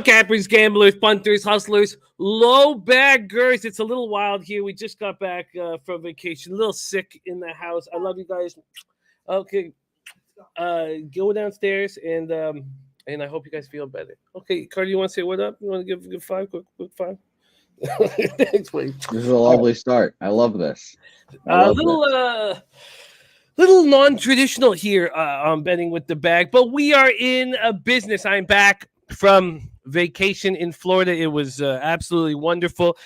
Cappers, gamblers, punters, hustlers, low baggers. It's a little wild here. We just got back from vacation. A little sick in the house. I love you guys. Okay, go downstairs and I hope you guys feel better. Okay, Cardi, you want to say what up? You want to give five, quick five? Thanks, buddy. This is a lovely start. I love this. Little non-traditional here on betting with the bag, but we are in a business. I'm back from vacation in Florida. It was absolutely wonderful.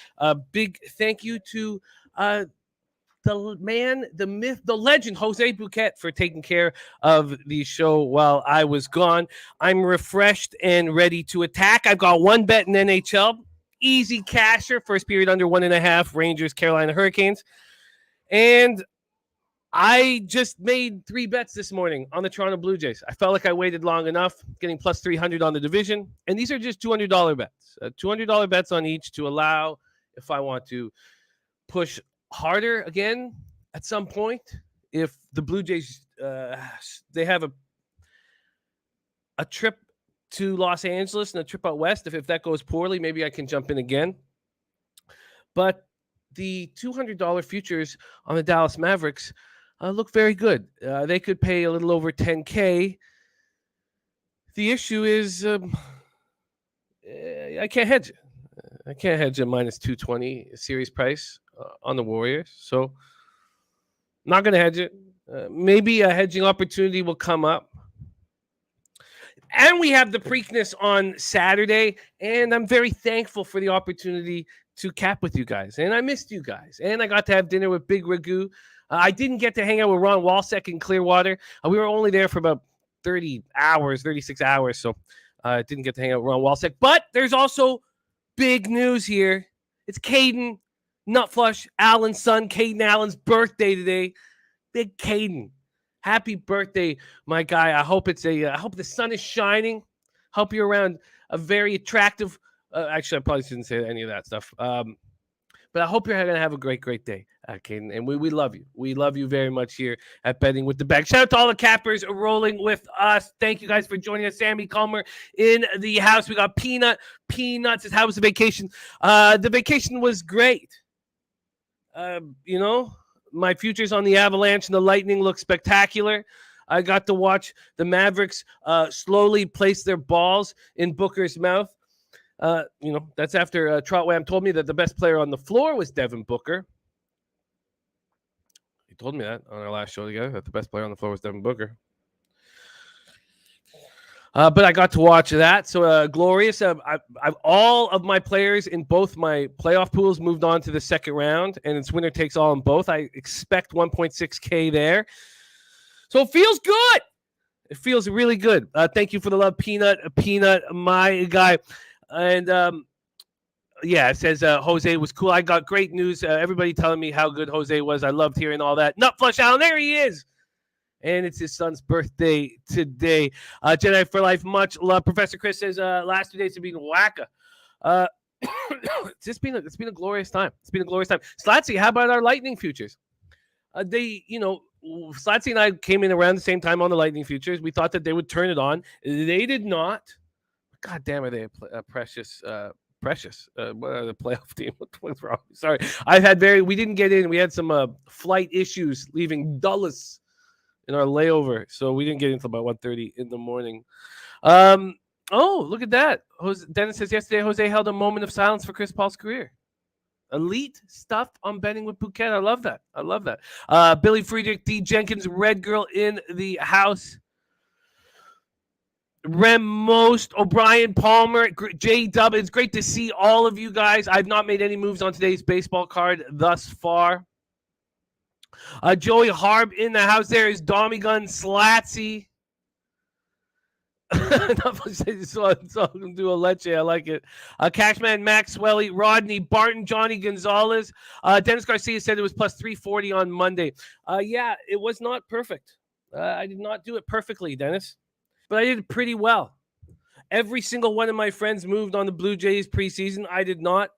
Big thank you to the man, the myth, the legend, Jose Bouquet, for taking care of the show while I was gone. I'm refreshed and ready to attack. I've got one bet in NHL. Easy casher, first period under 1.5, Rangers, Carolina Hurricanes. And I just made 3 bets this morning on the Toronto Blue Jays. I felt like I waited long enough, getting plus 300 on the division. And these are just $200 bets. $200 bets on each to allow, if I want to, push harder again at some point. If the Blue Jays, they have a trip to Los Angeles and a trip out west. If that goes poorly, maybe I can jump in again. But the $200 futures on the Dallas Mavericks look very good. They could pay a little over $10K. The issue is I can't hedge it. I can't hedge a minus 220 series price on the Warriors. So I'm not going to hedge it. Maybe a hedging opportunity will come up. And we have the Preakness on Saturday, and I'm very thankful for the opportunity to cap with you guys. And I missed you guys. And I got to have dinner with Big Ragu. I didn't get to hang out with Ron Walsek in Clearwater. We were only there for about 36 hours, so I didn't get to hang out with Ron Walsek. But there's also big news here. It's Caden Nutflush Allen's son, Caden Allen's birthday today. Big Caden. Happy birthday, my guy. I hope I hope the sun is shining. Hope you're around a very attractive. Actually, I probably shouldn't say any of that stuff. But I hope you're going to have a great day, Caden. And we love you. We love you very much here at Betting with the Bag. Shout out to all the cappers rolling with us. Thank you guys for joining us. Sammy Calmer in the house. We got Peanuts. How was the vacation? The vacation was great. My futures on the Avalanche and the Lightning look spectacular. I got to watch the Mavericks slowly place their balls in Booker's mouth. That's after Trotwam told me that the best player on the floor was Devin Booker. He told me that on our last show together, that the best player on the floor was Devin Booker. But I got to watch that. So glorious. I've all of my players in both my playoff pools moved on to the second round, and it's winner takes all in both. I expect 1.6K there. So it feels good. It feels really good. Thank you for the love, Peanut, my guy. And it says Jose was cool. I got great news. Everybody telling me how good Jose was. I loved hearing all that. Nutflush Allen, there he is. And it's his son's birthday today. Jedi for life, much love. Professor Chris says last 2 days have been wacka. It's been a glorious time. It's been a glorious time. Slatsy, how about our Lightning futures? Slatsy and I came in around the same time on the Lightning futures. We thought that they would turn it on. They did not. God damn, are they precious? Precious. What are the playoff team? What's wrong? Sorry, we didn't get in. We had some flight issues leaving Dulles in our layover, so we didn't get until about 1:30 in the morning. Look at that. Dennis says yesterday Jose held a moment of silence for Chris Paul's career. Elite stuff on Betting with Bouquet. I love that. Billy Friedrich, D. Jenkins, Red Girl in the house. Rem Most, O'Brien, Palmer, J-Dub. It's great to see all of you guys. I've not made any moves on today's baseball card thus far. Joey Harb in the house. There is Dommy Gun Slatsy. Do a leche. I like it. Cashman Maxwell, Rodney Barton, Johnny Gonzalez. Dennis Garcia said it was plus 340 on Monday. It was not perfect. I did not do it perfectly, Dennis, but I did pretty well. Every single one of my friends moved on the Blue Jays preseason. I did not.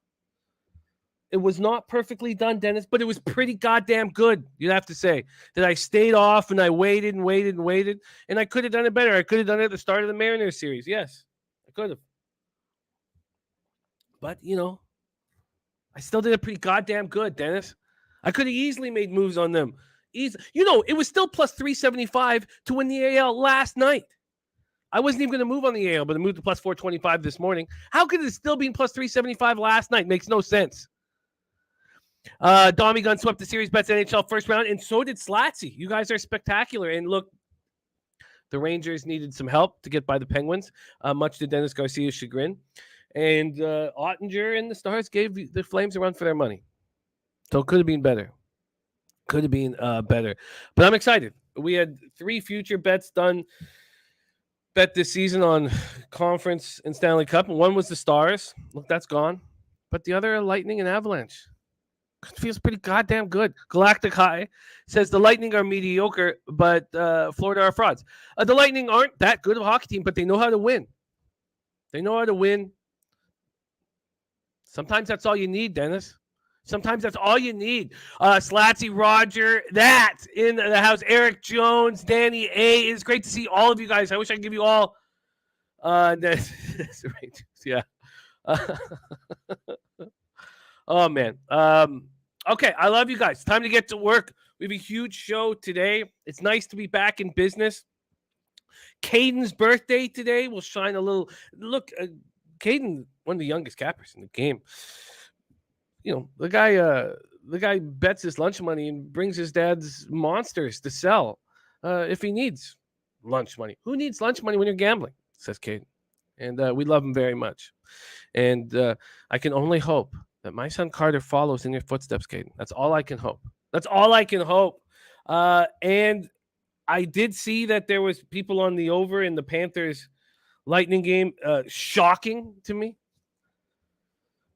It was not perfectly done, Dennis, but it was pretty goddamn good, you'd have to say. That I stayed off and I waited, and I could have done it better. I could have done it at the start of the Mariners series. Yes, I could have. But, I still did it pretty goddamn good, Dennis. I could have easily made moves on them. It was still plus 375 to win the AL last night. I wasn't even going to move on the AL, but I moved to plus 425 this morning. How could it still be plus 375 last night? Makes no sense. Dommy Gun swept the series bets NHL first round, and so did Slatsy. You guys are spectacular. And look, the Rangers needed some help to get by the Penguins, much to Dennis Garcia's chagrin. And Ottinger and the Stars gave the Flames a run for their money. So it could have been better. Could have been better. But I'm excited. We had 3 future bets done bet this season on Conference and Stanley Cup. And one was the Stars. Look, that's gone. But the other, Lightning and Avalanche. It feels pretty goddamn good. Galactic High says the Lightning are mediocre, but Florida are frauds. The Lightning aren't that good of a hockey team, but they know how to win. They know how to win. Sometimes that's all you need, Dennis. Sometimes that's all you need. Slatsy, Roger, that in the house. Eric Jones, Danny A. It's great to see all of you guys. I wish I could give you all. That's right. Yeah. Oh, man. Okay, I love you guys. Time to get to work. We have a huge show today. It's nice to be back in business. Caden's birthday today will shine a little. Look, Caden, one of the youngest cappers in the game. The guy bets his lunch money and brings his dad's monsters to sell if he needs lunch money. Who needs lunch money when you're gambling? Says Caden. And we love him very much. And I can only hope that my son Carter follows in your footsteps, Caden. That's all I can hope. That's all I can hope. And I did see that there was people on the over in the Panthers Lightning game. Shocking to me.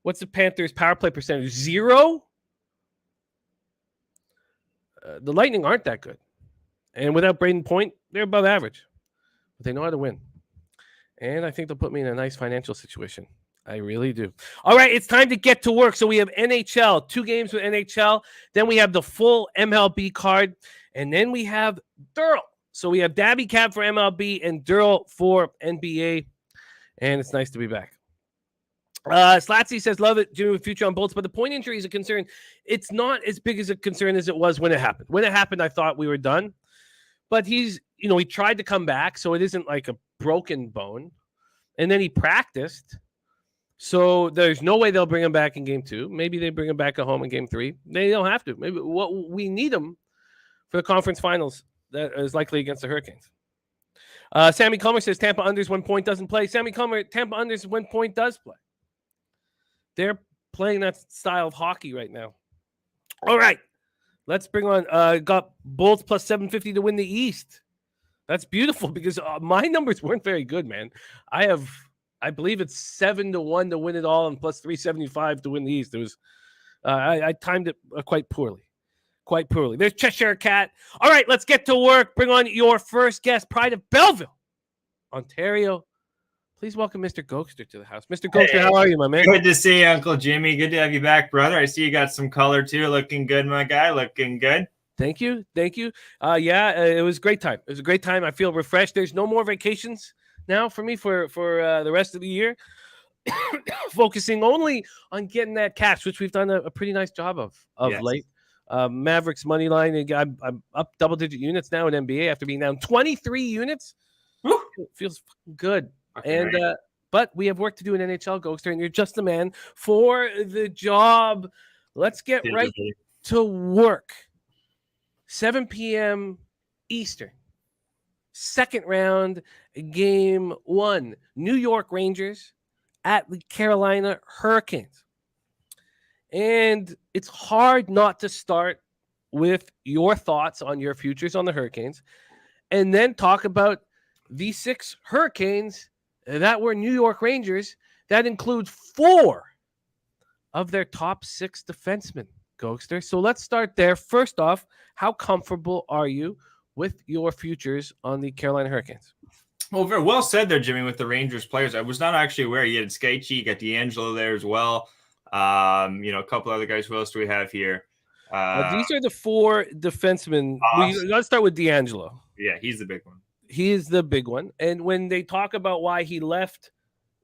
What's the Panthers' power play percentage? 0? The Lightning aren't that good. And without Braden Point, they're above average. But they know how to win. And I think they'll put me in a nice financial situation. I really do. All right, it's time to get to work. So we have NHL, 2 games with NHL. Then we have the full MLB card. And then we have Derl. So we have Daby Cab for MLB and Derl for NBA. And it's nice to be back. Slatsy says, love it, Jimmy, with future on bolts, but the point injury is a concern. It's not as big as a concern as it was when it happened. When it happened, I thought we were done. But he tried to come back, so it isn't like a broken bone. And then he practiced. So there's no way they'll bring him back in game 2. Maybe they bring him back at home in game 3. They don't have to. Maybe we need him for the conference finals that is likely against the Hurricanes. Sammy Comer says Tampa unders 1 point doesn't play. Sammy Comer, Tampa unders 1 point does play. They're playing that style of hockey right now. All right. Let's bring on got Bolts plus 750 to win the East. That's beautiful because my numbers weren't very good, man. I believe it's 7-1 to win it all and plus 375 to win the East. It was I timed it quite poorly. Quite poorly. There's Cheshire Cat. All right, let's get to work. Bring on your first guest, Pride of Belleville, Ontario. Please welcome Mr. Gogster to the house. Mr. Gogster, how are you, my man? Good to see you, Uncle Jimmy. Good to have you back, brother. I see you got some color, too. Looking good, my guy. Looking good. Thank you. It was a great time. It was a great time. I feel refreshed. There's no more vacations now for me for the rest of the year. Focusing only on getting that cash, which we've done a pretty nice job of Yes. late. Mavericks money line. I'm up double-digit units now in NBA after being down 23 units. Woo. It feels good. Okay, And right. but we have work to do in NHL, Gogster, and you're just the man for the job. Let's get right to work. 7 p.m. Eastern. Second round, game 1. New York Rangers at the Carolina Hurricanes. And it's hard not to start with your thoughts on your futures on the Hurricanes and then talk about the 6 Hurricanes that were New York Rangers that include 4 of their top 6 defensemen, Gogster. So let's start there. First off, how comfortable are you with your futures on the Carolina Hurricanes? Well, very well said there, Jimmy, with the Rangers players. I was not actually aware. You had Skaichi, you got D'Angelo there as well. A couple other guys. Who else do we have here? These are the 4 defensemen. Let's start with D'Angelo. Yeah, he's the big one. He is the big one. And when they talk about why he left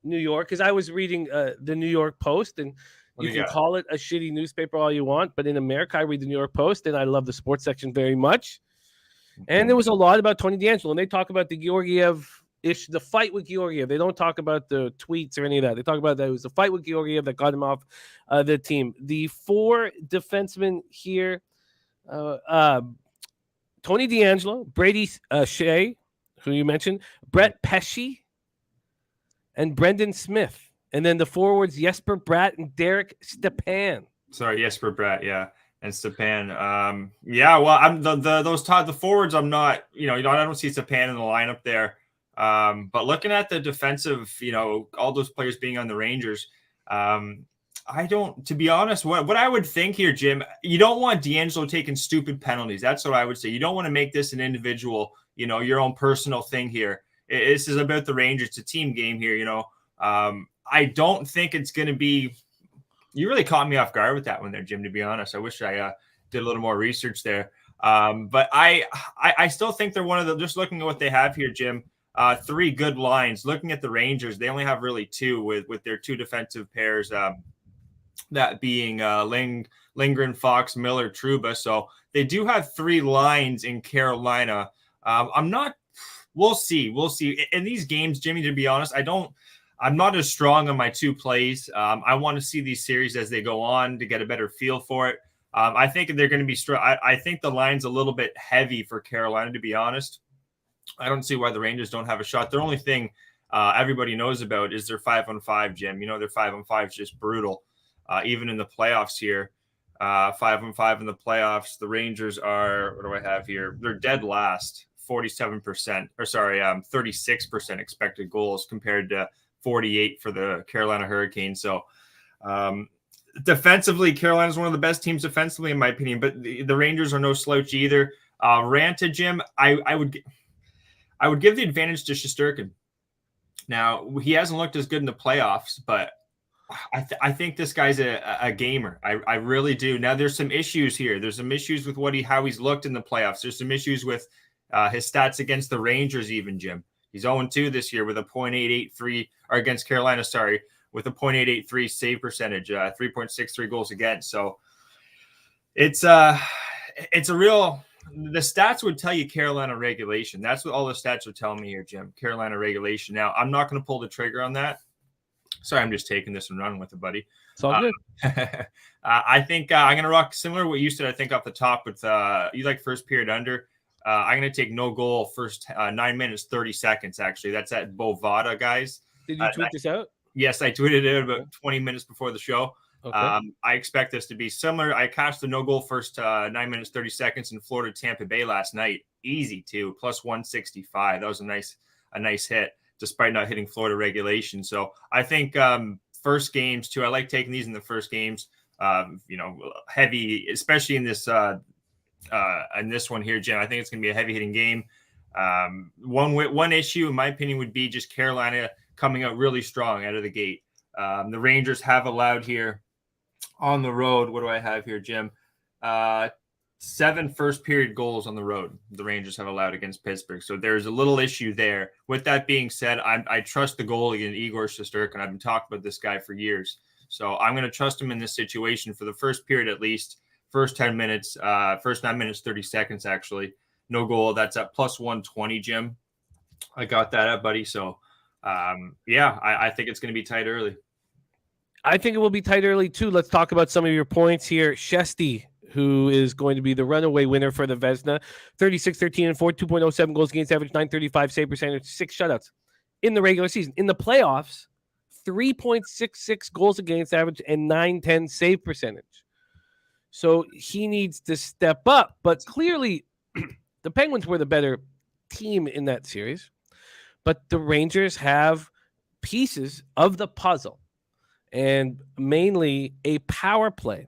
New York, because I was reading the New York Post, and you can call it a shitty newspaper all you want, but in America, I read the New York Post, and I love the sports section very much. And there was a lot about Tony DeAngelo, and they talk about the Georgiev-ish, the fight with Georgiev. They don't talk about the tweets or any of that. They talk about that it was the fight with Georgiev that got him off the team. The 4 defensemen here, Tony DeAngelo, Brady Shea, who you mentioned, Brett Pesce, and Brendan Smith. And then the forwards, Jesper Bratt and Derek Stepan. Sorry, Jesper Bratt, yeah. And Stepan. Well, I'm the forwards, I'm not, I don't see Stepan in the lineup there. But looking at the defensive, all those players being on the Rangers, to be honest, what I would think here, Jim, you don't want DeAngelo taking stupid penalties. That's what I would say. You don't want to make this an individual, your own personal thing here. This is about the Rangers. It's a team game here, I don't think it's going to be. You really caught me off guard with that one there, Jim, to be honest. I wish I did a little more research there. But I still think they're one of the, just looking at what they have here, Jim, 3 good lines. Looking at the Rangers, they only have really 2 with their 2 defensive pairs, that being Lindgren, Fox, Miller, Trouba. So they do have 3 lines in Carolina. We'll see. In these games, Jimmy, to be honest, I'm not as strong on my 2 plays. I want to see these series as they go on to get a better feel for it. I think they're going to be strong. I think the line's a little bit heavy for Carolina, to be honest. I don't see why the Rangers don't have a shot. The only thing everybody knows about is their 5-on-5, Jim. Their 5-on-5 is just brutal. Even in the playoffs here, 5-on-5 in the playoffs, the Rangers are, what do I have here? They're dead last, 36% expected goals compared to 48 for the Carolina Hurricanes. So defensively, Carolina's one of the best teams defensively, in my opinion, but the Rangers are no slouch either. Ranta, Jim, I would give the advantage to Shesterkin. Now, he hasn't looked as good in the playoffs, but I think this guy's a gamer. I really do. Now, there's some issues here. There's some issues with how he's looked in the playoffs. There's some issues with his stats against the Rangers even, Jim. He's 0-2 this year with a .883, or against Carolina, with a .883 save percentage, 3.63 goals against. So it's a real. The stats would tell you Carolina regulation. That's what all the stats would tell me here, Jim. Carolina regulation. Now, I'm not going to pull the trigger on that. Sorry, I'm just taking this and running with it, buddy. It's all good. I think I'm going to rock similar to what you said, I think, off the top with you like first period under. I'm going to take no goal first 9 minutes, 30 seconds, actually. That's at Bovada, guys. Did you tweet this out? Yes, I tweeted it about 20 minutes before the show. Okay. I expect this to be similar. I cashed the no goal first 9 minutes, 30 seconds in Florida, Tampa Bay last night. Easy, too, plus 165. That was a nice hit, despite not hitting Florida regulation. So I think first games, too, I like taking these in the first games, heavy, especially in this one here, Jim. I think it's going to be a heavy-hitting game. One issue, in my opinion, would be just Carolina coming out really strong out of the gate. The Rangers have allowed here on the road. What do I have here, Jim? 7 first-period goals on the road the Rangers have allowed against Pittsburgh. So there's a little issue there. With that being said, I trust the goalie in Igor Shesterkin. I've been talking about this guy for years. So I'm going to trust him in this situation for the first period at least. First 10 minutes, first 9 minutes, 30 seconds, actually. No goal. That's at plus 120, Jim. I got that up, buddy. So, I think it's going to be tight early. I think it will be tight early, too. Let's talk about some of your points here. Shesty, who is going to be the runaway winner for the Vezina. 36-13-4, 2.07 goals against average, 935 save percentage, 6 shutouts in the regular season. In the playoffs, 3.66 goals against average and 910 save percentage. So he needs to step up. But clearly, the Penguins were the better team in that series. But the Rangers have pieces of the puzzle, and mainly a power play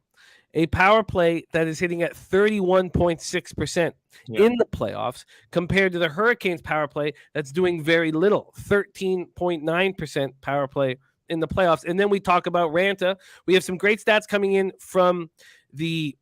that is hitting at 31.6% in the playoffs compared to the Hurricanes power play that's doing very little, 13.9% power play in the playoffs. And then we talk about Ranta. We have some great stats coming in from the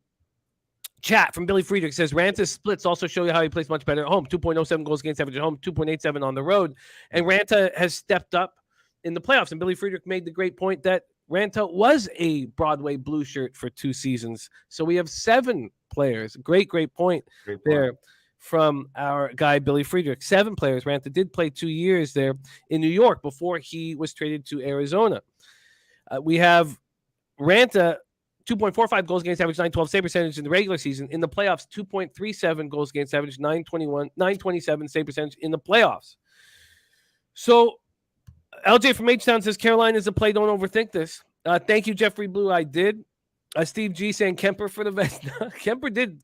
chat from Billy Friedrich. Says Ranta's splits also show you how he plays much better at home. 2.07 goals against average at home, 2.87 on the road. And Ranta has stepped up in the playoffs. And Billy Friedrich made the great point that Ranta was a Broadway blue shirt for 2 seasons. So we have 7 players. Great point there from our guy, Billy Friedrich. 7 players. Ranta did play 2 years there in New York before he was traded to Arizona. We have Ranta, 2.45 goals against average, 912 save percentage in the regular season. In the playoffs, 2.37 goals against average, 927 save percentage in the playoffs. So LJ from H-Town says Carolina is a play. Don't overthink this. Thank you, Jeffrey Blue. I did. Steve G saying Kemper for the best. Kemper did.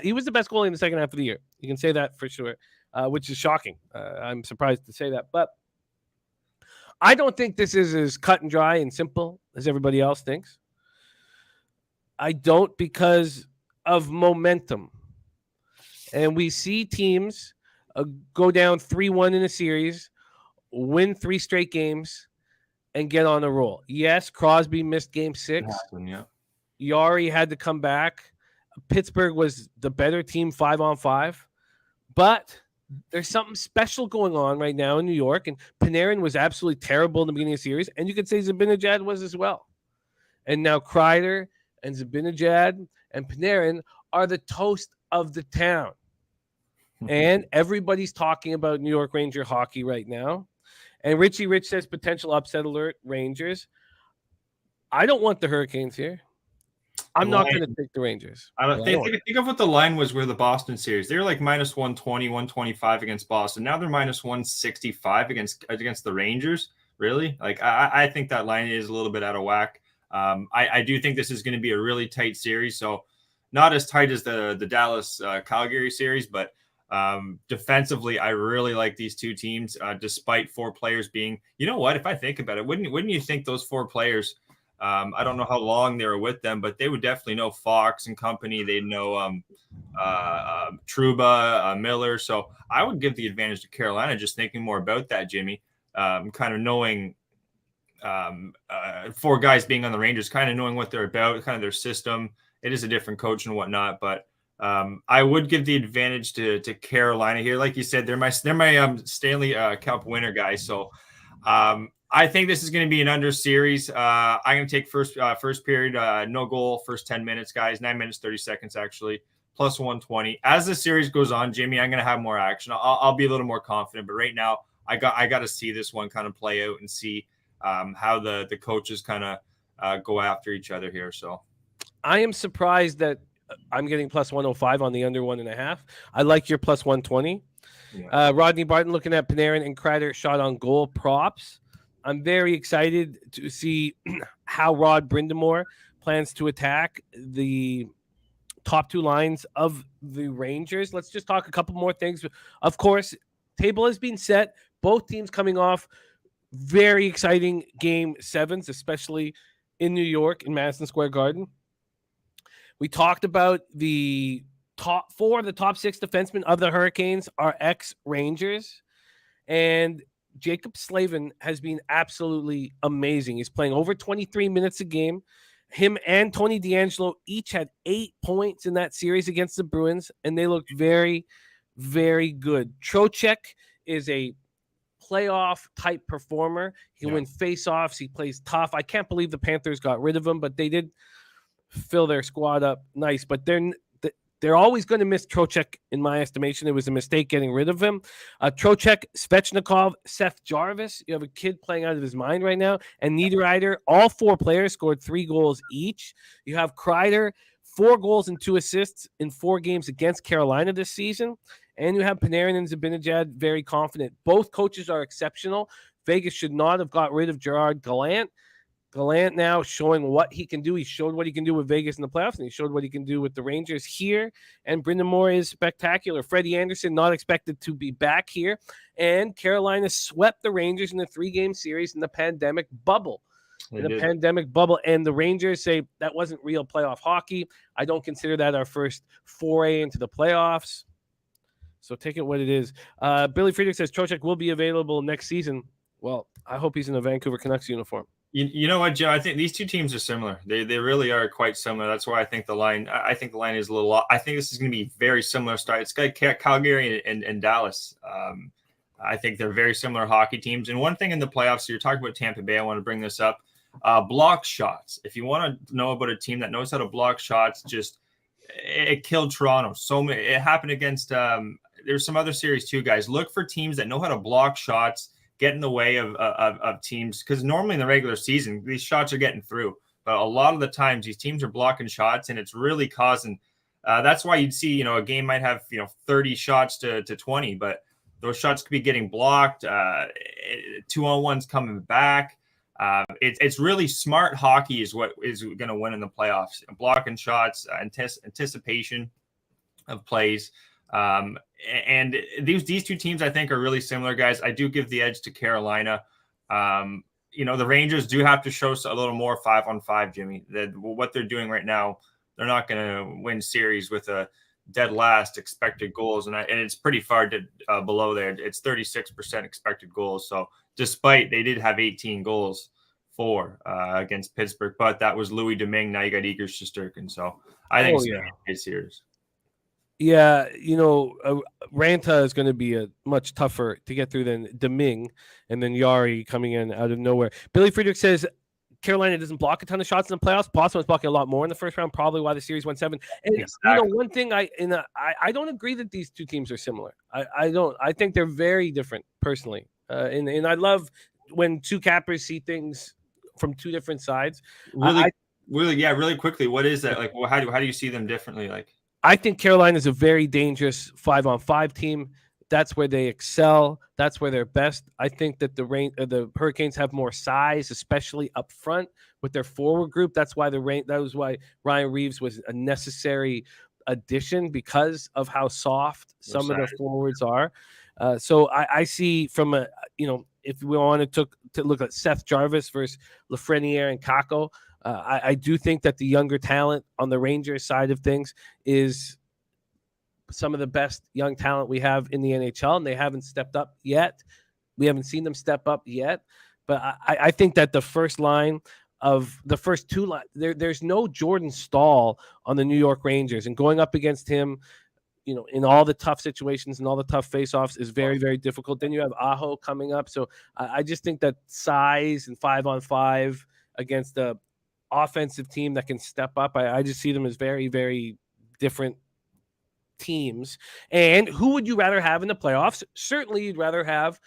He was the best goalie in the second half of the year. You can say that for sure, which is shocking. I'm surprised to say that. But I don't think this is as cut and dry and simple as everybody else thinks. I don't, because of momentum. And we see teams go down 3-1 in a series, win 3 straight games, and get on a roll. Yes, Crosby missed game 6. Yeah. Yari had to come back. Pittsburgh was the better team 5-on-5. But there's something special going on right now in New York. And Panarin was absolutely terrible in the beginning of the series. And you could say Zibanejad was as well. And now Kreider and Zibanejad and Panarin are the toast of the town. And everybody's talking about New York Ranger hockey right now. And Richie Rich says potential upset alert, Rangers. I don't want the Hurricanes here. I'm not going to pick the Rangers. I don't think of what the line was with the Boston series. They were like minus 120, 125 against Boston. Now they're minus 165 against the Rangers. Really? Like, I think that line is a little bit out of whack. I do think this is going to be a really tight series. So not as tight as the Dallas Calgary series, but defensively, I really like these two teams, despite 4 players being, you know what, if I think about it, wouldn't you think those 4 players, I don't know how long they were with them, but they would definitely know Fox and company. They'd know Trouba, Miller. So I would give the advantage to Carolina, just thinking more about that, Jimmy, kind of knowing 4 guys being on the Rangers, kind of knowing what they're about, kind of their system. It is a different coach and whatnot, but I would give the advantage to Carolina here. Like you said, they're my Stanley Cup winner guys. So I think this is going to be an under series. I'm going to take first period, no goal, first 10 minutes, guys, 9 minutes, 30 seconds, actually, plus 120. As the series goes on, Jimmy, I'm going to have more action. I'll be a little more confident, but right now I got to see this one kind of play out and see how the coaches kind of go after each other here. So I am surprised that I'm getting plus 105 on the under 1.5. I like your plus 120. Yeah. Rodney Barton looking at Panarin and Kreider shot on goal props. I'm very excited to see how Rod Brind'Amour plans to attack the top 2 lines of the Rangers. Let's just talk a couple more things. Of course, table has been set. Both teams coming off very exciting game 7s, especially in New York in Madison Square Garden. We talked about the top 4, the top 6 defensemen of the Hurricanes are ex-Rangers. And Jacob Slavin has been absolutely amazing. He's playing over 23 minutes a game. Him and Tony DeAngelo each had 8 points in that series against the Bruins, and they looked very, very good. Trocheck is a playoff-type performer. He can win face-offs. He plays tough. I can't believe the Panthers got rid of him, but they did fill their squad up nice. But they're always going to miss Trocheck, in my estimation. It was a mistake getting rid of him. Trocheck, Svechnikov, Seth Jarvis. You have a kid playing out of his mind right now. And Niederreiter, all 4 players scored 3 goals each. You have Kreider, 4 goals and 2 assists in 4 games against Carolina this season. And you have Panarin and Zibanejad very confident. Both coaches are exceptional. Vegas should not have got rid of Gerard Gallant. Gallant now showing what he can do. He showed what he can do with Vegas in the playoffs, and he showed what he can do with the Rangers here. And Brind'Amour is spectacular. Freddie Anderson not expected to be back here. And Carolina swept the Rangers in the 3-game series in the pandemic bubble. And the Rangers say that wasn't real playoff hockey. I don't consider that our first foray into the playoffs. So take it what it is. Billy Friedrich says Trocheck will be available next season. Well, I hope he's in a Vancouver Canucks uniform. You know what, Joe? I think these two teams are similar. They really are quite similar. That's why I think the line is a little. I think this is going to be very similar start. It's like Calgary and Dallas. I think they're very similar hockey teams. And one thing in the playoffs, so you're talking about Tampa Bay, I want to bring this up. Block shots. If you want to know about a team that knows how to block shots, it killed Toronto. It happened against there's some other series too, guys. Look for teams that know how to block shots, get in the way of teams, because normally in the regular season these shots are getting through, but a lot of the times these teams are blocking shots, and it's really causing. That's why you'd see, a game might have 30 shots to 20, but those shots could be getting blocked. 2-on-1s coming back. It's really smart hockey is what is going to win in the playoffs. Blocking shots, anticipation of plays. And these two teams, I think, are really similar, guys. I do give the edge to Carolina. The Rangers do have to show a little more 5-on-5, Jimmy. What they're doing right now, they're not going to win series with a dead last expected goals, and it's pretty far below there. It's 36% expected goals. So despite they did have 18 goals against Pittsburgh, but that was Louis Domingue. Now you got Igor Shesterkin. So I think it's going to be a good series. Yeah, Ranta is going to be a much tougher to get through than Domingue, and then Yari coming in out of nowhere. Billy Friedrich says Carolina doesn't block a ton of shots in the playoffs. Boston was blocking a lot more in the first round, probably why the series went 7. And exactly. One thing I don't agree that these two teams are similar. I don't. I think they're very different personally. And I love when two cappers see things from two different sides. Really quickly, what is that like? Well, how do you see them differently? Like, I think Carolina is a very dangerous 5-on-5 team. That's where they excel. That's where they're best. I think that the Hurricanes have more size, especially up front with their forward group. That was why Ryan Reeves was a necessary addition, because of how soft some of the forwards are. So I see from if we wanted to look at Seth Jarvis versus Lafreniere and Kakko, I do think that the younger talent on the Rangers side of things is some of the best young talent we have in the NHL, and they haven't stepped up yet. We haven't seen them step up yet. But I think that the first line of the first two lines, there's no Jordan Staal on the New York Rangers, and going up against him, in all the tough situations and all the tough faceoffs is very, very difficult. Then you have Aho coming up. So I just think that size and 5-on-5 against the offensive team that can step up, I just see them as very, very different teams. And who would you rather have in the playoffs? Certainly you'd rather have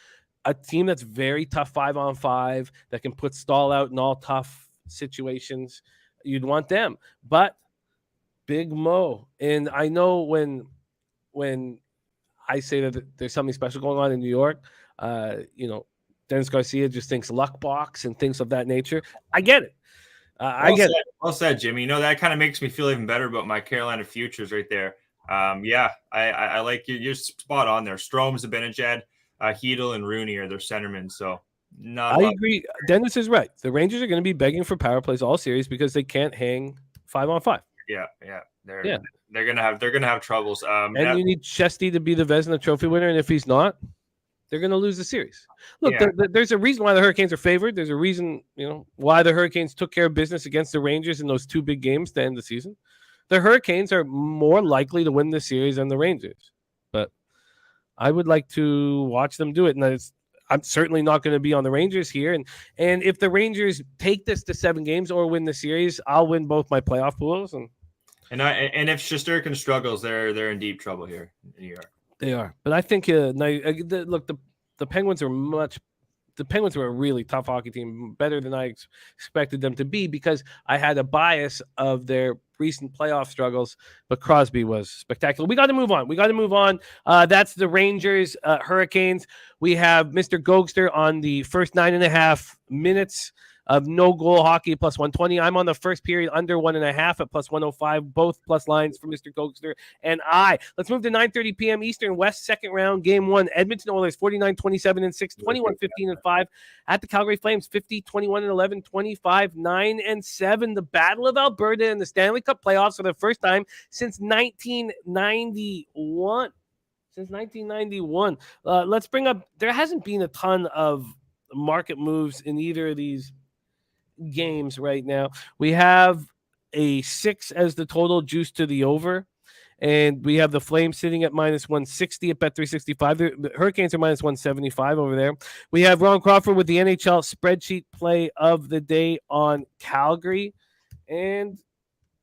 a team that's very tough 5-on-5 that can put Staal out in all tough situations. You'd want them. But Big Mo, and I know when I say that there's something special going on in New York, Dennis Garcia just thinks luck box and things of that nature. I get it. I get it. Well said, Jimmy. That kind of makes me feel even better about my Carolina futures right there. I like you. You're spot on there. Strome, Zibanejad, Hedl, and Rooney are their centermen. So I agree. Dennis is right. The Rangers are going to be begging for power plays all series because they can't hang 5-on-5. Yeah. They're gonna have troubles. And you need Chesty to be the Vezina Trophy winner, and if he's not, they're going to lose the series. Look, there's a reason why the Hurricanes are favored. There's a reason, why the Hurricanes took care of business against the Rangers in those 2 big games to end the season. The Hurricanes are more likely to win this series than the Rangers, but I would like to watch them do it. And I'm certainly not going to be on the Rangers here. And if the Rangers take this to 7 games or win the series, I'll win both my playoff pools. And if Shesterkin struggles, they're in deep trouble here in New York. They are, but I think look, the Penguins are the Penguins were a really tough hockey team, better than I expected them to be, because I had a bias of their recent playoff struggles, but Crosby was spectacular. We got to move on. That's the Rangers, Hurricanes. We have Mr. Gogster on the first 9.5 minutes of no goal hockey plus 120. I'm on the first period under 1.5 at plus 105, both plus lines for Mr. Gogster and I. Let's move to 9:30 p.m. Eastern West, second round, game 1. Edmonton Oilers 49-27-6, 21-15-5 at the Calgary Flames 50-21-11, 25-9-7. The Battle of Alberta in the Stanley Cup playoffs for the first time since 1991. Let's bring up, there hasn't been a ton of market moves in either of these games right now. We have a 6 as the total, juice to the over, And we have the Flames sitting at minus 160 at Bet365. The Hurricanes are minus 175 over there. We have Ron Crawford with the NHL spreadsheet play of the day on Calgary. And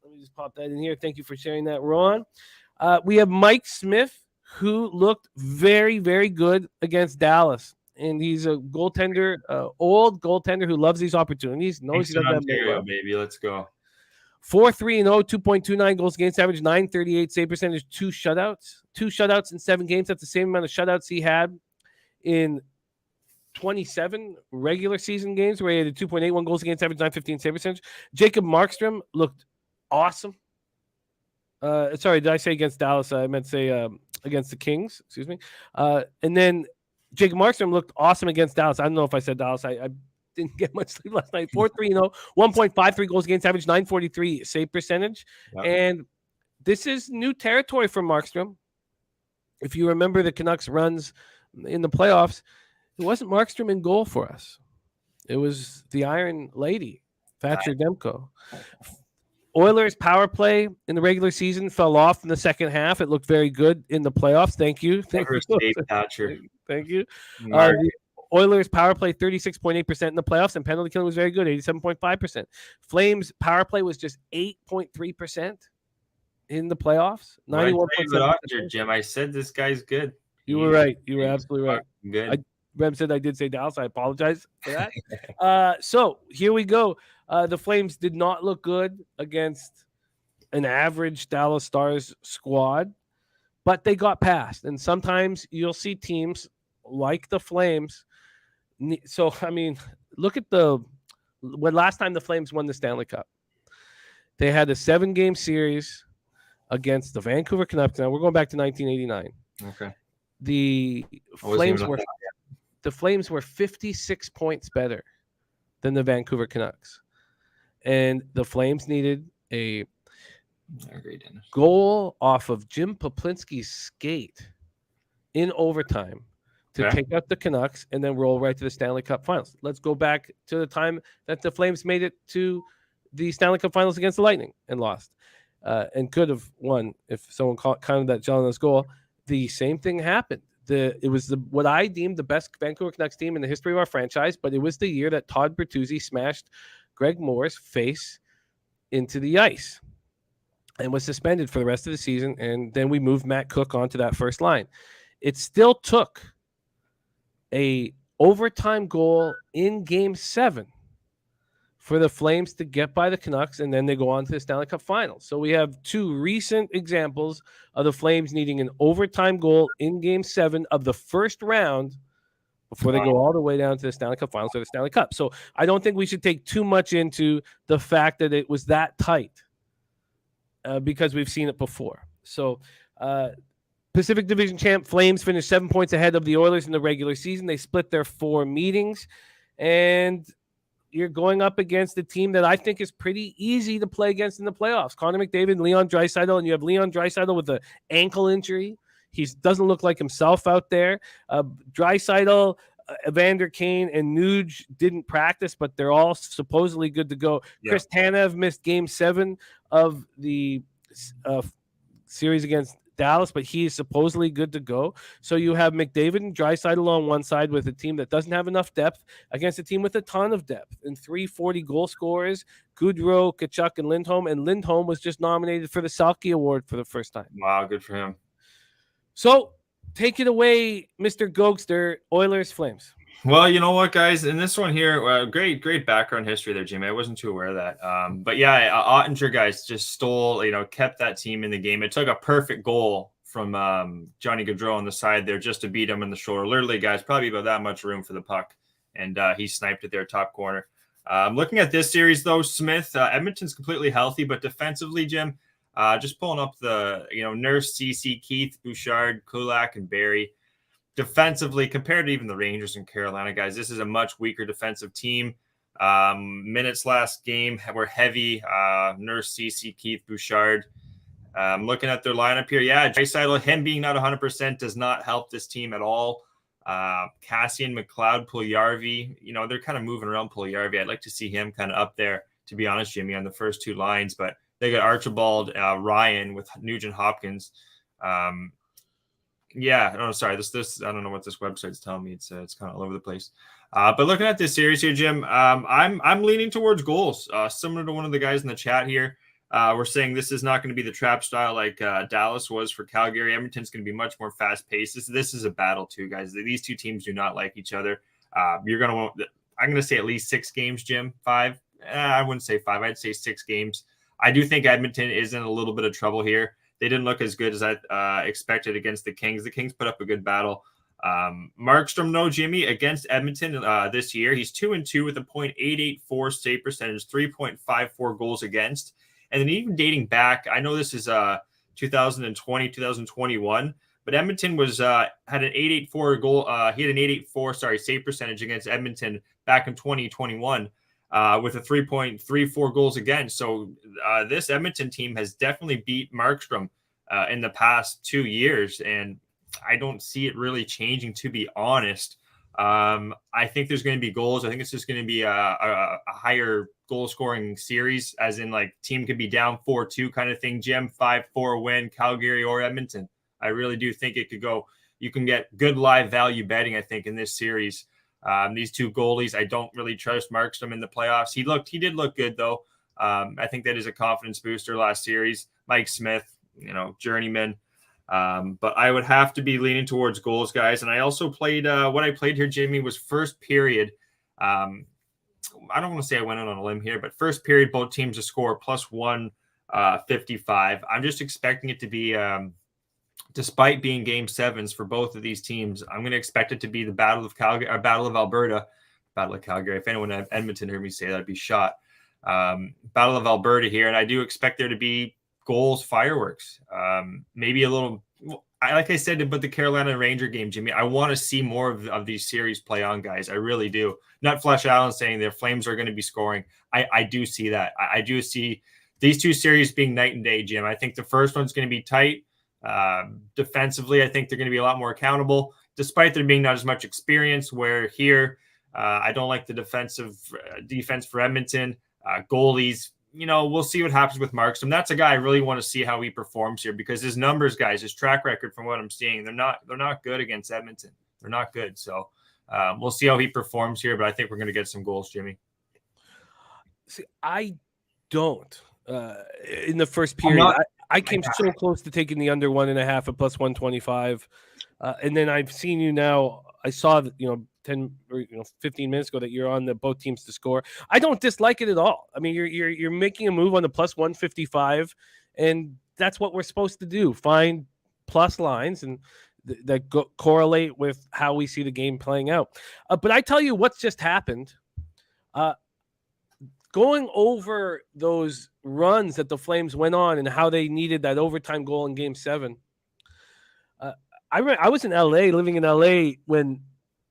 let me just pop that in here. Thank you for sharing that, Ron. We have Mike Smith, who looked very, very good against Dallas. And he's a goaltender, old goaltender who loves these opportunities. Knows he doesn't have Ontario, baby. Let's go. 4-3-0, 2.29 goals against average, 938 save percentage, 2 shutouts in 7 games. That's the same amount of shutouts he had in 27 regular season games where he had 2.81 goals against average, 915 save percentage. Jacob Markstrom looked awesome. Sorry, did I say against Dallas? I meant to say against the Kings. Excuse me. And then Jacob Markstrom looked awesome against Dallas. I don't know if I said Dallas. I didn't get much sleep last night. 4-3-0, 1.53 goals against average, 943 save percentage. Yep. And this is new territory for Markstrom. If you remember the Canucks runs in the playoffs, it wasn't Markstrom in goal for us. It was the Iron Lady, Thatcher Demko. Oilers' power play in the regular season fell off in the second half. It looked very good in the playoffs. Thank you. Thank you. The Oilers' power play 36.8% in the playoffs, and penalty killing was very good, 87.5%. Flames' power play was just 8.3% in the playoffs. 91.7%. Jim, I said this guy's good. You were right. You were absolutely right. Good. Rem said I did say Dallas. I apologize for that. So here we go. The Flames did not look good against an average Dallas Stars squad, but they got past. And sometimes you'll see teams like the Flames. So, I mean, look at when last time the Flames won the Stanley Cup. They had a 7-game series against the Vancouver Canucks. Now, we're going back to 1989. Okay. The Flames were 56 points better than the Vancouver Canucks. And the Flames needed a goal off of Jim Poplinski's skate in overtime to take out the Canucks and then roll right to the Stanley Cup Finals. Let's go back to the time that the Flames made it to the Stanley Cup Finals against the Lightning and lost, and could have won if someone counted that Jonas goal. The same thing happened. It was what I deemed the best Vancouver Canucks team in the history of our franchise, but it was the year that Todd Bertuzzi smashed Greg Moore's face into the ice and was suspended for the rest of the season. And then we moved Matt Cook onto that first line. It still took a overtime goal in Game 7 for the Flames to get by the Canucks, and then they go on to the Stanley Cup Finals. So we have 2 recent examples of the Flames needing an overtime goal in Game 7 of the first round before they go all the way down to the Stanley Cup Finals or the Stanley Cup. So I don't think we should take too much into the fact that it was that tight because we've seen it before. So Pacific Division champ Flames finished 7 points ahead of the Oilers in the regular season. They split their 4 meetings, and you're going up against a team that I think is pretty easy to play against in the playoffs. Connor McDavid and Leon Draisaitl, and you have Leon Draisaitl with an ankle injury. He doesn't look like himself out there. Draisaitl, Evander Kane, and Nuge didn't practice, but they're all supposedly good to go. Yeah. Chris Tanev missed Game 7 of the series against Dallas, but he is supposedly good to go. So you have McDavid and Draisaitl on one side with a team that doesn't have enough depth against a team with a ton of depth and 340 goal scorers, Goudreau, Tkachuk, and Lindholm. And Lindholm was just nominated for the Selke Award for the first time. Wow, good for him. So take it away, Mr. Gogster, Oilers, Flames. Well, you know what, guys? In this one here, great background history there, Jimmy. I wasn't too aware of that. But yeah, Ottinger, guys, just stole, kept that team in the game. It took a perfect goal from Johnny Gaudreau on the side there just to beat him in the shoulder. Literally, guys, probably about that much room for the puck. And he sniped it there, top corner. Looking at this series, though, Smith, Edmonton's completely healthy, but defensively, Jim, just pulling up the, Nurse, CC, Keith, Bouchard, Kulak, and Barry. Defensively, compared to even the Rangers and Carolina, guys, this is a much weaker defensive team. Minutes last game were heavy. Nurse, CC, Keith, Bouchard. Looking at their lineup here, Draisaitl, him being not 100% does not help this team at all. Cassian, McLeod, Puljujarvi, they're kind of moving around Puljujarvi. I'd like to see him kind of up there, to be honest, Jimmy, on the first 2 lines. But They got Archibald Ryan with Nugent Hopkins. Yeah, no, sorry. This I don't know what this website's telling me. It's kind of all over the place. But looking at this series here, Jim, I'm leaning towards goals. Similar to one of the guys in the chat here, we're saying this is not going to be the trap style like Dallas was for Calgary. Edmonton's going to be much more fast paced. This is a battle too, guys. These two teams do not like each other. I'm going to say at least 6 games, Jim. 5. I wouldn't say 5. I'd say 6 games. I do think Edmonton is in a little bit of trouble here. They didn't look as good as I expected against the Kings. The Kings put up a good battle. Markstrom, no, Jimmy, against Edmonton this year. He's 2-2 with a .884 save percentage, 3.54 goals against. And then even dating back, I know this is 2020, 2021, but Edmonton was had an 884 goal. He had an 884 save percentage against Edmonton back in 2021 with a 3.34 goals against. So this Edmonton team has definitely beat Markstrom in the past 2 years, and I don't see it really changing, to be honest. I think there's going to be goals. I think it's just going to be a higher goal scoring series, as in like team could be down 4-2 kind of thing, Jim, 5-4 win, Calgary or Edmonton. I really do think it could go. You can get good live value betting, I think, in this series. These two goalies, I don't really trust Markstrom in the playoffs. He did look good though. I think that is a confidence booster last series. Mike Smith, journeyman. But I would have to be leaning towards goals, guys. And I also played what I played here, Jimmy, was first period. I don't want to say I went out on a limb here, but first period, both teams to score plus 155. I'm just expecting it to be, despite being game 7s for both of these teams, I'm going to expect it to be the Battle of Calgary, or Battle of Alberta, Battle of Calgary. If anyone at Edmonton heard me say that, I'd be shot. Battle of Alberta here, and I do expect there to be goals, fireworks, maybe a little. Like I said about the Carolina Ranger game, Jimmy, I want to see more of these series play on, guys. I really do. Not Flesh Allen saying their Flames are going to be scoring. I do see that. I do see these two series being night and day, Jim. I think the first one's going to be tight. Defensively, I think they're going to be a lot more accountable, despite there being not as much experience. Where here, I don't like the defense for Edmonton. Goalies, we'll see what happens with Markstrom. That's a guy I really want to see how he performs here, because his numbers, guys, his track record, from what I'm seeing, they're not good against Edmonton. They're not good. So we'll see how he performs here, but I think we're going to get some goals, Jimmy. See, I don't. In the first period, I came so close to taking the under 1.5 at plus 125. And then I've seen you now. I saw that, 10 or 15 minutes ago that you're on both teams to score. I don't dislike it at all. I mean, you're making a move on the plus 155, and that's what we're supposed to do. Find plus lines and that correlate with how we see the game playing out. But I tell you what's just happened. Going over those runs that the Flames went on and how they needed that overtime goal in Game 7. I was in LA, living in LA when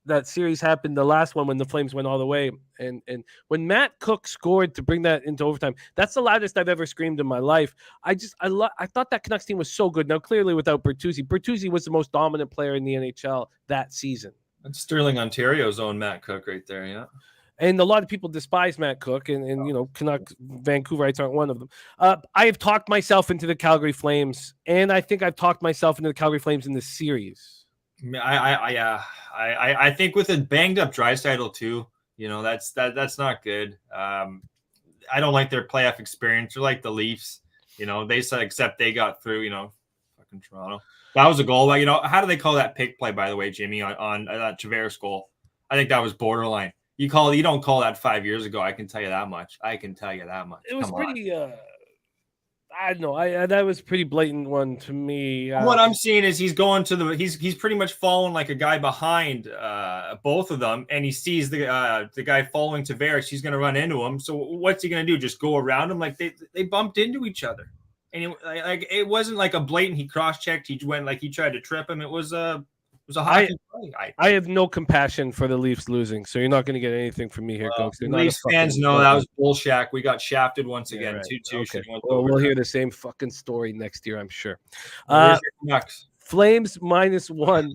that series happened, the last one when the Flames went all the way. And when Matt Cook scored to bring that into overtime, that's the loudest I've ever screamed in my life. I thought that Canucks team was so good. Now, clearly without Bertuzzi. Bertuzzi was the most dominant player in the NHL that season. That's Sterling, Ontario's own Matt Cook right there, yeah. And a lot of people despise Matt Cook, and Canucks Vancouverites aren't one of them. I have talked myself into the Calgary Flames, and I think I've talked myself into the Calgary Flames in this series. I think with a banged up Draisaitl too, that's not good. I don't like their playoff experience. They're like the Leafs, they said, except they got through, fucking Toronto. That was a goal. But, how do they call that pick play, by the way, Jimmy, on that Tavares goal? I think that was borderline. You don't call that 5 years ago. I can tell you that much. It was pretty. I don't know. That was a pretty blatant one to me. What I'm seeing is he's going to he's pretty much following like a guy behind both of them, and he sees the guy following Tavares. He's going to run into him. So what's he going to do? Just go around him? Like they bumped into each other, and it wasn't like a blatant. He cross-checked. He went like he tried to trip him. It was a hockey play. I have no compassion for the Leafs losing, so you're not going to get anything from me here, Gogster. Leafs fans know that was bullshit. We got shafted once again. Right. 2-2. Okay. Well, we'll hear the same fucking story next year, I'm sure. Flames -1.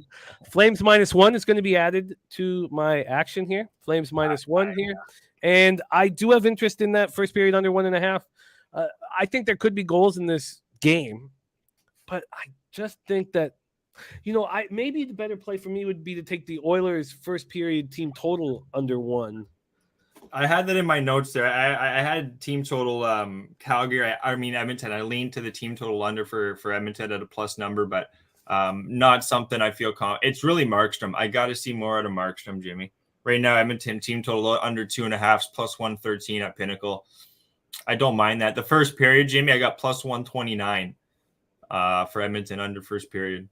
Flames -1 is going to be added to my action here. Flames -1 here. And I do have interest in that first period under 1.5. I think there could be goals in this game, but I just think that, maybe the better play for me would be to take the Oilers' first period team total under 1. I had that in my notes there. I had team total Calgary. Edmonton. I leaned to the team total under for Edmonton at a plus number, but not something I feel it's really Markstrom. I got to see more out of Markstrom, Jimmy. Right now, Edmonton team total under 2.5 plus 113 at Pinnacle. I don't mind that. The first period, Jimmy, I got plus 129 for Edmonton under first period.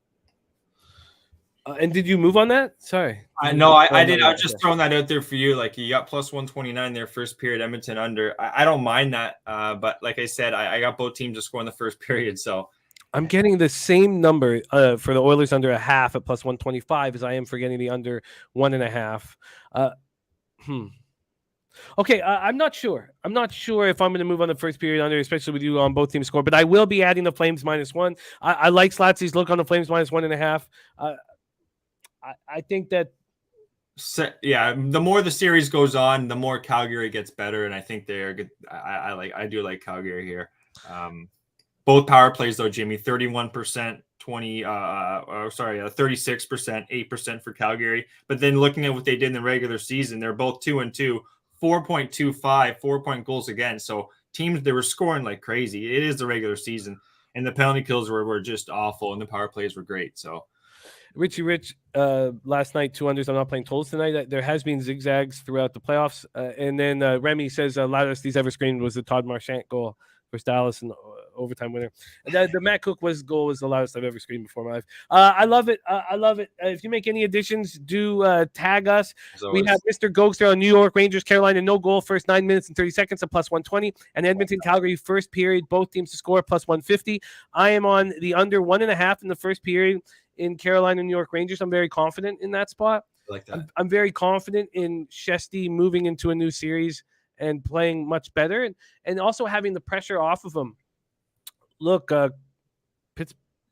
And did you move on that? Sorry. I know I did. I was just throwing that out there for you. Like, you got plus 129 there, first period, Edmonton under. I don't mind that. But like I said, I got both teams to score in the first period. So I'm getting the same number for the Oilers under 0.5 at plus 125 as I am for getting the under 1.5. Okay, I'm not sure. I'm not sure if I'm going to move on the first period under, especially with you on both teams score. But I will be adding the Flames -1. I like Slatsy's look on the Flames -1.5. I think that, the more the series goes on, the more Calgary gets better, and I think they're good. I do like Calgary here. Both power plays though, Jimmy, 31%, 36%, 8% for Calgary. But then looking at what they did in the regular season, they're both 2-2, 4.25, 4-point goals against. So teams, they were scoring like crazy. It is the regular season, and the penalty kills were just awful, and the power plays were great. So. Richie Rich, last night, 2 unders. I'm not playing totals tonight. There has been zigzags throughout the playoffs. And then Remy says loudest he's ever screamed was the Todd Marchant goal versus Dallas and overtime winner. The Matt Cook goal was the loudest I've ever screamed before in my life. I love it. I love it. If you make any additions, do tag us. We have Mr. Gogster on New York Rangers, Carolina, no goal, first 9 minutes and 30 seconds at plus 120. And Edmonton, Calgary, first period, both teams to score plus 150. I am on the under 1.5 in the first period in Carolina, New York Rangers. I'm very confident in that spot. I like that. I'm very confident in Shesty moving into a new series and playing much better, and also having the pressure off of him. Look,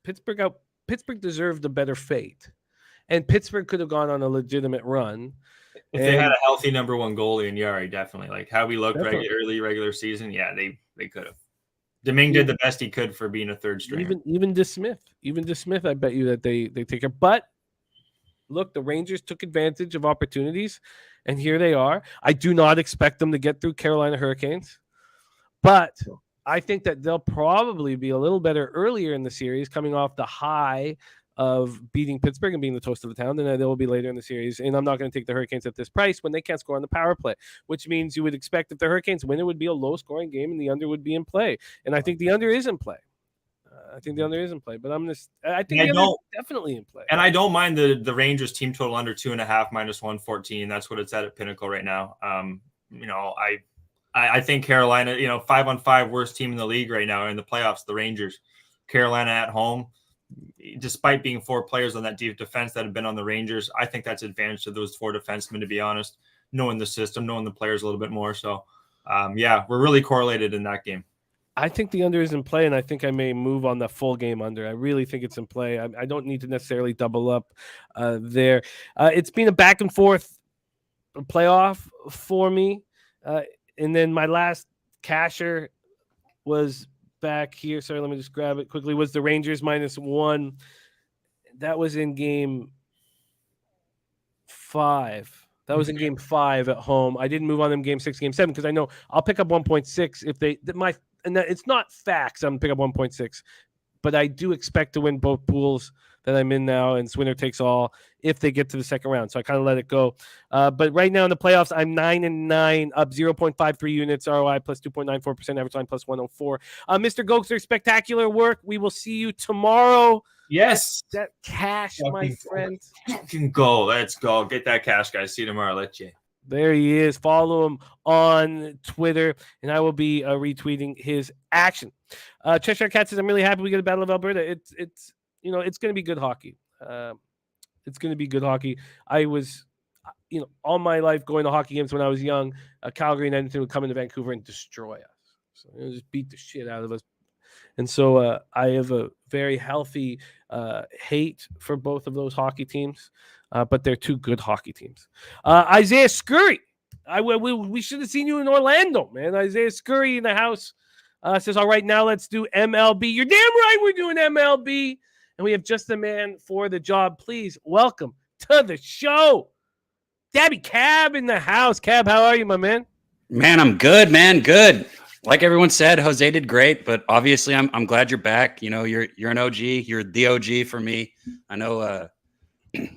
Pittsburgh deserved a better fate, and Pittsburgh could have gone on a legitimate run. If they had a healthy number 1 goalie in Yari, definitely. Like how we looked early regular season, yeah, they could have. Domingue did the best he could for being a third stringer. Even DeSmith, I bet you that they take it. But look, the Rangers took advantage of opportunities, and here they are. I do not expect them to get through Carolina Hurricanes, but I think that they'll probably be a little better earlier in the series, coming off the high of beating Pittsburgh and being the toast of the town, than they will be later in the series. And I'm not going to take the Hurricanes at this price when they can't score on the power play, which means you would expect if the Hurricanes win, it would be a low-scoring game and the under would be in play. And I think the under is in play. But I think the under is definitely in play. And I don't mind the Rangers team total under 2.5 minus 114. That's what it's at Pinnacle right now. I think Carolina, 5-on-5 worst team in the league right now in the playoffs, the Rangers. Carolina at home, despite being 4 players on that deep defense that have been on the Rangers, I think that's advantage to those 4 defensemen, to be honest, knowing the system, knowing the players a little bit more. So, we're really correlated in that game. I think the under is in play, and I think I may move on the full game under. I really think it's in play. I don't need to necessarily double up there. It's been a back and forth playoff for me. And then my last casher was back here. Sorry, let me just grab it quickly. Was the Rangers -1. That was in game 5. That was in game 5 at home. I didn't move on them game 6, game 7, because I know I'll pick up 1.6 if they it's not facts. I'm gonna pick up 1.6, but I do expect to win both pools that I'm in now, and winner takes all if they get to the second round. So I kind of let it go. But right now in the playoffs, I'm 9-9, up 0.53 units, ROI plus 2.94%, average line plus 104. Mr. Gogster, spectacular work. We will see you tomorrow. Yes. That cash, my friend. Fucking go. Let's go. Get that cash, guys. See you tomorrow. Let you. There he is. Follow him on Twitter, and I will be retweeting his action. Cheshire Cat says, I'm really happy we get a Battle of Alberta. It's going to be good hockey. It's going to be good hockey. I was, all my life going to hockey games when I was young. Calgary and Edmonton would come into Vancouver and destroy us. So just beat the shit out of us. And so I have a very healthy hate for both of those hockey teams, but they're 2 good hockey teams. Isaiah Scurry, we should have seen you in Orlando, man. Isaiah Scurry in the house. Says, all right, now let's do MLB. You're damn right we're doing MLB. And we have just the man for the job. Please welcome to the show, Daby Cab in the house. Cab, how are you, my man? Man, I'm good, man. Good. Like everyone said, Jose did great, but obviously I'm glad you're back. You know, you're an OG. You're the OG for me. I know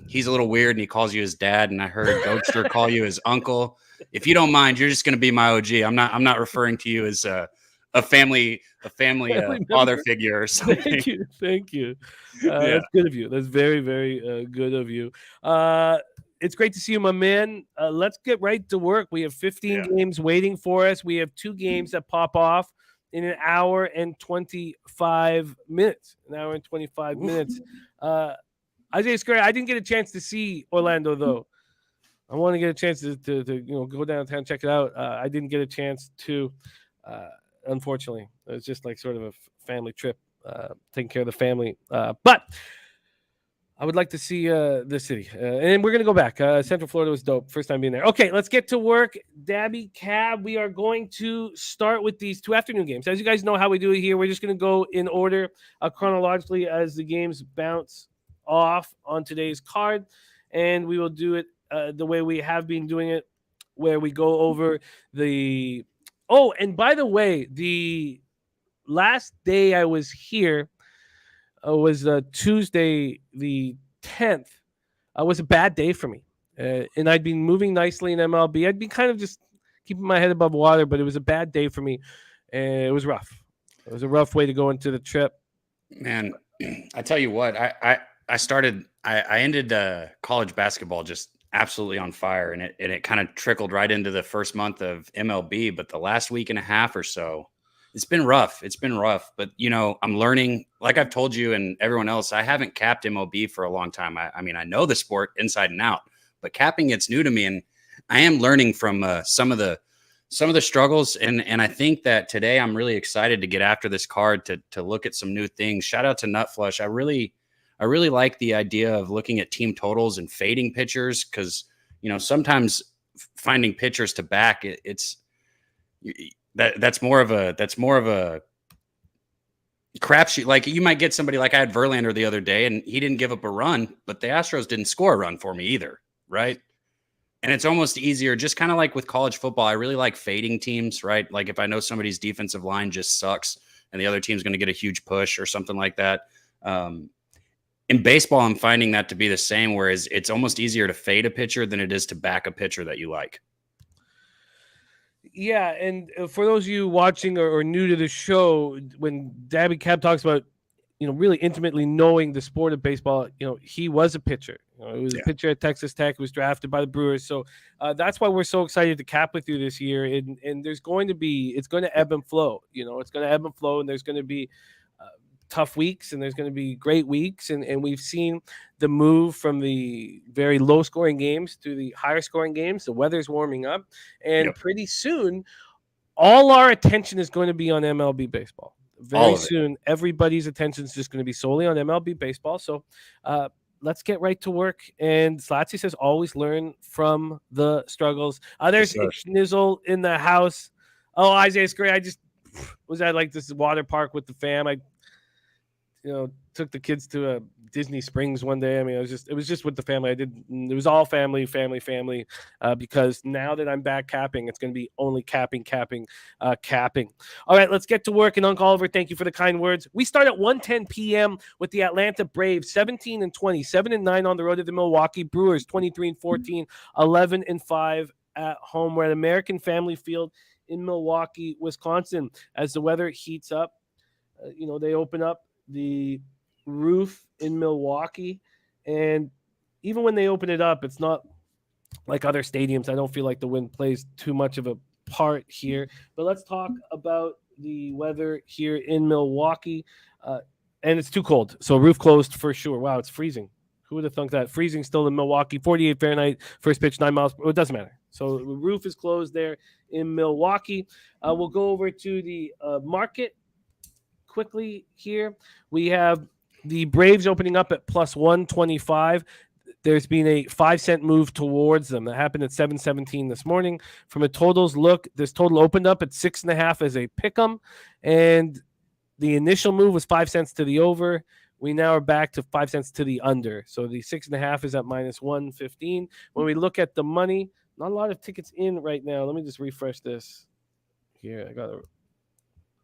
he's a little weird and he calls you his dad, and I heard Gogster call you his uncle. If you don't mind, you're just going to be my OG. I'm not referring to you as a family father figure or something. Thank you. That's good of you. That's very, very good of you. It's great to see you, my man. Let's get right to work. We have 15 games waiting for us. We have 2 games that pop off in an hour and 25 minutes. Isaiah Square, I didn't get a chance to see Orlando, though. I want to get a chance to go downtown and check it out. I didn't get a chance to, unfortunately. It was just like sort of a family trip, taking care of the family. But I would like to see the city. And we're going to go back. Central Florida was dope. First time being there. Okay, let's get to work. Daby Cab, we are going to start with these 2 afternoon games. As you guys know how we do it here, we're just going to go in order chronologically as the games bounce off on today's card. And we will do it the way we have been doing it, where we go over the... Oh, and by the way, the last day I was here was Tuesday the 10th. Was a bad day for me. And I'd been moving nicely in MLB. I'd been kind of just keeping my head above water, but it was a bad day for me. And it was rough. It was a rough way to go into the trip. Man, I tell you what, I ended college basketball just absolutely on fire, and it kind of trickled right into the first month of MLB. But the last week and a half or so, it's been rough. But, you know, I'm learning, like I've told you and everyone else, I haven't capped MLB for a long time. I mean, I know the sport inside and out, but capping, it's new to me. And I am learning from some of the struggles. And I think that today I'm really excited to get after this card to look at some new things. Shout out to Nutflush. I really like the idea of looking at team totals and fading pitchers, because, you know, sometimes finding pitchers to back that's more of a crapshoot. Like, you might get somebody like I had Verlander the other day, and he didn't give up a run, but the Astros didn't score a run for me either, right? And it's almost easier, just kind of like with college football. I really like fading teams, right? Like if I know somebody's defensive line just sucks and the other team's going to get a huge push or something like that. In baseball, I'm finding that to be the same, whereas it's almost easier to fade a pitcher than it is to back a pitcher that you like. Yeah, and for those of you watching or new to the show, when Daby Cab talks about, you know, really intimately knowing the sport of baseball, you know, he was a pitcher. You know, he was a pitcher at Texas Tech, was drafted by the Brewers. So that's why we're so excited to cap with you this year. And it's going to ebb and flow. You know, it's going to ebb and flow, and there's going to be tough weeks and there's going to be great weeks. And we've seen the move from the very low scoring games to the higher scoring games. The weather's warming up, and pretty soon all our attention is going to be on MLB baseball. Very soon, everybody's attention is just going to be solely on MLB baseball. So let's get right to work. And Slatsy says, always learn from the struggles. There's Schnizzle in the house. Oh, Isaiah Gray, I just was at like this water park with the fam. I took the kids to Disney Springs one day. I mean, it was just with the family. It was all family, because now that I'm back capping, it's going to be only capping. All right, let's get to work. And Uncle Oliver, thank you for the kind words. We start at 1:10 p.m. with the Atlanta Braves, 17-20, 7-9 on the road to the Milwaukee Brewers, 23-14, 11-5 at home. We're at American Family Field in Milwaukee, Wisconsin. As the weather heats up, they open up the roof in Milwaukee, and even when they open it up, it's not like other stadiums. I don't feel like the wind plays too much of a part here. But let's talk about the weather here in Milwaukee. And it's too cold, so roof closed for sure. Wow, it's freezing. Who would have thunk that? Freezing still in Milwaukee, 48 Fahrenheit, first pitch 9 miles. It doesn't matter. So the roof is closed there in Milwaukee. We'll go over to the market quickly here. We have the Braves opening up at plus 125. there's been a 5-cent move towards them. That happened at 7:17 this morning. From a totals look, this total opened up at 6.5 as a pick'em, and the initial move was 5 cents to the over. We now are back to 5 cents to the under. So the 6.5 is at -115. When we look at the money, not a lot of tickets in right now. Let me just refresh this here. I got to.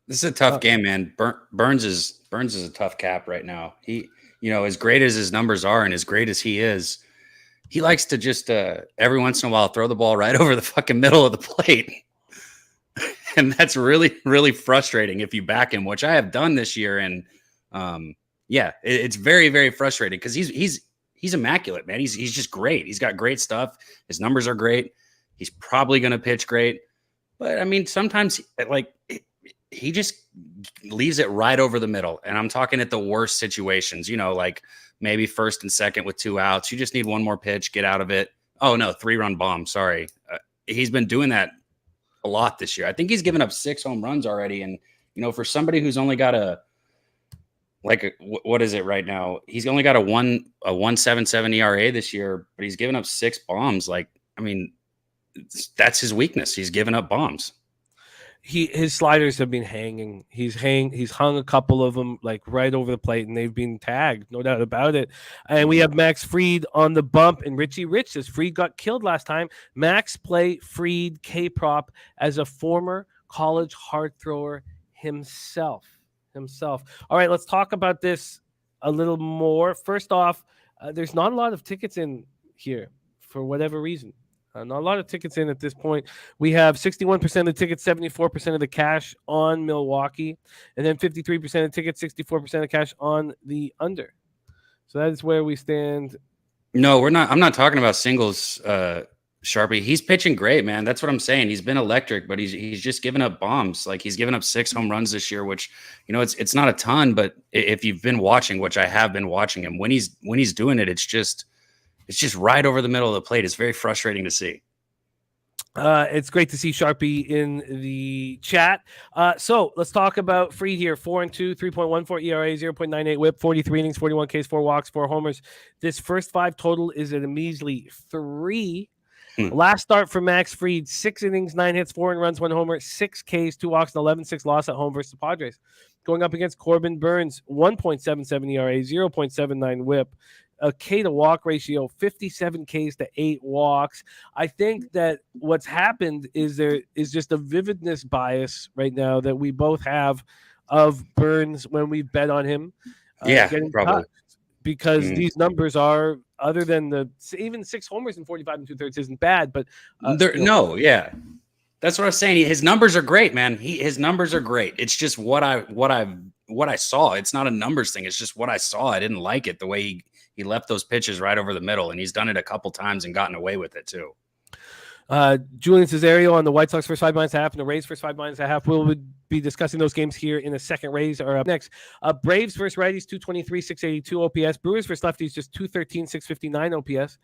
This is a tough game, man. Burns is a tough cap right now. He, as great as his numbers are and as great as he is, he likes to just every once in a while throw the ball right over the fucking middle of the plate. And that's really, really frustrating if you back him, which I have done this year. And it's very, very frustrating because he's immaculate, man. He's just great. He's got great stuff. His numbers are great. He's probably going to pitch great. But I mean, sometimes he just leaves it right over the middle. And I'm talking at the worst situations, like maybe first and second with 2 outs. You just need one more pitch, get out of it. Oh, no, 3-run bomb. Sorry. He's been doing that a lot this year. I think he's given up 6 home runs already. And, for somebody who's only got what is it right now? He's only got a 1.77 ERA this year, but he's given up 6 bombs. That's his weakness. He's given up bombs. His sliders have been hanging. He's hung a couple of them right over the plate, and they've been tagged, no doubt about it. And we have Max Fried on the bump, and Richie Rich says Fried got killed last time. Max play Fried K-prop as a former college hard thrower himself. All right, let's talk about this a little more. First off, there's not a lot of tickets in here for whatever reason. Not a lot of tickets in at this point. We have 61% of the tickets, 74% of the cash on Milwaukee, and then 53% of tickets, 64% of cash on the under. So that is where we stand. No, we're not. I'm not talking about singles, Sharpie. He's pitching great, man. That's what I'm saying. He's been electric, but he's just given up bombs. He's given up 6 home runs this year, which it's not a ton, but if you've been watching, which I have been watching him, when he's doing it, it's just right over the middle of the plate. It's very frustrating to see. It's great to see Sharpie in the chat. So let's talk about Fried here. 4-2, 3.14 ERA, 0.98 WHIP, 43 innings, 41 Ks, 4 walks, 4 homers. This first 5 total is at a measly 3. Last start for Max Fried, 6 innings, 9 hits, 4 runs, 1 homer, 6 Ks, 2 walks, and 11-6 loss at home versus the Padres. Going up against Corbin Burns, 1.77 ERA, 0.79 WHIP. A K to walk ratio, 57 Ks to 8 walks. I think that what's happened is there is just a vividness bias right now that we both have of Burns when we bet on him. Probably. Because these numbers are, other than even 6 homers in 45 2/3 isn't bad, but that's what I was saying. His numbers are great, man. His numbers are great. It's just what I saw. It's not a numbers thing. It's just what I saw. I didn't like it the way he left those pitches right over the middle, and he's done it a couple times and gotten away with it too. Julian Cesario on the White Sox first 5 -1/2 and the Rays first 5 -1/2. We'll be discussing those games here in a second. Rays are up next. Braves versus righties, 223, 682 OPS. Brewers versus lefties, just 213, 659 OPS.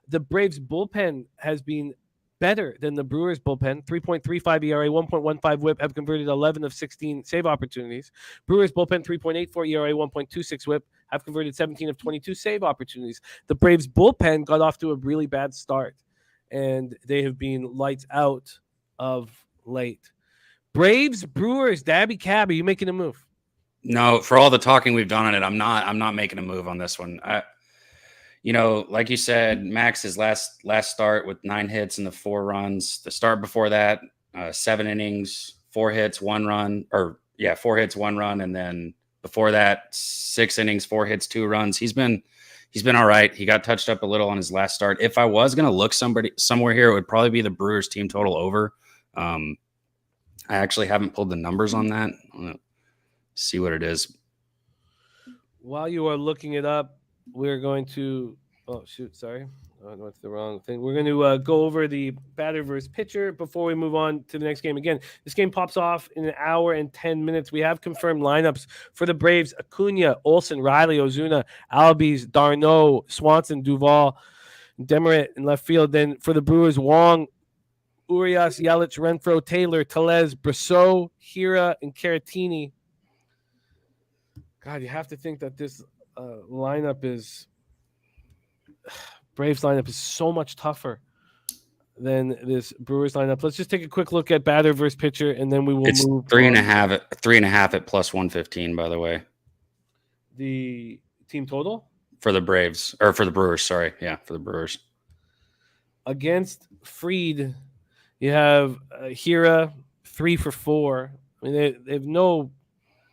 The Braves bullpen has been better than the Brewers bullpen. 3.35 ERA, 1.15 WHIP, have converted 11 of 16 save opportunities. Brewers bullpen, 3.84 ERA, 1.26 WHIP, have converted 17 of 22 save opportunities. The Braves bullpen got off to a really bad start, and they have been lights out of late. Braves, Brewers, Daby Cab, are you making a move? No, for all the talking we've done on it, I'm not making a move on this one. Like you said, Max's last start with 9 hits and the 4 runs. The start before that, 7 innings, 4 hits, 1 run, 4 hits, 1 run, and then before that, 6 innings, 4 hits, 2 runs. He's been all right. He got touched up a little on his last start. If I was gonna look somewhere here, it would probably be the Brewers team total over. I actually haven't pulled the numbers on that. I'm gonna see what it is. While you are looking it up, we're going to sorry. I went to the wrong thing. We're going to go over the batter versus pitcher before we move on to the next game. Again, this game pops off in 1 hour and 10 minutes. We have confirmed lineups for the Braves: Acuna, Olsen, Riley, Ozuna, Albies, Darno, Swanson, Duvall, Demerit in left field. Then for the Brewers, Wong, Urias, Yelich, Renfroe, Taylor, Tellez, Brosseau, Hira, and Caratini. God, you have to think that this lineup is Braves lineup is so much tougher than this Brewers lineup. Let's just take a quick look at batter versus pitcher, and then we will It's move 3.5 at plus 115, by the way. The team total For the Braves, or for the Brewers, sorry. Yeah, for the Brewers. against Fried, you have Hira 3 for 4. I mean, they have no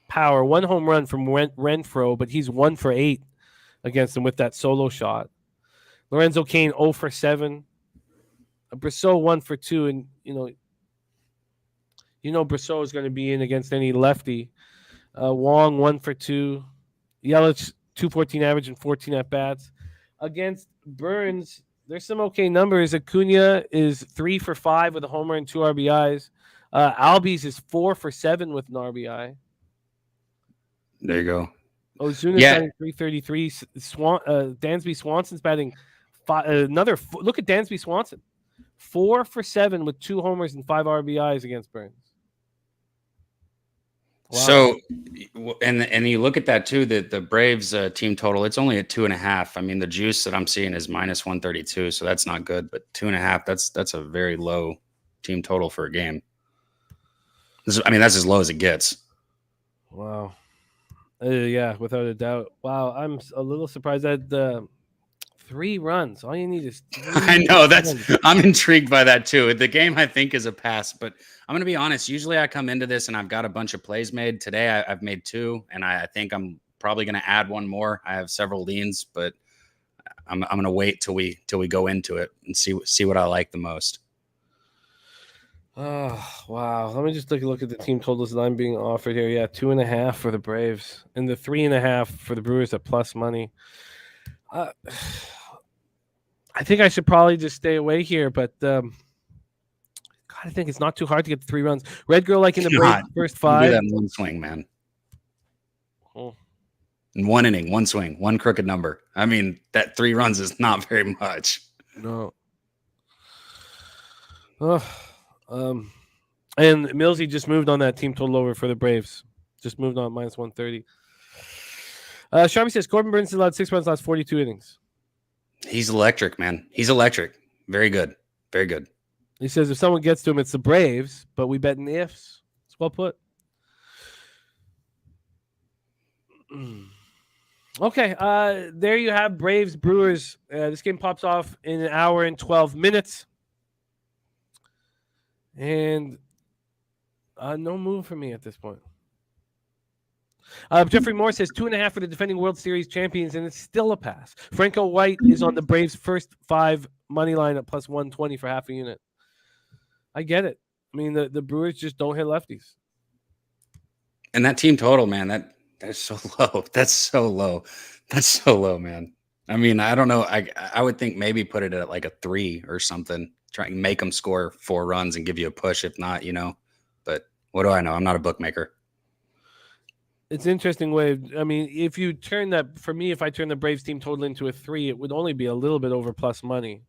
power. 1 home run from Renfroe, but he's 1 for 8 against him with that solo shot. Lorenzo Cain 0 for 7. Brissot 1 for 2, and Brissot is going to be in against any lefty. Wong 1 for 2. Yelich 214 average and 14 at bats. Against Burns, there's some okay numbers. Acuna is 3 for 5 with a homer and 2 RBIs. Albies is 4 for 7 with an RBI. There you go. Ozuna's batting 333. Dansby Swanson's batting look at Dansby Swanson. 4 for 7 with 2 homers and 5 RBIs against Burns. Wow. So, and you look at that too, the Braves team total, it's only at 2.5. I mean, the juice that I'm seeing is minus 132, so that's not good. But 2.5, that's a very low team total for a game. That's as low as it gets. Wow. Yeah, without a doubt. Wow, I'm a little surprised that 3 runs. All you need is 3 I know runs. I'm intrigued by that too. The game I think is a pass, but I'm going to be honest. Usually I come into this and I've got a bunch of plays made. Today I've made 2, and I think I'm probably going to add 1 more. I have several leans, but I'm going to wait till we go into it and see what I like the most. Oh, wow. Let me just take a look at the team totals that I'm being offered here. Yeah, 2.5 for the Braves and the 3.5 for the Brewers at plus money. I think I should probably just stay away here, but God, I think it's not too hard to get the 3 runs. Red Girl, like in the Braves first 5. Do that in 1 swing, man. Oh. In 1 inning, 1 swing, 1 crooked number. I mean, that 3 runs is not very much. No. And Millsy just moved on that team total over for the Braves. Just moved on minus 130. Sharpie says Corbin Burns allowed 6 runs last 42 innings. He's electric, man. He's electric. Very good. Very good. He says if someone gets to him, it's the Braves, but we bet in the ifs. It's well put. Okay, there you have Braves Brewers. This game pops off in 1 hour and 12 minutes. And no move for me at this point. Jeffrey Moore says 2.5 for the defending World Series champions, and it's still a pass. Franco White is on the Braves' first 5 money line at plus 120 for half a unit. I get it. I mean, the Brewers just don't hit lefties. And that team total, man, that's so low. That's so low. That's so low, man. I mean, I don't know. I would think maybe put it at like a 3 or something. Try and make them score 4 runs and give you a push. If not, But what do I know? I'm not a bookmaker. It's an interesting way. I mean, if you turn that, for me, if I turn the Braves team total into a 3, it would only be a little bit over plus money.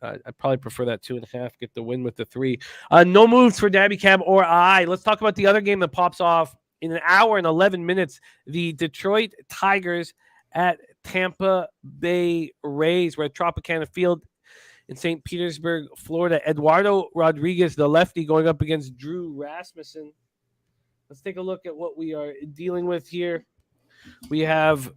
I'd probably prefer that 2.5, get the win with the 3. No moves for Daby Cab or I. Let's talk about the other game that pops off in 1 hour and 11 minutes. The Detroit Tigers at Tampa Bay Rays. We're at Tropicana Field in St. Petersburg, Florida. Eduardo Rodriguez, the lefty, going up against Drew Rasmussen. Let's take a look at what we are dealing with here. We have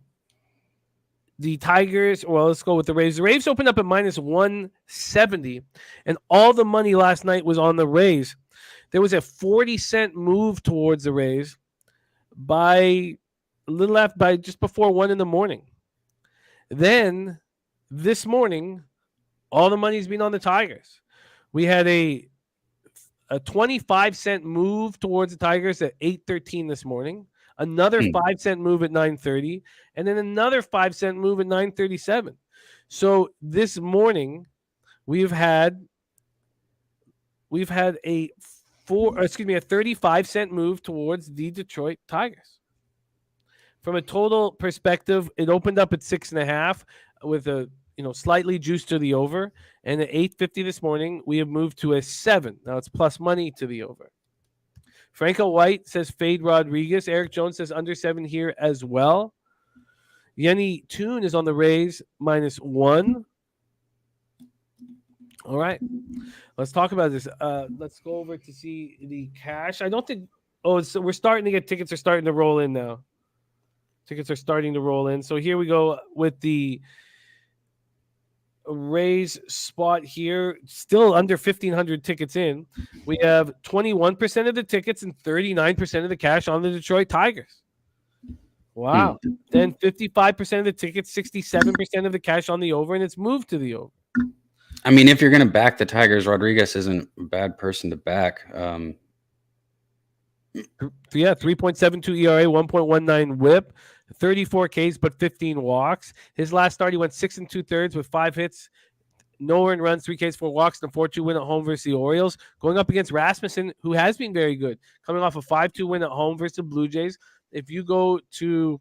the Tigers. Well, let's go with the Rays. The Rays opened up at minus 170, and all the money last night was on the Rays. There was a 40-cent move towards the Rays by just before 1 in the morning. Then this morning, all the money's been on the Tigers. We had a 25-cent move towards the Tigers at 8:13 this morning, another 5-cent move at 9:30, and then another 5-cent move at 9:37. So this morning we've had a 35-cent move towards the Detroit Tigers. From a total perspective, it opened up at 6.5 with a slightly juiced to the over, and at 8:50 this morning, we have moved to a 7. Now it's plus money to the over. Franco White says fade Rodriguez. Eric Jones says under 7 here as well. Yenny Toon is on the Rays -1. All right. Let's talk about this. Let's go over to see the cash. I don't think. Oh, we're starting to get tickets are starting to roll in now. Tickets are starting to roll in. So here we go with the Rays spot here. Still under 1,500 tickets in. We have 21% of the tickets and 39% of the cash on the Detroit Tigers. Wow. Then 55% of the tickets, 67% of the cash on the over, and it's moved to the over. I mean, if you're going to back the Tigers, Rodriguez isn't a bad person to back. Yeah, 3.72 ERA, 1.19 WHIP, 34 Ks, but 15 walks. His last start, he went 6 2/3 with 5 hits, no earned runs, 3 Ks, 4 walks, and a 4-2 win at home versus the Orioles. Going up against Rasmussen, who has been very good, coming off a 5-2 win at home versus the Blue Jays. If you go to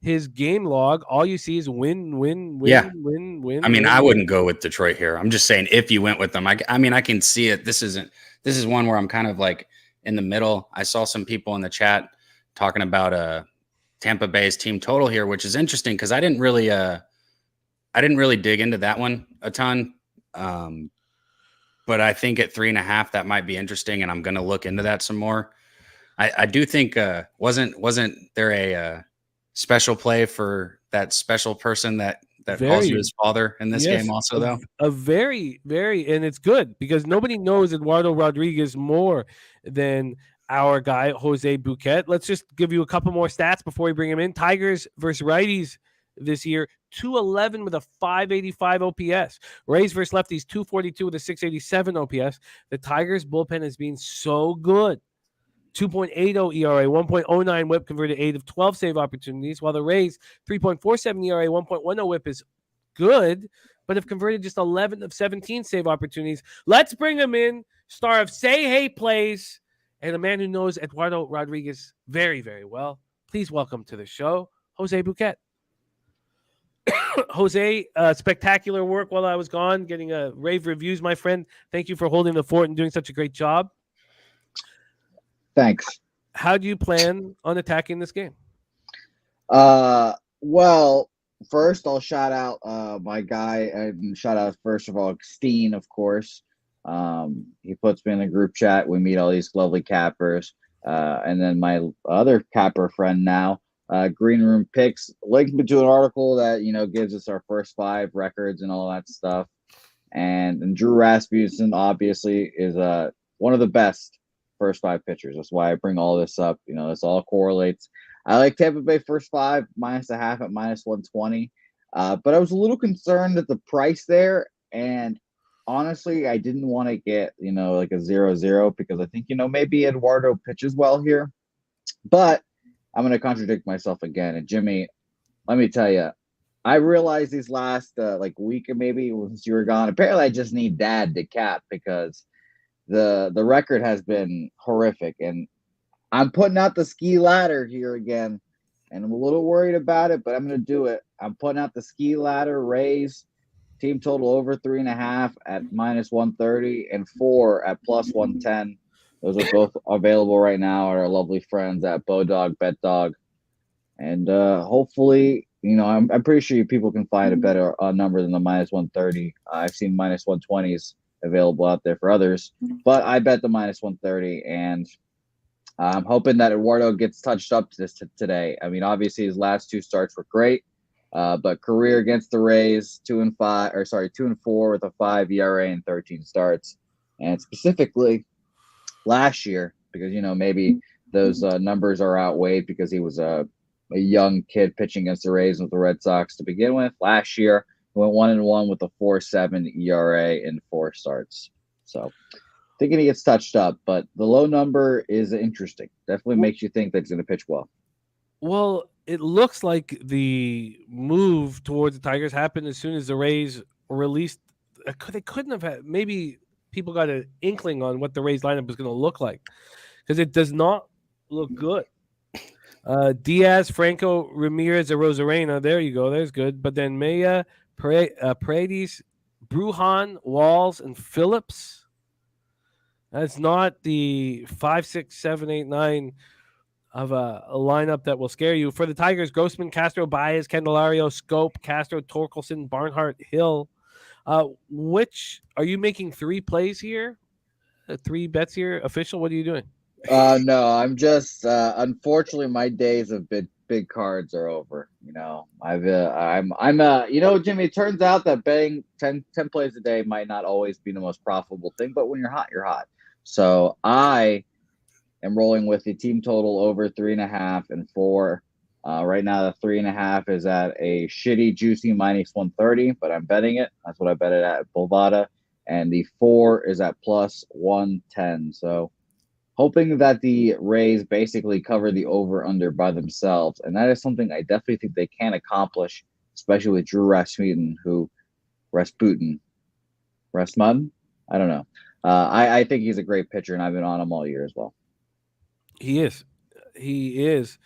his game log, all you see is win, win, win, Yeah. win. I mean, win, I win. wouldn't go with Detroit here. I'm just saying if you went with them. I mean, I can see it. This is one where I'm kind of like in the middle. I saw some people in the chat talking about Tampa Bay's team total here, which is interesting because I didn't really dig into that one a ton. But I think at 3.5 that might be interesting, and I'm going to look into that some more. I do think wasn't there a special play for that special person that calls you his father in this game also, though? A very, very, and it's good because nobody knows Eduardo Rodriguez more than our guy, Jose Bouquet. Let's just give you a couple more stats before we bring him in. Tigers versus righties this year, 211 with a 585 OPS. Rays versus lefties, 242 with a 687 OPS. The Tigers bullpen has been so good. 2.80 ERA, 1.09 WHIP, converted 8 of 12 save opportunities, while the Rays 3.47 ERA, 1.10 WHIP is good, but have converted just 11 of 17 save opportunities. Let's bring him in, star of Say Hey Plays, and a man who knows Eduardo Rodriguez very, very well. Please welcome to the show, Jose Bouquet. Jose, spectacular work while I was gone, getting rave reviews, my friend. Thank you for holding the fort and doing such a great job. Thanks. How do you plan on attacking this game? Well, first I'll shout out my guy, and shout out first of all Steen, of course. He puts me in the group chat. We meet all these lovely cappers, and then my other capper friend now, Green Room Picks, linked me to an article that gives us our first 5 records and all that stuff. And Drew Rasmussen obviously is one of the best first 5 pitchers. That's why I bring all this up. This all correlates. I like Tampa Bay first 5 -0.5 at -120. But I was a little concerned at the price there. And honestly, I didn't want to get, like a 0-0 because I think, maybe Eduardo pitches well here. But I'm going to contradict myself again. And Jimmy, let me tell you, I realized these last week or maybe since you were gone, apparently I just need Dad to cap because the record has been horrific, and I'm putting out the ski ladder here again, and I'm a little worried about it, but I'm going to do it. I'm putting out the ski ladder, Rays, team total over 3.5 at -130 and 4 at +110. Those are both available right now at our lovely friends at Bodog, Bet Dog. And hopefully, I'm pretty sure people can find a better number than the -130. I've seen -120s available out there for others, but I bet the -130, and I'm hoping that Eduardo gets touched up to this today. I mean, obviously his last 2 starts were great, but career against the Rays 2-4 with a 5 ERA and 13 starts, and specifically last year because maybe those numbers are outweighed because he was a young kid pitching against the Rays with the Red Sox to begin with. Last year went 1-1 with a 4.7 ERA and 4 starts. So thinking he gets touched up, but the low number is interesting. Definitely makes you think that he's going to pitch well. Well, it looks like the move towards the Tigers happened as soon as the Rays released. They couldn't have had. Maybe people got an inkling on what the Rays lineup was going to look like because it does not look good. Diaz, Franco, Ramirez, and Rosarena. There you go. There's good. But then Maya, Paredes, Brujan, Walls, and Phillips. That's not the 5, 6, 7, 8, 9 of a lineup that will scare you. For the Tigers, Grossman, Castro, Baez, Candelario, Scope, Castro, Torkelson, Barnhart, Hill. Which are you making 3 plays here? 3 bets here? Official? What are you doing? No, I'm just unfortunately my days of big cards are over. Jimmy, it turns out that betting 10 plays a day might not always be the most profitable thing, but when you're hot, you're hot. So I am rolling with the team total over 3.5 and 4. Right now, the 3.5 is at a shitty, juicy -130, but I'm betting it. That's what I bet it at Bovada. And the 4 is at +110. So hoping that the Rays basically cover the over-under by themselves. And that is something I definitely think they can accomplish, especially with Drew Rasmussen, Rasmussen? I don't know. I think he's a great pitcher, and I've been on him all year as well. He is. Big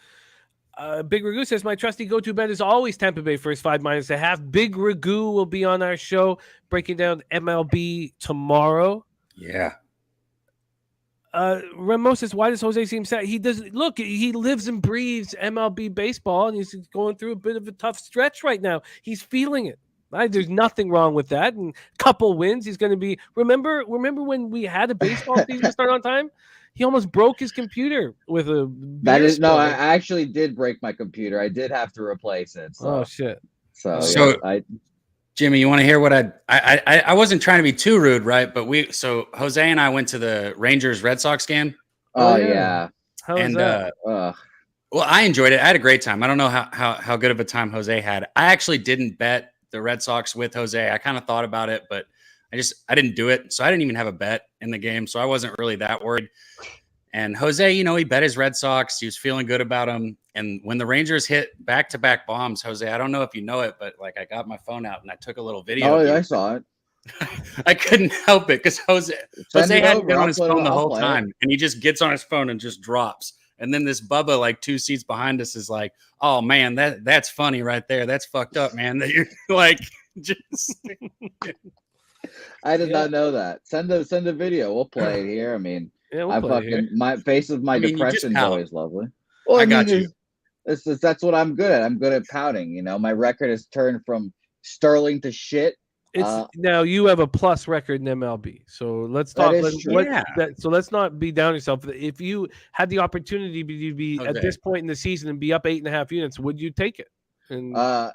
Ragu says, my trusty go-to bet is always Tampa Bay first 5 -1/2. Big Ragu will be on our show breaking down MLB tomorrow. Yeah. Ramos says, why does Jose seem sad? He doesn't look. He lives and breathes MLB baseball, and he's going through a bit of a tough stretch right now. He's feeling it. Right? There's nothing wrong with that. And couple wins, he's going to be. Remember when we had a baseball season start on time? He almost broke his computer with a. I actually did break my computer. I did have to replace it. So. Oh shit! So Jimmy, you want to hear what I wasn't trying to be too rude, right? But Jose and I went to the Rangers Red Sox game. Oh yeah. How was that? Well, I enjoyed it. I had a great time. I don't know how good of a time Jose had. I actually didn't bet the Red Sox with Jose. I kind of thought about it, but I didn't do it. So I didn't even have a bet in the game. So I wasn't really that worried. And Jose, he bet his Red Sox. He was feeling good about them. And when the Rangers hit back-to-back bombs, Jose, I don't know if you know it, but I got my phone out and I took a little video. Oh, yeah, I saw it. I couldn't help it because Jose hadn't been on his phone the whole time. And he just gets on his phone and just drops. And then this Bubba, 2 seats behind us, is like, oh, man, that's funny right there. That's fucked up, man. That you're just... I did not know that. Send a video. We'll play it here. I mean, yeah, my face of my depression is always lovely. Well, I got you. That's what I'm good at. I'm good at pouting. My record has turned from sterling to shit. Now you have a plus record in MLB. So let's talk. So let's not be down yourself. If you had the opportunity to be at this point in the season and be up 8.5 units, would you take it?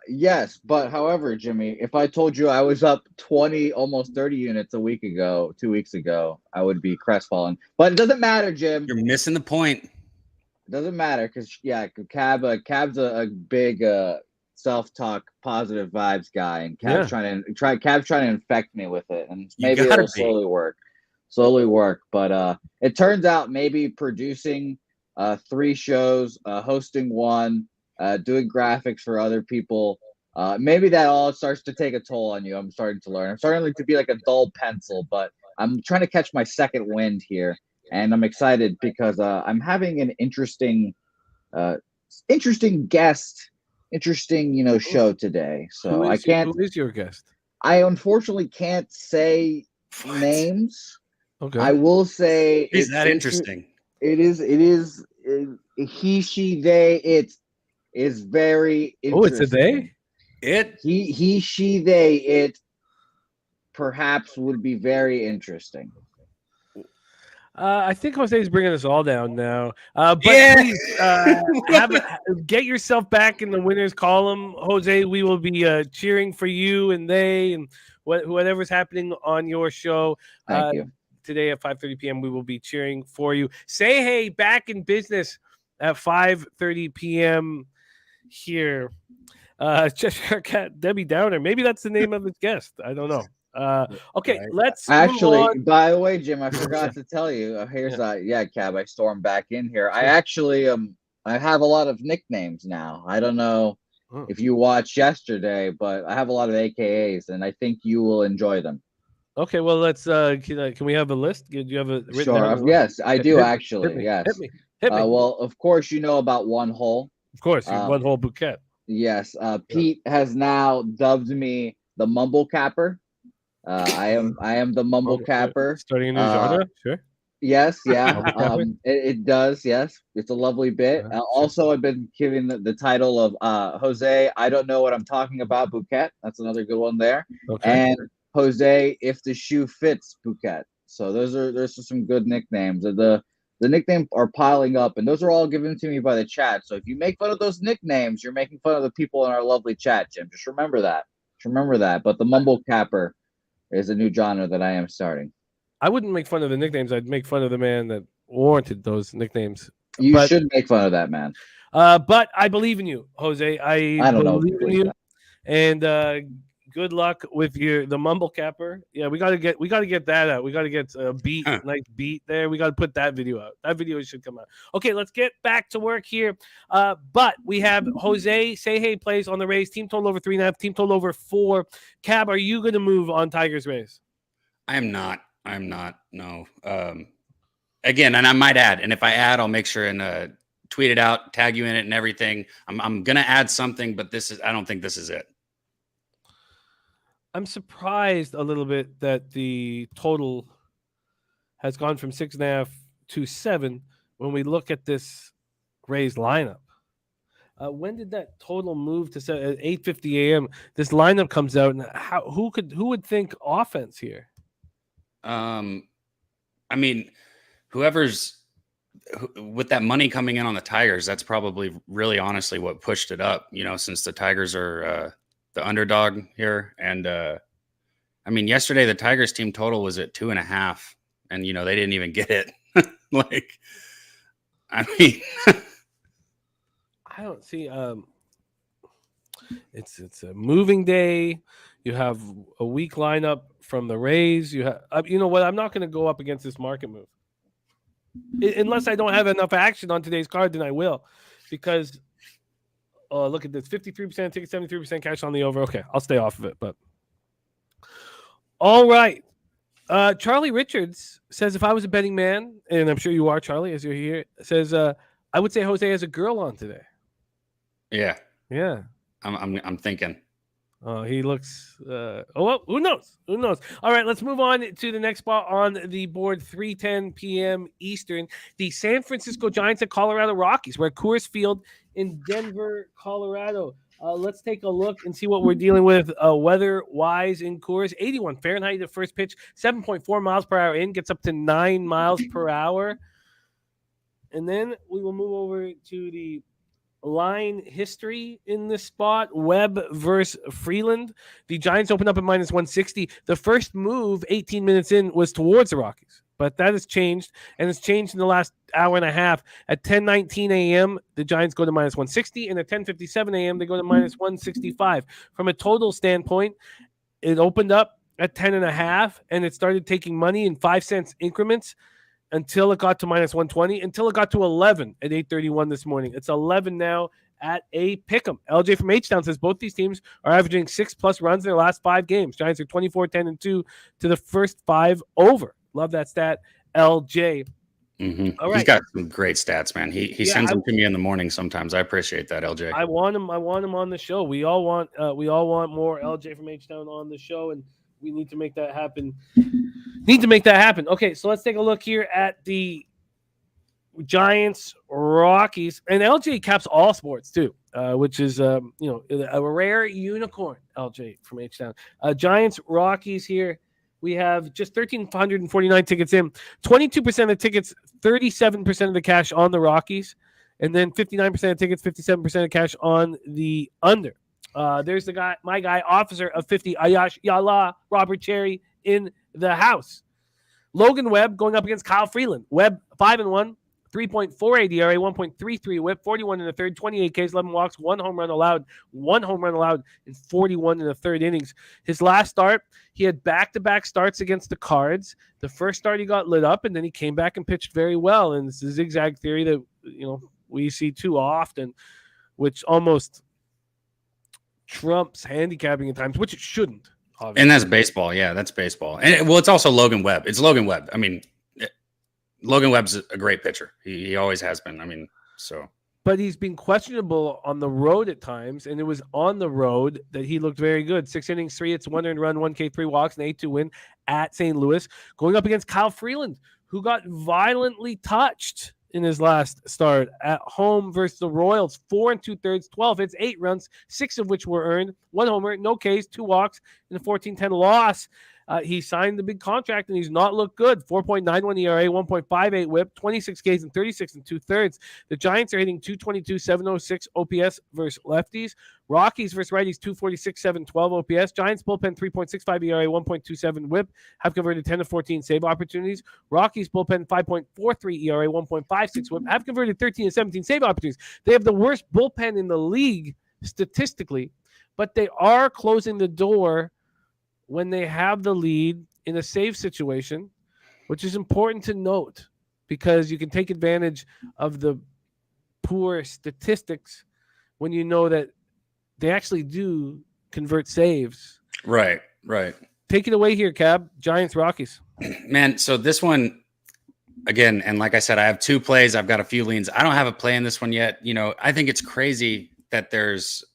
Yes, but however, Jimmy, if I told you I was up 20, almost 30 units 2 weeks ago, I would be crestfallen. But it doesn't matter, Jim. You're missing the point. It doesn't matter because Cab's a big self-talk, positive vibes guy, and Cab's trying to infect me with it, and maybe it'll slowly work. But it turns out maybe producing 3 shows, hosting 1. Doing graphics for other people, maybe that all starts to take a toll on you. I'm starting to learn. I'm starting to be like a dull pencil, but I'm trying to catch my second wind here, and I'm excited because I'm having an interesting guest, show today. So Who is your guest? I unfortunately can't say names. Okay. I will say is that interesting? It is. He, she, they. It's. Is very interesting. Oh, it's a they? He, she, they, it perhaps would be very interesting. I think Jose's bringing us all down now. But please get yourself back in the winner's column. Jose, we will be cheering for you and they and whatever's happening on your show. Thank you. Today at 5:30 p.m. we will be cheering for you. Say hey back in business at 5:30 p.m. here. Cheshire Cat Debbie Downer. Maybe that's the name of his guest. I don't know. Okay, let's actually move on. By the way, Jim, I forgot to tell you. Here's Cab. I stormed back in here. I actually I have a lot of nicknames now. I don't know if you watched yesterday, but I have a lot of AKAs, and I think you will enjoy them. Okay, well let's can we have a list? Do you have a written down? Yes, I do actually. Yes. Hit me. Well, of course you know about One Hole. Of course, One Hole Bouquet. Yes. Pete has now dubbed me the Mumble Capper. I am the Mumble Capper. Starting a new genre, sure. Yes, yeah. Mumble capper? It does. Yes, it's a lovely bit. Sure. Also, I've been given the title of Jose. I don't know what I'm talking about. Bouquet. That's another good one there. Okay. And Jose, if the shoe fits, Bouquet. So there's some good nicknames. The nicknames are piling up, and those are all given to me by the chat. So if you make fun of those nicknames, you're making fun of the people in our lovely chat, Jim. Just remember that. But the mumble capper is a new genre that I am starting. I wouldn't make fun of the nicknames. I'd make fun of the man that warranted those nicknames. You should make fun of that man. But I believe in you, Jose. I don't know. believe in you. And good luck with the mumble capper. Yeah, we gotta get that out. We gotta get a beat, nice beat there. We gotta put that video out. That video should come out. Okay, let's get back to work here. But we have Jose Say Hey plays on the Rays. Team total over 3.5. Team total over 4. Cab, are you gonna move on Tigers Rays? I'm not. No. Again, and I might add, and if I add, I'll make sure and tweet it out, tag you in it, and everything. I'm gonna add something, but I don't think this is it. I'm surprised a little bit that the total has gone from 6.5 to 7 when we look at this Rays lineup. When did that total move to 7? At 8:50 a.m.? This lineup comes out, and who would think offense here? I mean, whoever's with that money coming in on the Tigers, that's probably really honestly what pushed it up, since the Tigers are the underdog here. And I mean, yesterday the Tigers team total was at 2.5, and they didn't even get it. I mean, I don't see. It's a moving day. You have a weak lineup from the Rays. You have, you know what? I'm not going to go up against this market move unless I don't have enough action on today's card. Then I will, because look at this: 53% ticket, 73% cash on the over. Okay, I'll stay off of it. But all right, Charlie Richards says, if I was a betting man, and I'm sure you are, Charlie, as you're here, says I would say Jose has a girl on today. Yeah. I'm thinking. He looks. Well, who knows? All right, let's move on to the next spot on the board. 3:10 p.m. Eastern. The San Francisco Giants at Colorado Rockies. We're at Coors Field in Denver, Colorado. Let's take a look and see what we're dealing with weather-wise in Coors. 81 Fahrenheit at first pitch. 7.4 miles per hour in. Gets up to 9 miles per hour. And then we will move over to the line history in this spot. Webb versus Freeland. The Giants opened up at minus 160. The first move 18 minutes in was towards the Rockies, but that has changed, and it's changed in the last hour and a half. At 10:19 a.m., the Giants go to minus 160, and at 10:57 a.m., they go to minus 165. From a total standpoint, it opened up at 10.5, and it started taking money in 5-cent increments until it got to minus 120, until it got to 11 at 8:31 this morning. It's 11 now at a pick'em. LJ from H-Town says both these teams are averaging 6+ runs in their last 5 games. Giants are 24-10-2 to the first 5 over. Love that stat, LJ. Mm-hmm. All right. He's got some great stats, man. He sends them to me in the morning sometimes. I appreciate that, LJ. I want him on the show. We all want more LJ from H-Town on the show, and we need to make that happen. Okay, so let's take a look here at the Giants, Rockies, and LJ caps all sports too, which is a rare unicorn. LJ from H-Town. Giants, Rockies here. We have just 1,349 tickets in. 22% of the tickets, 37% of the cash on the Rockies, and then 59% of tickets, 57% of cash on the under. There's my guy, officer of 50, Ayash Yala, Robert Cherry in the house. Logan Webb going up against Kyle Freeland. Webb 5-1, 3.48 ERA, 1.33 WHIP, 41 in the third, 28 Ks, 11 walks, 1 home run allowed in 41 in the third innings. His last start, he had back-to-back starts against the Cards. The first start he got lit up, and then he came back and pitched very well. And it's a zigzag theory that we see too often, which almost trumps handicapping at times, which it shouldn't. Obviously. And that's baseball. Yeah, that's baseball. And it's also Logan Webb. It's Logan Webb. I mean, Logan Webb's a great pitcher. He always has been. But he's been questionable on the road at times, and it was on the road that he looked very good. 6 innings, 3 hits, 1 earned run, 1K, 3 walks, an 8-2 win at St. Louis, going up against Kyle Freeland, who got violently touched in his last start at home versus the Royals. 4 2/3, 12 hits, 8 runs, 6 of which were earned, 1 homer, no Ks, 2 walks in a 14-10 loss. He signed the big contract and he's not looked good. 4.91 ERA, 1.58 whip, 26 Ks and 36 2/3. The Giants are hitting 222, 706 OPS versus lefties. Rockies versus righties, 246, 712 OPS. Giants bullpen 3.65 ERA, 1.27 whip, have converted 10 of 14 save opportunities. Rockies bullpen 5.43 ERA, 1.56 whip, have converted 13 of 17 save opportunities. They have the worst bullpen in the league statistically, but they are closing the door when they have the lead in a save situation, which is important to note because you can take advantage of the poor statistics when you know that they actually do convert saves. Right. Take it away here, Cab. Giants, Rockies. Man, so this one, again, and like I said, I have 2 plays. I've got a few leans. I don't have a play in this one yet. I think it's crazy that there's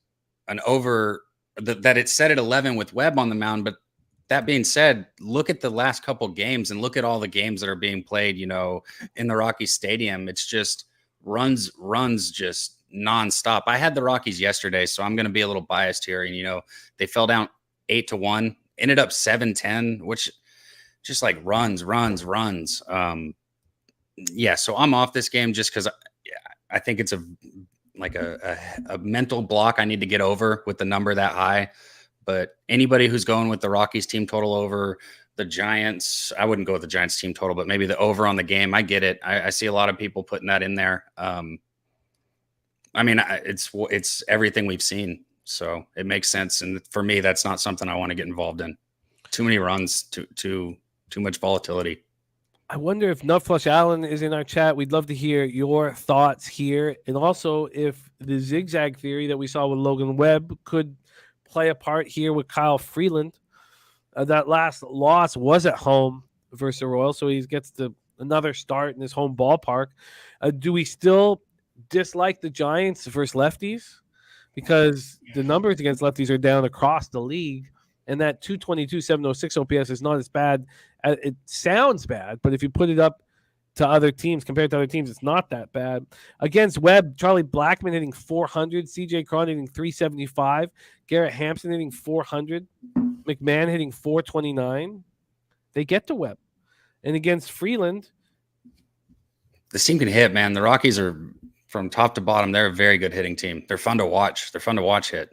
an over that it's set at 11 with Webb on the mound. But that being said, look at the last couple games and look at all the games that are being played, in the Rockies stadium. It's just runs just nonstop. I had the Rockies yesterday, so I'm going to be a little biased here. And, they fell down 8-1, ended up 7-10, which just like runs. Yeah. So I'm off this game just because I think it's a mental block I need to get over with the number that high. But anybody who's going with the Rockies team total over the Giants, I wouldn't go with the Giants team total, but maybe the over on the game. I get it. I see a lot of people putting that in there. It's everything we've seen, so it makes sense. And for me, that's not something I want to get involved in. Too many runs, too much volatility. I wonder if Nutflush Allen is in our chat. We'd love to hear your thoughts here, and also if the zigzag theory that we saw with Logan Webb could play a part here with Kyle Freeland. That last loss was at home versus the Royals, so he gets another start in his home ballpark. Do we still dislike the Giants versus lefties? Because the numbers against lefties are down across the league, and that 222, 706 OPS is not as bad. It sounds bad, but if you put it up to other teams, compared to other teams, it's not that bad. Against Webb, Charlie Blackmon hitting 400, CJ Cron hitting 375, Garrett Hampson hitting 400, McMahon hitting 429. They get to Webb. And against Freeland, this team can hit, man. The Rockies are, from top to bottom, they're a very good hitting team. They're fun to watch. They're fun to watch hit.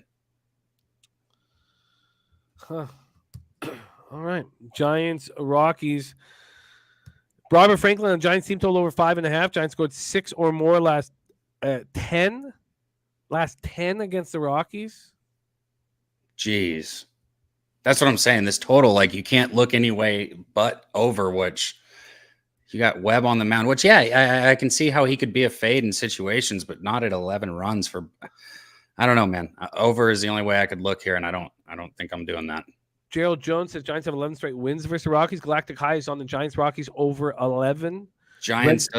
Huh. All right. Giants, Rockies. Robert Franklin on Giants team total over 5.5. Giants scored 6 or more last 10 against the Rockies. Jeez. That's what I'm saying. This total, you can't look any way but over, which you got Webb on the mound, which, I can see how he could be a fade in situations, but not at 11 runs I don't know, man. Over is the only way I could look here, and I don't think I'm doing that. Gerald Jones says Giants have 11 straight wins versus the Rockies. Galactic High is on the Giants Rockies over 11. Giants,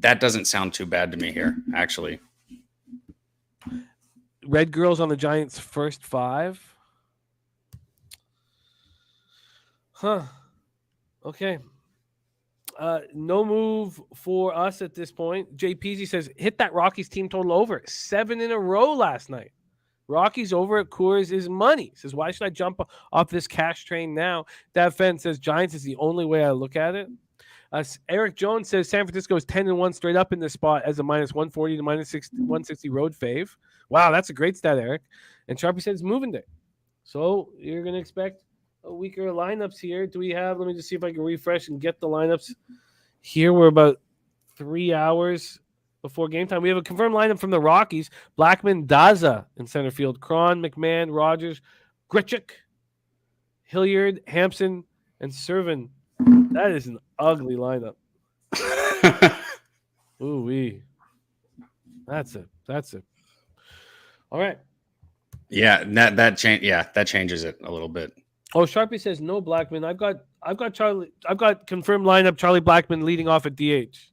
that doesn't sound too bad to me here, actually. Red Girls on the Giants first 5. Huh. Okay. No move for us at this point. JPZ says, hit that Rockies team total over. 7 in a row last night. Rockies over at Coors is money. Says, why should I jump off this cash train now? That Fenn says Giants is the only way I look at it. Eric Jones says San Francisco is 10-1 straight up in this spot as a -140 to -160 road fave. Wow, that's a great stat, Eric. And Sharpie says moving day. So you're going to expect a weaker lineups here. Do we have, let me just see if I can refresh and get the lineups here. We're about 3 hours before game time. We have a confirmed lineup from the Rockies. Blackmon, Daza in center field. Cron, McMahon, Rogers, Grichuk, Hilliard, Hampson, and Servin. That is an ugly lineup. Ooh-wee. That's it. All right. Yeah, that changes it a little bit. Oh, Sharpie says no Blackmon. I've got confirmed lineup Charlie Blackmon leading off at DH.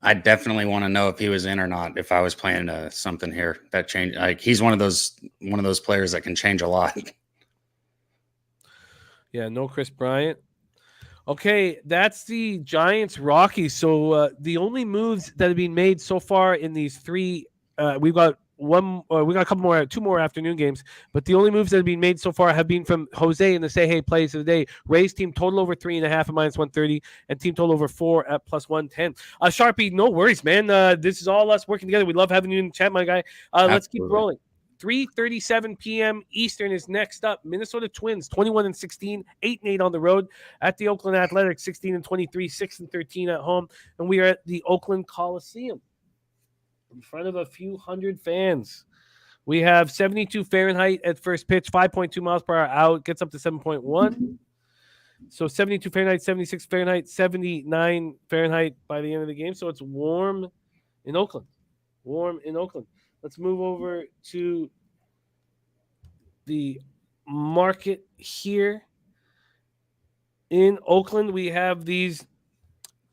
I definitely want to know if he was in or not. If I was playing something here, that change. He's one of those players that can change a lot. Yeah, no Chris Bryant. Okay, that's the Giants Rockies. So the only moves that have been made so far in these three, we've got we got a couple more, two more afternoon games, but the only moves that have been made so far have been from Jose in the say hey plays of the day. Rays team total over 3.5 at -130, and team total over 4 at +110. Sharpie, no worries, man. This is all us working together. We love having you in the chat, my guy. Let's keep rolling. 3:37 p.m. Eastern is next up. Minnesota Twins, 21-16, 8-8 on the road at the Oakland Athletics, 16-23, 6-13 at home, and we are at the Oakland Coliseum in front of a few hundred fans. We have 72 Fahrenheit at first pitch, 5.2 miles per hour out, gets up to 7.1. So 72 Fahrenheit, 76 Fahrenheit, 79 Fahrenheit by the end of the game. So it's warm in Oakland. Warm in Oakland. Let's move over to the market here in Oakland. We have these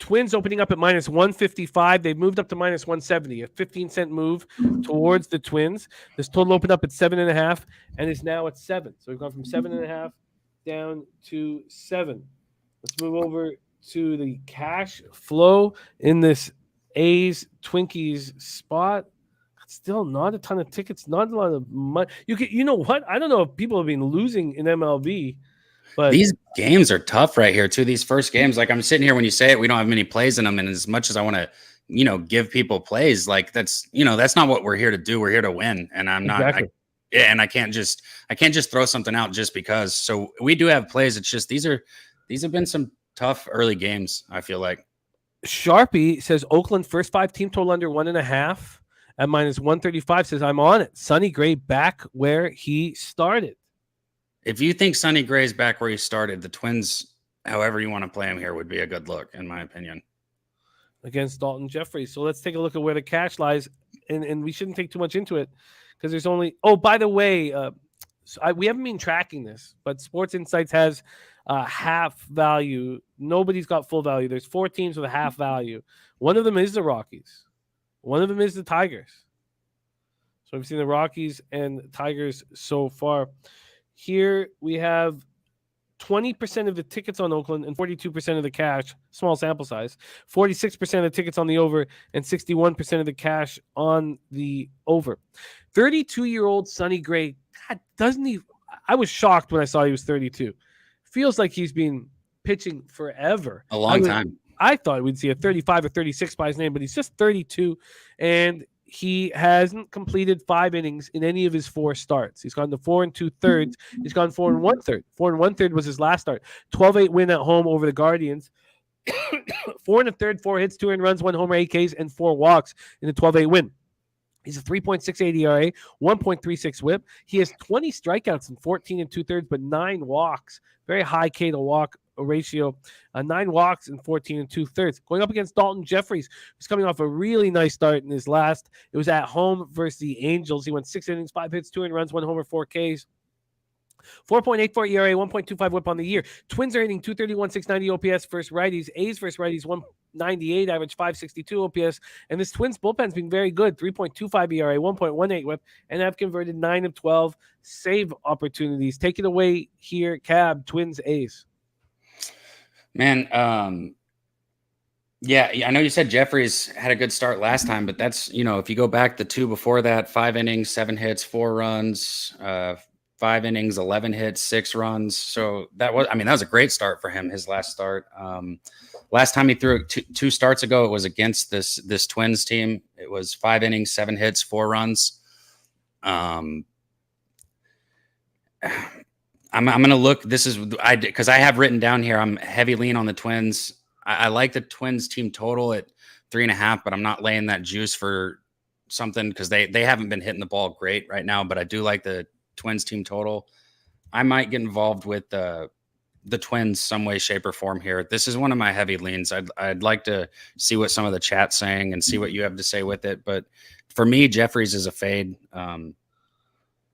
Twins opening up at -155. They've moved up to -170, a 15-cent move towards the Twins. This total opened up at 7.5 and is now at 7. So we've gone from 7.5 down to 7. Let's move over to the cash flow in this A's Twinkies spot. Still not a ton of tickets, not a lot of money. You know what? I don't know if people have been losing in MLB, but these games are tough right here too. These first games, like I'm sitting here when you say it, we don't have many plays in them, and as much as I want to, give people plays, like that's not what we're here to do. We're here to win, and I'm not. Exactly. And I can't just throw something out just because. So we do have plays. It's just these have been some tough early games. I feel like Sharpie says Oakland first 5 team total under 1.5. At -135 says I'm on it. Sonny Gray back where he started. If you think Sonny Gray's back where he started, the Twins, however you want to play him here, would be a good look, in my opinion. Against Dalton Jeffries. So let's take a look at where the cash lies. And we shouldn't take too much into it because there's only... Oh, by the way, we haven't been tracking this, but Sports Insights has half value. Nobody's got full value. There's 4 teams with a half value. One of them is the Rockies. One of them is the Tigers. So we've seen the Rockies and Tigers so far. Here we have 20% of the tickets on Oakland and 42% of the cash, small sample size. 46% of the tickets on the over and 61% of the cash on the over. 32-year-old Sonny Gray, God, doesn't he? I was shocked when I saw he was 32. Feels like he's been pitching forever. A long time. I thought we'd see a 35 or 36 by his name, but he's just 32, and he hasn't completed 5 innings in any of his 4 starts. He's gone to 4 2/3. He's gone 4 1/3. 4 1/3 was his last start. 12-8 win at home over the Guardians. 4 1/3, 4 hits, 2 earned runs, 1 homer, 8 Ks, and 4 walks in the 12-8 win. He's a 3.68 ERA, 1.36 whip. He has 20 strikeouts in 14 2/3, but 9 walks. Very high K to walk ratio. 9 walks in 14 2/3. Going up against Dalton Jeffries, who's coming off a really nice start in his last. It was at home versus the Angels. He went 6 innings, 5 hits, 2 earned runs, 1 homer, 4 Ks. 4.84 ERA, 1.25 whip on the year. Twins are hitting 231, 690 OPS versus righties. A's versus righties, 198, average 562 OPS. And this Twins bullpen's been very good. 3.25 ERA, 1.18 whip, and have converted 9 of 12 save opportunities. Take it away here, Cab, Twins, A's. Man, yeah, I know you said Jeffries had a good start last time, but that's, if you go back the 2 before that, 5 innings, 7 hits, 4 runs, 5 innings, 11 hits, 6 runs. So that was a great start for him, his last start. Last time he threw 2 starts ago, it was against this Twins team. It was 5 innings, 7 hits, 4 runs. I'm going to look. This is because I have written down here. I'm heavy lean on the Twins. I like the Twins team total at 3.5, but I'm not laying that juice for something because they haven't been hitting the ball great right now. But I do like the Twins team total. I might get involved with the Twins some way, shape, or form here. This is one of my heavy leans. I'd like to see what some of the chat's saying and see what you have to say with it. But for me, Jeffries is a fade.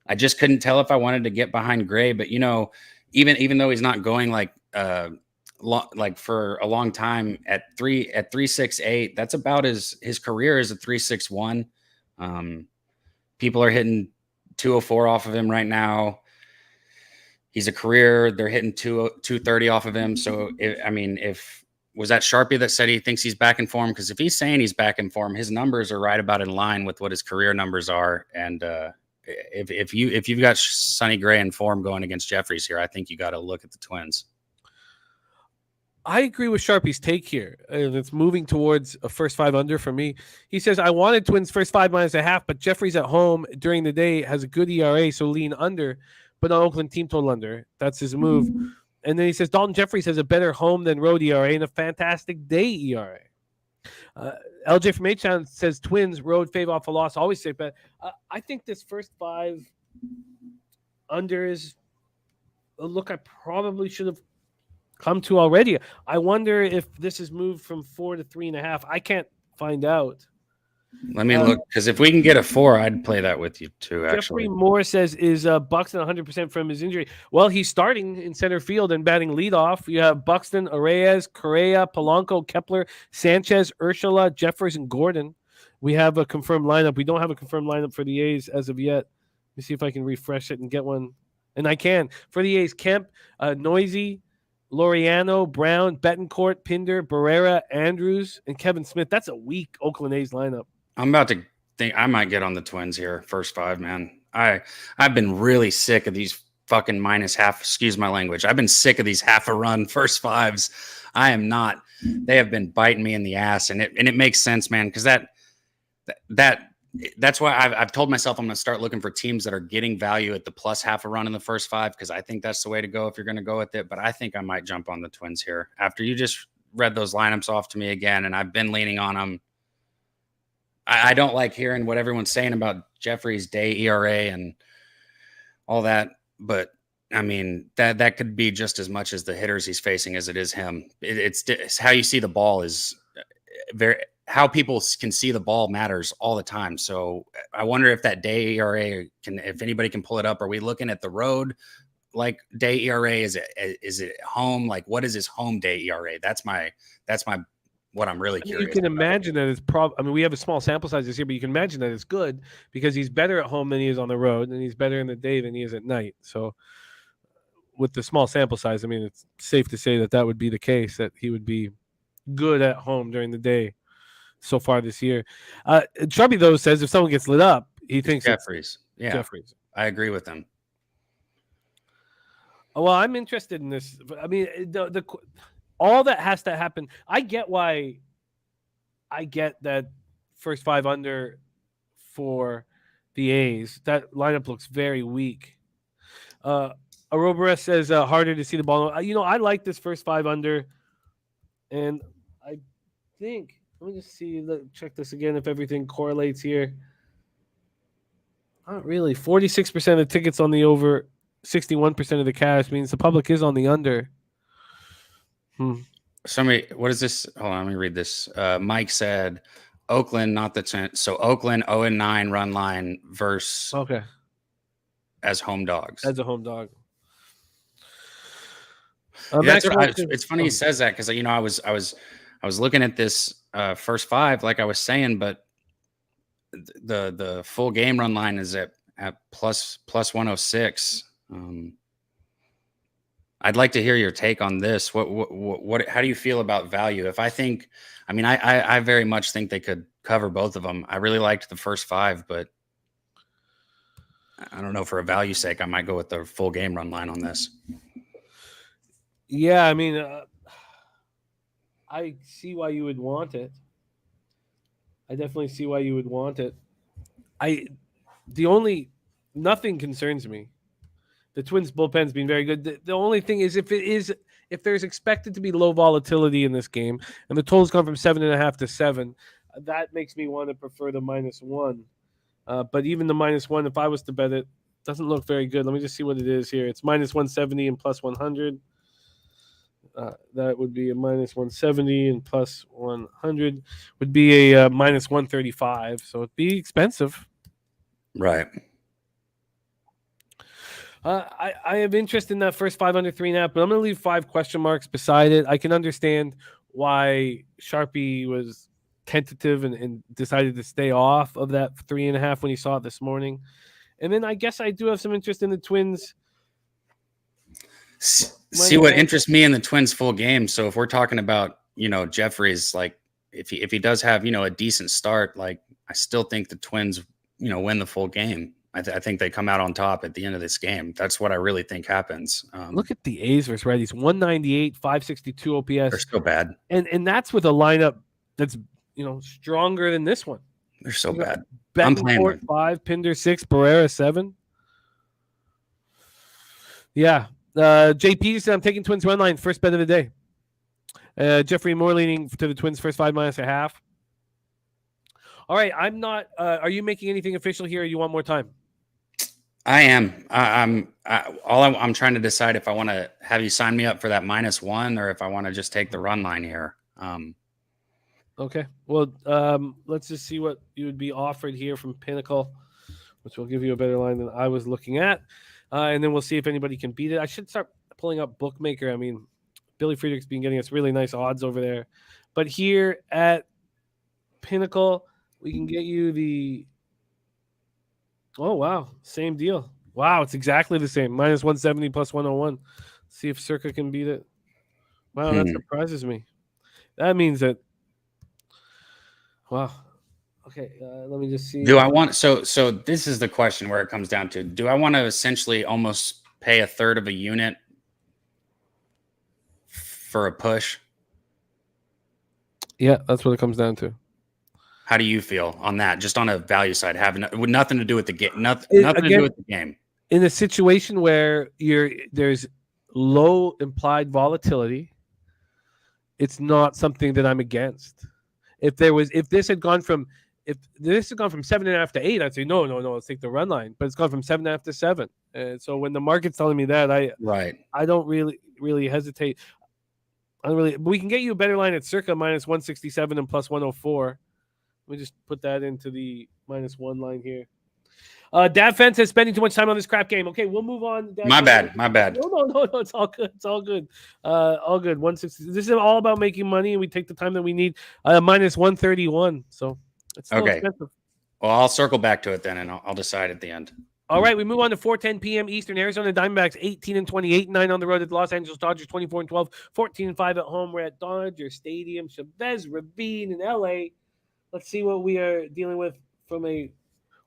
I just couldn't tell if I wanted to get behind Gray, but even though he's not going like for a long time at 3.68, that's about his career is a 3.61. People are hitting 204 off of him right now. He's a career. They're hitting 230 off of him. So, was that Sharpie that said he thinks he's back in form? Because if he's saying he's back in form, his numbers are right about in line with what his career numbers are. And if you've got Sonny Gray in form going against Jeffries here, I think you got to look at the Twins. I agree with Sharpie's take here, and it's moving towards a first 5 under for me. He says, I wanted Twins first 5 -1/2, but Jeffries at home during the day has a good ERA, so lean under, but on Oakland team total under. That's his move. And then he says, Dalton Jeffries has a better home than road ERA and a fantastic day ERA. LJ from H-Town says, Twins, road, fave off a loss, always safe bet. I think this first 5 under is a look I probably should have come to already. I wonder if this is moved from 4 to 3.5. I can't find out. Let me look, because if we can get a 4, I'd play that with you too. Actually, Jeffrey Moore says, is Buxton 100% from his injury? Well, he's starting in center field and batting leadoff. You have Buxton, Arraez, Correa, Polanco, Kepler, Sanchez, Urshela, Jeffers, and Gordon. We have a confirmed lineup. We don't have a confirmed lineup for the A's as of yet. Let me see if I can refresh it and get one. And I can. For the A's, Kemp, Noisy, Laureano, Brown, Betancourt, Pinder, Barrera, Andrews, and Kevin Smith. That's a weak Oakland A's lineup. I'm about to think I might get on the Twins here. First 5, man. I've been really sick of these fucking -half. Excuse my language. I've been sick of these half a run first 5s. I am not. They have been biting me in the ass, and it makes sense, man. Because that's why I've told myself I'm going to start looking for teams that are getting value at the plus half a run in the first 5, because I think that's the way to go if you're going to go with it. But I think I might jump on the Twins here after you just read those lineups off to me again, and I've been leaning on them. I don't like hearing what everyone's saying about Jeffrey's day ERA and all that, but I mean that could be just as much as the hitters he's facing as it is him. It's how you see the ball is very. How people can see the ball matters all the time. So I wonder if that day ERA if anybody can pull it up. Are we looking at the road like day ERA? Is it home? Like, what is his home day ERA? That's my what I'm really curious. You can imagine that it's we have a small sample size this year, but you can imagine that it's good because he's better at home than he is on the road, and he's better in the day than he is at night. So with the small sample size, I mean, it's safe to say that would be the case, that he would be good at home during the day so far this year. Chubby, though, says if someone gets lit up, he thinks Jeffries. Yeah, Jeffries. I agree with him. Well, I'm interested in this. I mean, the all that has to happen. I get that first 5 under for the A's. That lineup looks very weak. Arobares says harder to see the ball. I like this first 5 under, and I think let me just see. Check this again if everything correlates here. Not really. 46% of the tickets on the over, 61% of the cash means the public is on the under. Somebody, what is this? Hold on, let me read this. Mike said Oakland, not the 10. So Oakland 0-9 run line versus as home dogs. As a home dog. It's funny he says that because I was looking at this first 5 like I was saying, but the full game run line is at plus 106. I'd like to hear your take on this. What how do you feel about value? I very much think they could cover both of them. I really liked the first 5, but I don't know, for a value sake, I might go with the full game run line on this. Yeah, I mean, I see why you would want it. I definitely see why you would want it. Nothing concerns me. The Twins bullpen's been very good. The only thing is if there's expected to be low volatility in this game, and the total's gone from 7.5 to 7, that makes me want to prefer the -1. But even the -1, if I was to bet it, doesn't look very good. Let me just see what it is here. It's -170 and plus 100. That would be a -170 and plus 100 would be a -135. So it'd be expensive. Right. I have interest in that first 5 under 3.5, but I'm going to leave 5 question marks beside it. I can understand why Sharpie was tentative and decided to stay off of that 3.5 when he saw it this morning. And then I guess I do have some interest in the Twins See what interests me in the Twins full game. So if we're talking about, Jeffries, like if he does have, a decent start, like I still think the Twins, win the full game. I think they come out on top at the end of this game. That's what I really think happens. Look at the A's versus righties, 198, 562 OPS. They're so bad. And that's with a lineup that's, stronger than this one. They're so bad. Betancourt 5, Pinder 6, Barrera 7. Yeah. JP, I'm taking Twins run line, first bet of the day. Jeffrey Moore leaning to the Twins first 5 minus a half. All right, I'm not. Are you making anything official here, or you want more time? I am. I'm trying to decide if I want to have you sign me up for that -1 or if I want to just take the run line here. Okay. Well, let's just see what you would be offered here from Pinnacle, which will give you a better line than I was looking at. And then we'll see if anybody can beat it. I should start pulling up Bookmaker. I mean, Billy Friedrich's been getting us really nice odds over there. But here at Pinnacle, we can get you the... Oh, wow. Same deal. Wow, it's exactly the same. -170 plus 101. See if Circa can beat it. Wow, that surprises me. That means that... Wow. Okay, let me just see. Do I want... So this is the question where it comes down to. Do I want to essentially almost pay a third of a unit for a push? Yeah, that's what it comes down to. How do you feel on that? Just on a value side, having nothing to do with the game. Nothing to do with the game. In a situation where there's low implied volatility, it's not something that I'm against. If this had gone from 7.5 to 8, I'd say no, let's take the run line. But it's gone from 7.5 to 7. And so when the market's telling me that, I don't really hesitate. We can get you a better line at circa -167 and plus 104. Let me just put that into the -1 line here. Dad Fence is spending too much time on this crap game. Okay, we'll move on. My bad. No, it's all good. It's all good. All good. 160. This is all about making money, and we take the time that we need. -131. So it's still expensive. Well, I'll circle back to it then, and I'll decide at the end. All right, we move on to 4:10 p.m. Eastern. Arizona Diamondbacks 18-28, 9 on the road at the Los Angeles Dodgers 24-12, 14-5 at home. We're at Dodger Stadium, Chavez Ravine in LA. Let's see what we are dealing with from a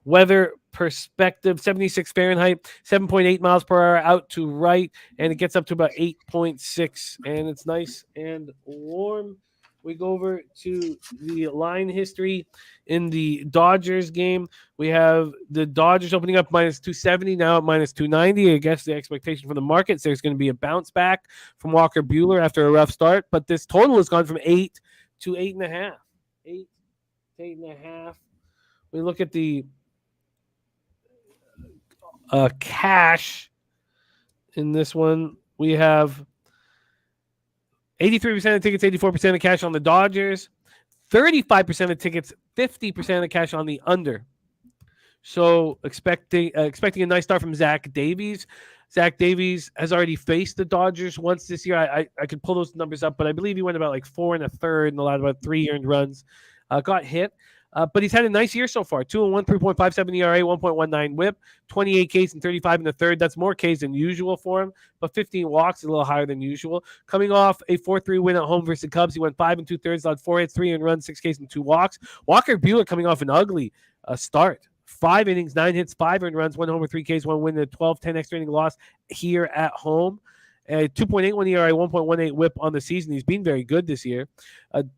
weather perspective. 76 Fahrenheit, 7.8 miles per hour out to right, and it gets up to about 8.6, and it's nice and warm. We go over to the line history in the Dodgers game. We have the Dodgers opening up -270, now at -290. I guess the expectation from the markets, there's going to be a bounce back from Walker Buehler after a rough start, but this total has gone from 8 to 8.5. 8 to 8.5. We look at the cash in this one. We have 83% of tickets, 84% of cash on the Dodgers, 35% of tickets, 50% of cash on the under. So expecting a nice start from Zach Davies. Zach Davies has already faced the Dodgers once this year. I could pull those numbers up, but I believe he went about 4 1/3 and allowed about 3 earned runs. Got hit. But he's had a nice year so far. 2-1, 3.57 ERA, 1.19 WHIP, 28 Ks and 35 in the third. That's more Ks than usual for him, but 15 walks, a little higher than usual. Coming off a 4-3 win at home versus the Cubs, he went 5 2/3, allowed 4 hits, 3 runs, 6 Ks and 2 walks. Walker Buehler coming off an ugly start. 5 innings, 9 hits, 5 earned runs, 1 homer, 3 Ks, 1 win, a 12-10 extra inning loss here at home. 2.81 ERA, 1.18 WHIP on the season. He's been very good this year.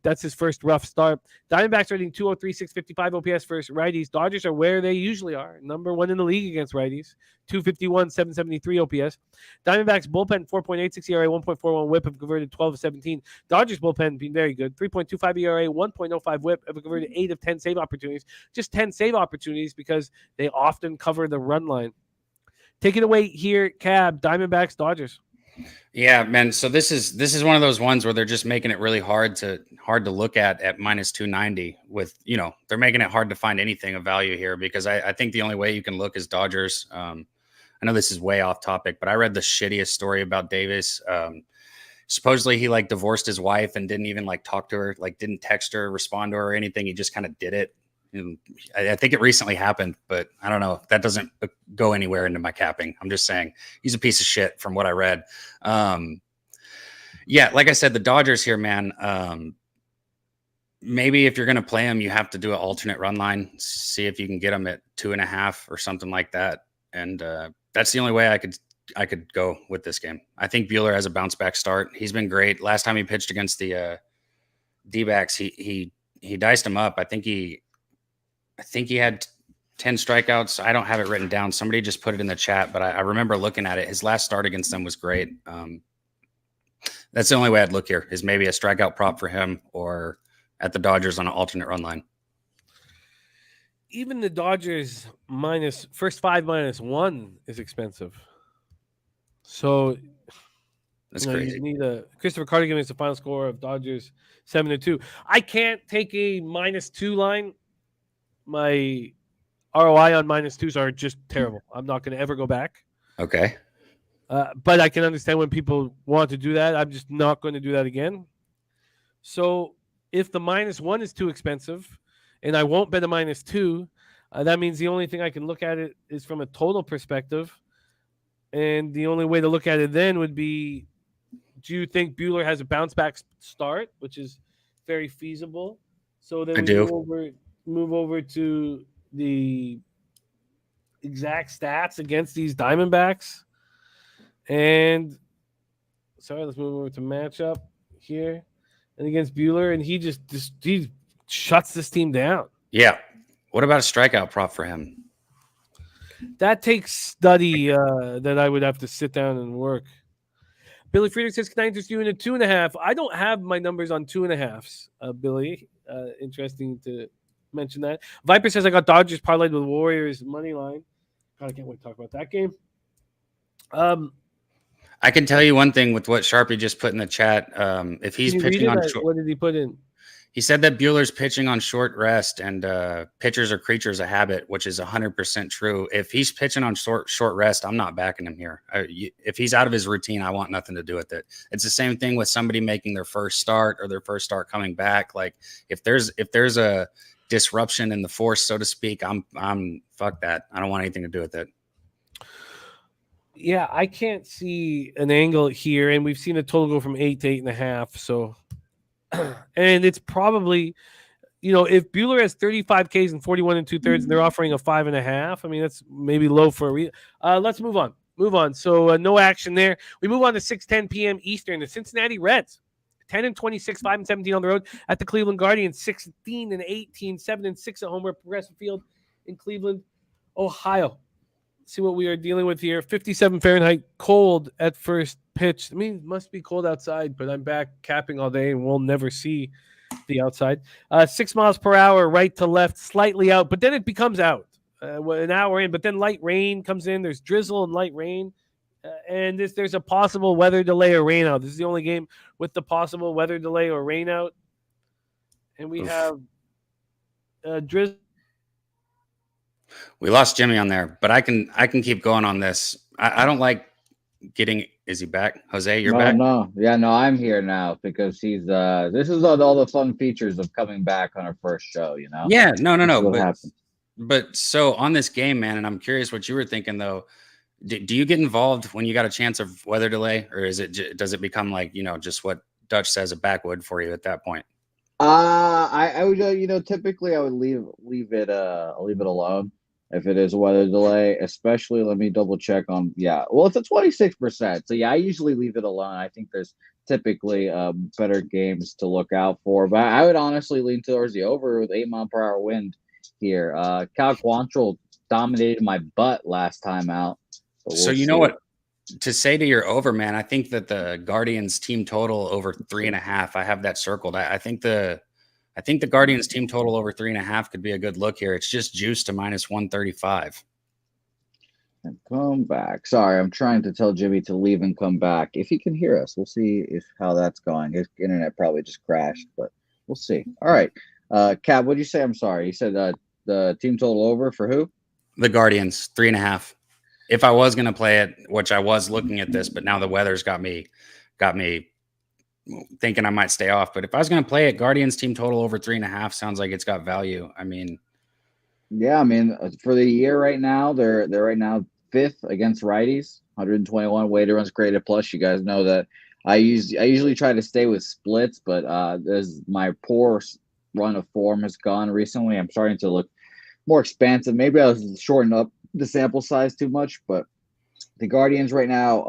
That's his first rough start. Diamondbacks rating 203, 655 OPS versus righties. Dodgers are where they usually are. Number 1 in the league against righties. 251, 773 OPS. Diamondbacks bullpen 4.86 ERA, 1.41 WHIP have converted 12 of 17. Dodgers bullpen been very good. 3.25 ERA, 1.05 WHIP have converted 8 of 10 save opportunities. Just 10 save opportunities because they often cover the run line. Take it away here, Cab. Diamondbacks, Dodgers. Yeah, man. So this is one of those ones where they're just making it really hard to look at -290 with, they're making it hard to find anything of value here because I think the only way you can look is Dodgers. I know this is way off topic, but I read the shittiest story about Davis. Supposedly he divorced his wife and didn't even talk to her, didn't text her, respond to her or anything. He just kind of did it. I think it recently happened, but I don't know. That doesn't go anywhere into my capping. I'm just saying he's a piece of shit from what I read. Yeah, like I said, the Dodgers here, man. Maybe if you're going to play them, you have to do an alternate run line. See if you can get them at 2.5 or something like that. And that's the only way I could go with this game. I think Buehler has a bounce back start. He's been great. Last time he pitched against the D-backs, he diced him up. I think he had 10 strikeouts. I don't have it written down. Somebody just put it in the chat, but I remember looking at it. His last start against them was great. That's the only way I'd look here, is maybe a strikeout prop for him or at the Dodgers on an alternate run line. Even the Dodgers first 5 -1 is expensive. So That's crazy. You need a Christopher Cardigan is the final score of Dodgers 7-2. I can't take a -2 line. My ROI on -2s are just terrible. I'm not going to ever go back. Okay. But I can understand when people want to do that. I'm just not going to do that again. So if the -1 is too expensive and I won't bet a -2, that means the only thing I can look at it is from a total perspective. And the only way to look at it then would be, do you think Buehler has a bounce back start, which is very feasible? So then move over to the exact stats against these Diamondbacks. And let's move over to matchup here. And against Buehler, and he shuts this team down. Yeah. What about a strikeout prop for him? That takes study that I would have to sit down and work. Billy Friedrich says, can I interest you in a 2.5? I don't have my numbers on 2.5s, Billy. Interesting to mention that. Viper says, I got Dodgers parlayed with Warriors money line. God, I can't wait to talk about that game. I can tell you one thing with what Sharpie just put in the chat. If he's pitching on short, what did he put in? He said that Buehler's pitching on short rest, and pitchers are creatures of habit, which is 100% true. If he's pitching on short rest, I'm not backing him here. If he's out of his routine, I want nothing to do with it. It's the same thing with somebody making their first start or their first start coming back. Like if there's a disruption in the force, so to speak, I'm fuck that. I don't want anything to do with it. Yeah, I can't see an angle here, and we've seen the total go from 8 to 8.5. So, and it's probably, if Buehler has 35 Ks and 41 2/3, and they're offering a 5.5. I mean, that's maybe low for a reason. Let's move on. So no action there. We move on to 6:10 p.m. Eastern. The Cincinnati Reds, 10-26, 5-17 on the road at the Cleveland Guardians, 16-18, 7-6 at home at Progressive Field in Cleveland, Ohio. See what we are dealing with here. 57 Fahrenheit, cold at first pitch. I mean, it must be cold outside, but I'm back capping all day and we'll never see the outside. 6 miles per hour, right to left, slightly out, but then it becomes out. An hour in, but then light rain comes in. There's drizzle and light rain. And there's a possible weather delay or rain out. This is the only game with the possible weather delay or rain out. And we have drizzle. We lost Jimmy on there, but I can keep going on this. I don't like getting. Is he back? Jose, you're back? No. Yeah, no, I'm here now because he's this is all the fun features of coming back on our first show, Yeah, no. What happened. But so on this game, man, and I'm curious what you were thinking though. Do you get involved when you got a chance of weather delay, or does it become like, just what Dutch says, a backwood for you at that point? I would, typically I would leave it alone if it is a weather delay, especially. Let me double check on. Yeah, well, it's a 26%. So yeah, I usually leave it alone. I think there's typically better games to look out for, but I would honestly lean towards the over with 8-mile-per-hour wind here. Cal Quantrill dominated my butt last time out. So you know what to say to your over, man? I think that the Guardians team total over 3.5. I have that circled. I think the Guardians team total over 3.5 could be a good look here. It's just juiced to -135. And come back. Sorry, I'm trying to tell Jimmy to leave and come back. If he can hear us, we'll see how that's going. His internet probably just crashed, but we'll see. All right, Cab, what did you say? I'm sorry. You said the team total over for who? The Guardians, 3.5. If I was going to play it, which I was looking at this, but now the weather's got me thinking I might stay off. But if I was going to play it, Guardians team total over 3.5 sounds like it's got value. I mean, Yeah, I mean, for the year right now, they're right now 5th against righties, 121 weighted runs created plus. You guys know that I usually try to stay with splits, but as my poor run of form has gone recently, I'm starting to look more expansive. Maybe I was shortening up the sample size too much, but the Guardians right now,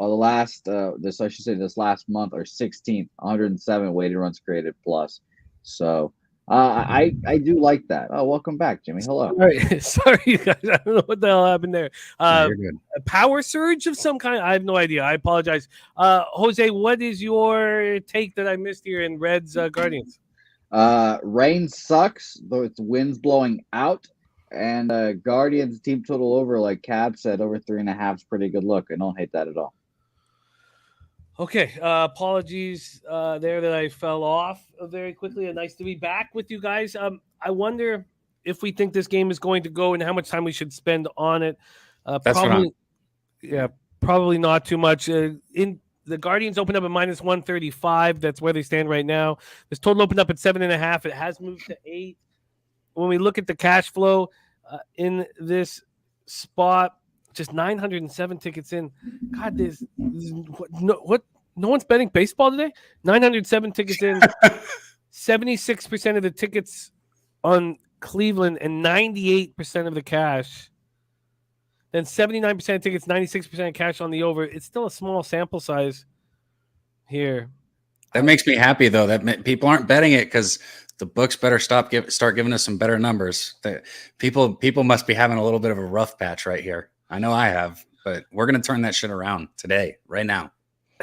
this last month are 16th, 107 weighted runs created plus. So I do like that. Oh, welcome back, Jimmy. Hello. All right. Sorry, you guys. I don't know what the hell happened there. No, you're good. A power surge of some kind. I have no idea. I apologize. Jose, what is your take that I missed here in Reds Guardians? Rain sucks, though it's winds blowing out. And Guardians team total over, like Cab said, over 3.5 is pretty good look. I don't hate that at all. Okay, apologies there that I fell off very quickly. Nice to be back with you guys. I wonder if we think this game is going to go and how much time we should spend on it. Probably not too much. In the Guardians opened up at -135. That's where they stand right now. This total opened up at 7.5. It has moved to 8. When we look at the cash flow in this spot, just 907 tickets in. God, no one's betting baseball today. 907 tickets in. 76% of the tickets on Cleveland and 98% of the cash. Then 79% of tickets, 96% of cash on the over. It's still a small sample size here. That makes me happy though. That people aren't betting it because the books better start giving us some better numbers. People must be having a little bit of a rough patch right here. I know I have, but we're going to turn that shit around today, right now.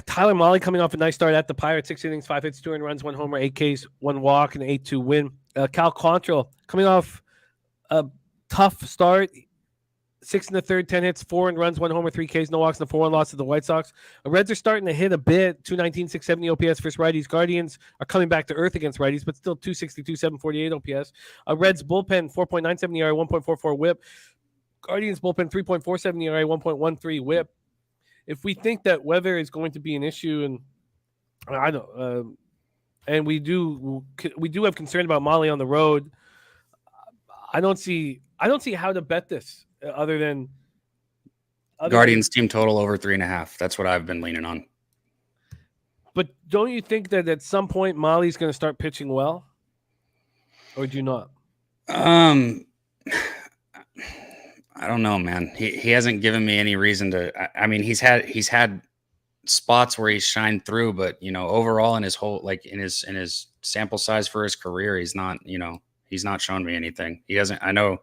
Tyler Mahle coming off a nice start at the Pirates, 6 innings, 5 hits, 2 earned runs, 1 homer, 8 Ks, 1 walk, and an 8-2 win. Cal Quantrill coming off a tough start, 6 in the third, 10 hits, 4 earned runs, 1 homer, 3 Ks, no walks, and a 4-1 loss to the White Sox. Reds are starting to hit a bit, 219, 670 OPS versus righties. Guardians are coming back to earth against righties, but still 262, 748 OPS. Reds bullpen, 4.97 ERA, 1.44 whip. Guardians bullpen 3.47 ERA, 1.13 whip. If we think that weather is going to be an issue, and I don't, and we do have concern about Mahle on the road, I don't see how to bet this other than Guardians team total over 3.5. That's what I've been leaning on. But don't you think that at some point Mahle's going to start pitching well, or do you not? I don't know, man. He hasn't given me any reason to. I mean, he's had spots where he's shined through, but overall in his whole in his sample size for his career, he's not shown me anything. He doesn't. I know.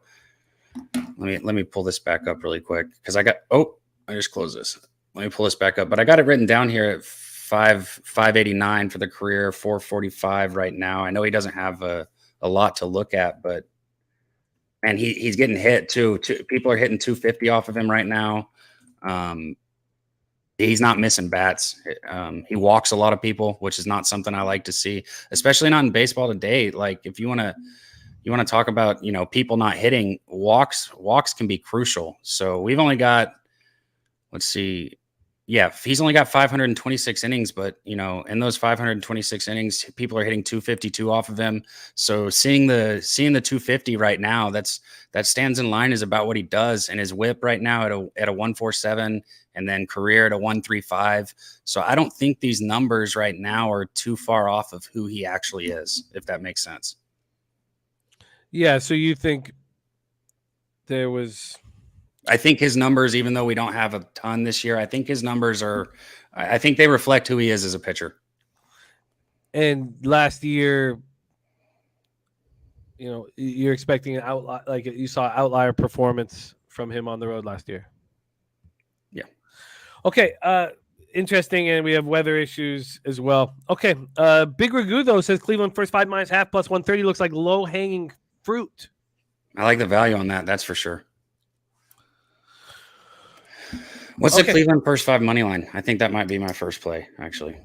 Let me pull this back up really quick because I just closed this. Let me pull this back up, but I got it written down here at 589 for the career, 445 right now. I know he doesn't have a lot to look at, but. And he's getting hit too. People are hitting 250 off of him right now. He's not missing bats. He walks a lot of people, which is not something I like to see, especially not in baseball today. Like if you want to talk about people not hitting, walks can be crucial. So we've only got, let's see. Yeah, he's only got 526 innings, but in those 526 innings, people are hitting 252 off of him. So seeing the 250 right now, that stands in line is about what he does. And his whip right now at a 147, and then career at a 135. So I don't think these numbers right now are too far off of who he actually is, if that makes sense. Yeah. So you think there was. I think his numbers, even though we don't have a ton this year, I think his numbers I think they reflect who he is as a pitcher. And last year, you're expecting an outlier, like you saw outlier performance from him on the road last year. Yeah. Okay. Interesting. And we have weather issues as well. Okay. Big Ragu though says Cleveland first 5 -half plus 130 looks like low hanging fruit. I like the value on that. That's for sure. What's the Cleveland first 5 money line? I think that might be my first play, actually.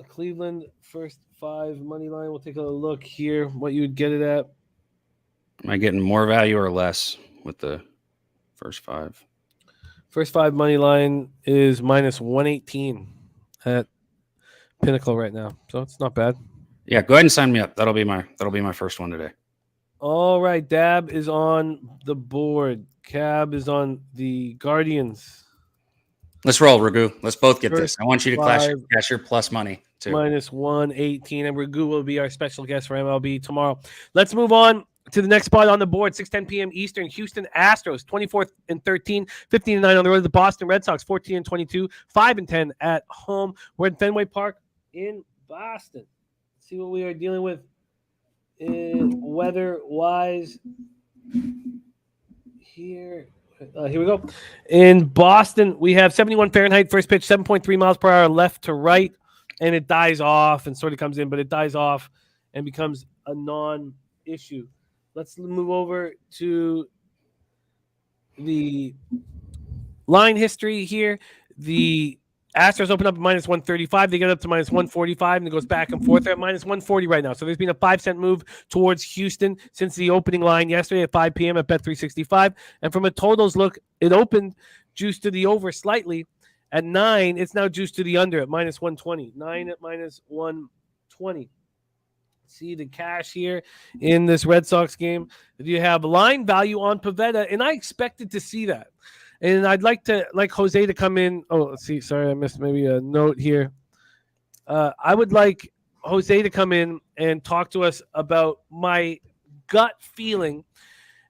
Cleveland first 5 money line. We'll take a look here. What you would get it at? Am I getting more value or less with the first 5? First 5 money line is -118 at Pinnacle right now, so it's not bad. Yeah, go ahead and sign me up. That'll be my first one today. All right, Dab is on the board. Cab is on the Guardians. Let's roll, Ragu. Let's both get this. First I want you to five. cash your plus money too. Minus 118. And Ragu will be our special guest for MLB tomorrow. Let's move on to the next spot on the board. 6:10 p.m. Eastern. Houston Astros 24-13, 15-9 on the road. The Boston Red Sox 14-22, 5-10 at home. We're in Fenway Park in Boston. Let's see what we are dealing with weather-wise here. Here we go. In Boston, we have 71 Fahrenheit. First pitch, 7.3 miles per hour left to right, and it dies off and sort of comes in, but it dies off and becomes a non-issue. Let's move over to the line history here. The Astros open up at minus 135. They get up to minus 145, and it goes back and forth. They're at minus 140 right now. So there's been a 5-cent move towards Houston since the opening line yesterday at 5 p.m. at Bet365. And from a totals look, it opened juiced to the over slightly. At 9, it's now juiced to the under at minus 120. 9 at minus 120. See the cash here in this Red Sox game. You have line value on Pivetta, and I expected to see that. And I'd like Jose to come in. Oh, let's see. Sorry, I missed maybe a note here. I would like Jose to come in and talk to us about my gut feeling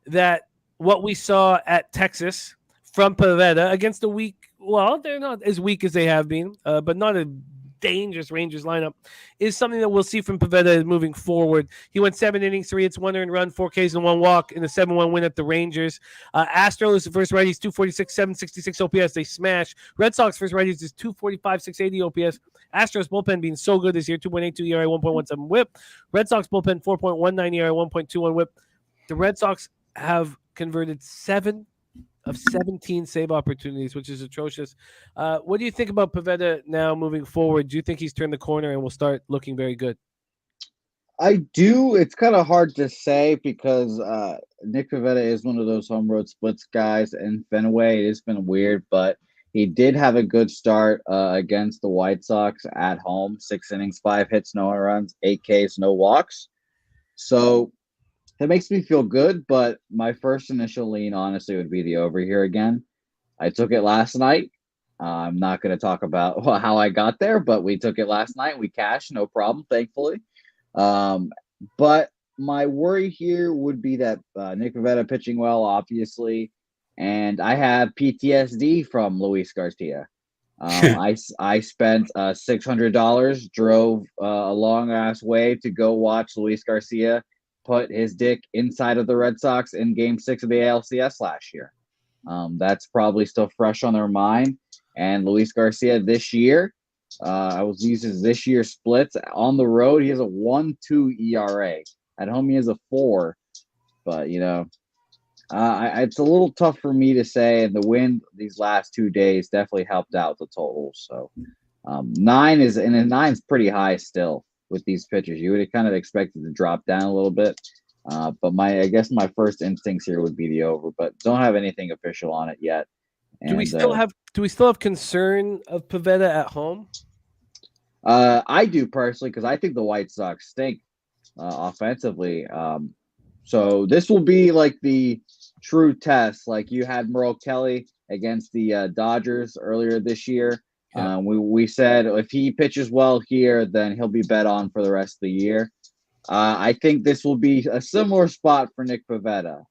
that what we saw at Texas from Pivetta against a weak, well, they're not as weak as they have been, but not a dangerous Rangers lineup, is something that we'll see from Pivetta moving forward. He went 7 innings, 3 hits, 1 earned run, 4 Ks, and 1 walk in a 7-1 win at the Rangers. Astros, first righties, 246, 766 OPS. They smash. Red Sox, first righties is 245, 680 OPS. Astros bullpen being so good this year, 2.82 ERA, 1.17 whip. Red Sox bullpen, 4.19 ERA, 1.21 whip. The Red Sox have converted 7 of 17 save opportunities, which is atrocious. What do you think about Pivetta now moving forward? Do you think he's turned the corner and will start looking very good? I do. It's kind of hard to say because Nick Pivetta is one of those home road splits guys in Fenway. It's been weird, but he did have a good start against the White Sox at home. 6 innings, 5 hits, no runs, 8 Ks, no walks. So that makes me feel good, but my first initial lean, honestly, would be the over here again. I took it last night. I'm not going to talk about how I got there, but we took it last night. We cashed, no problem, thankfully. But my worry here would be that Nick Pivetta pitching well, obviously, and I have PTSD from Luis Garcia. I spent $600, drove a long-ass way to go watch Luis Garcia put his dick inside of the Red Sox in Game 6 of the ALCS last year. That's probably still fresh on their mind. And Luis Garcia this year, I was using this year's splits. On the road, he has a 1.2 ERA. At home, he has a 4. But, it's a little tough for me to say. And the win these last 2 days definitely helped out the totals. So 9 is pretty high still. With these pitchers, you would have kind of expected to drop down a little bit, but I guess my first instincts here would be the over, but don't have anything official on it yet. And, do we still have concern of Pivetta at home? I do personally because I think the White Sox stink offensively. So this will be like the true test. Like you had Merle Kelly against the Dodgers earlier this year. Yeah. We said if he pitches well here, then he'll be bet on for the rest of the year. I think this will be a similar spot for Nick Pivetta.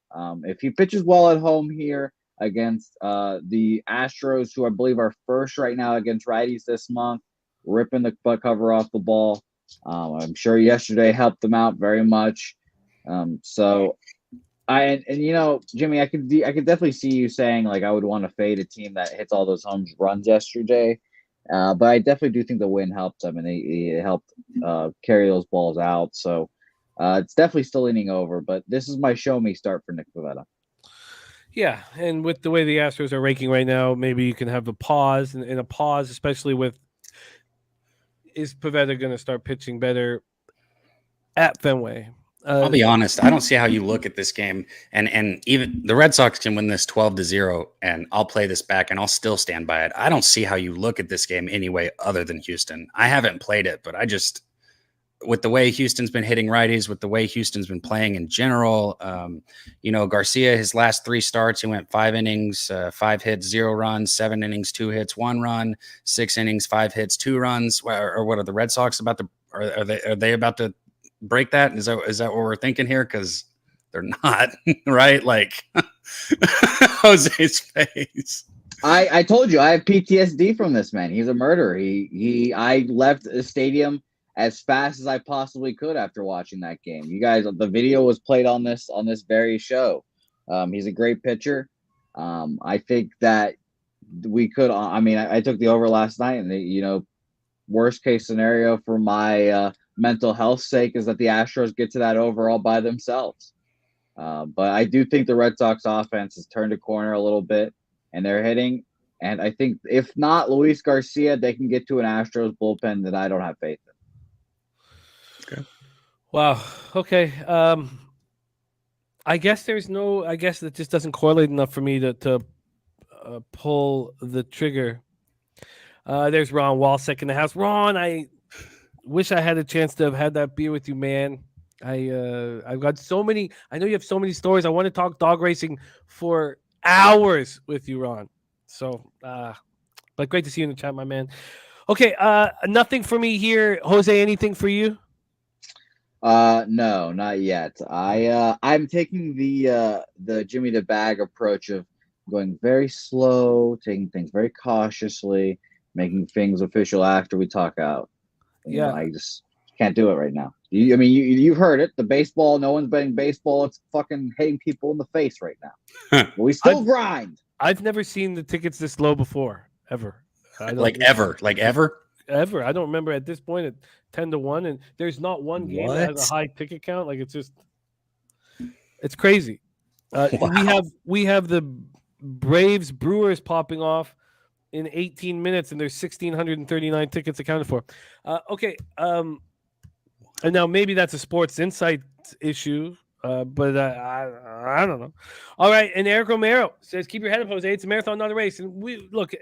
If he pitches well at home here against the Astros, who I believe are first right now against righties this month, ripping the butt cover off the ball. I'm sure yesterday helped them out very much. Jimmy, I could definitely see you saying like I would want to fade a team that hits all those home runs yesterday. But I definitely do think the win helped them, and he helped carry those balls out. So it's definitely still leaning over, but this is my show me start for Nick Pivetta. Yeah, and with the way the Astros are ranking right now, maybe you can have a pause, and a pause, especially with is Pivetta going to start pitching better at Fenway? I'll be honest. I don't see how you look at this game, and even the Red Sox can win this 12-0, and I'll play this back, and I'll still stand by it. I don't see how you look at this game any way other than Houston. I haven't played it, but with the way Houston's been hitting righties, with the way Houston's been playing in general, Garcia, his last 3 starts, he went 5 innings, 5 hits, 0 runs, 7 innings, 2 hits, 1 run, 6 innings, 5 hits, 2 runs. Or what are the Red Sox about to? Are they about to break that? Is that what we're thinking here? Because they're not, right? Like Jose's face. I told you I have PTSD from this man. He's a murderer. I left the stadium as fast as I possibly could after watching that game. You guys, the video was played on this very show. He's a great pitcher. I think that we could. I mean, I took the over last night, and worst case scenario for my mental health sake is that the Astros get to that over all by themselves. But I do think the Red Sox offense has turned a corner a little bit. And they're hitting. And I think if not Luis Garcia, they can get to an Astros bullpen that I don't have faith in. Okay. Wow. Okay. I guess that just doesn't correlate enough for me to pull the trigger. There's Ron Walsek in the house. Ron, I wish I had a chance to have had that beer with you, man. I've got so many. I know you have so many stories. I want to talk dog racing for hours with you, Ron. So, but great to see you in the chat, my man. Okay, nothing for me here. Jose, anything for you? No, not yet. I'm taking the Jimmy the Bag approach of going very slow, taking things very cautiously, making things official after we talk out. I just can't do it right now. You've heard it. The baseball, no one's betting baseball. It's fucking hitting people in the face right now. But we still grind. I've never seen the tickets this low before, ever. Ever. Ever. I don't remember at this point at 10-1, and there's not one game that has a high ticket count. Like it's crazy. Wow. We have the Braves Brewers popping off in 18 minutes, and there's 1,639 tickets accounted for. Okay. And now maybe that's a Sports Insight issue, but I don't know. All right, and Eric Romero says, "Keep your head up, Jose. It's a marathon, not a race." And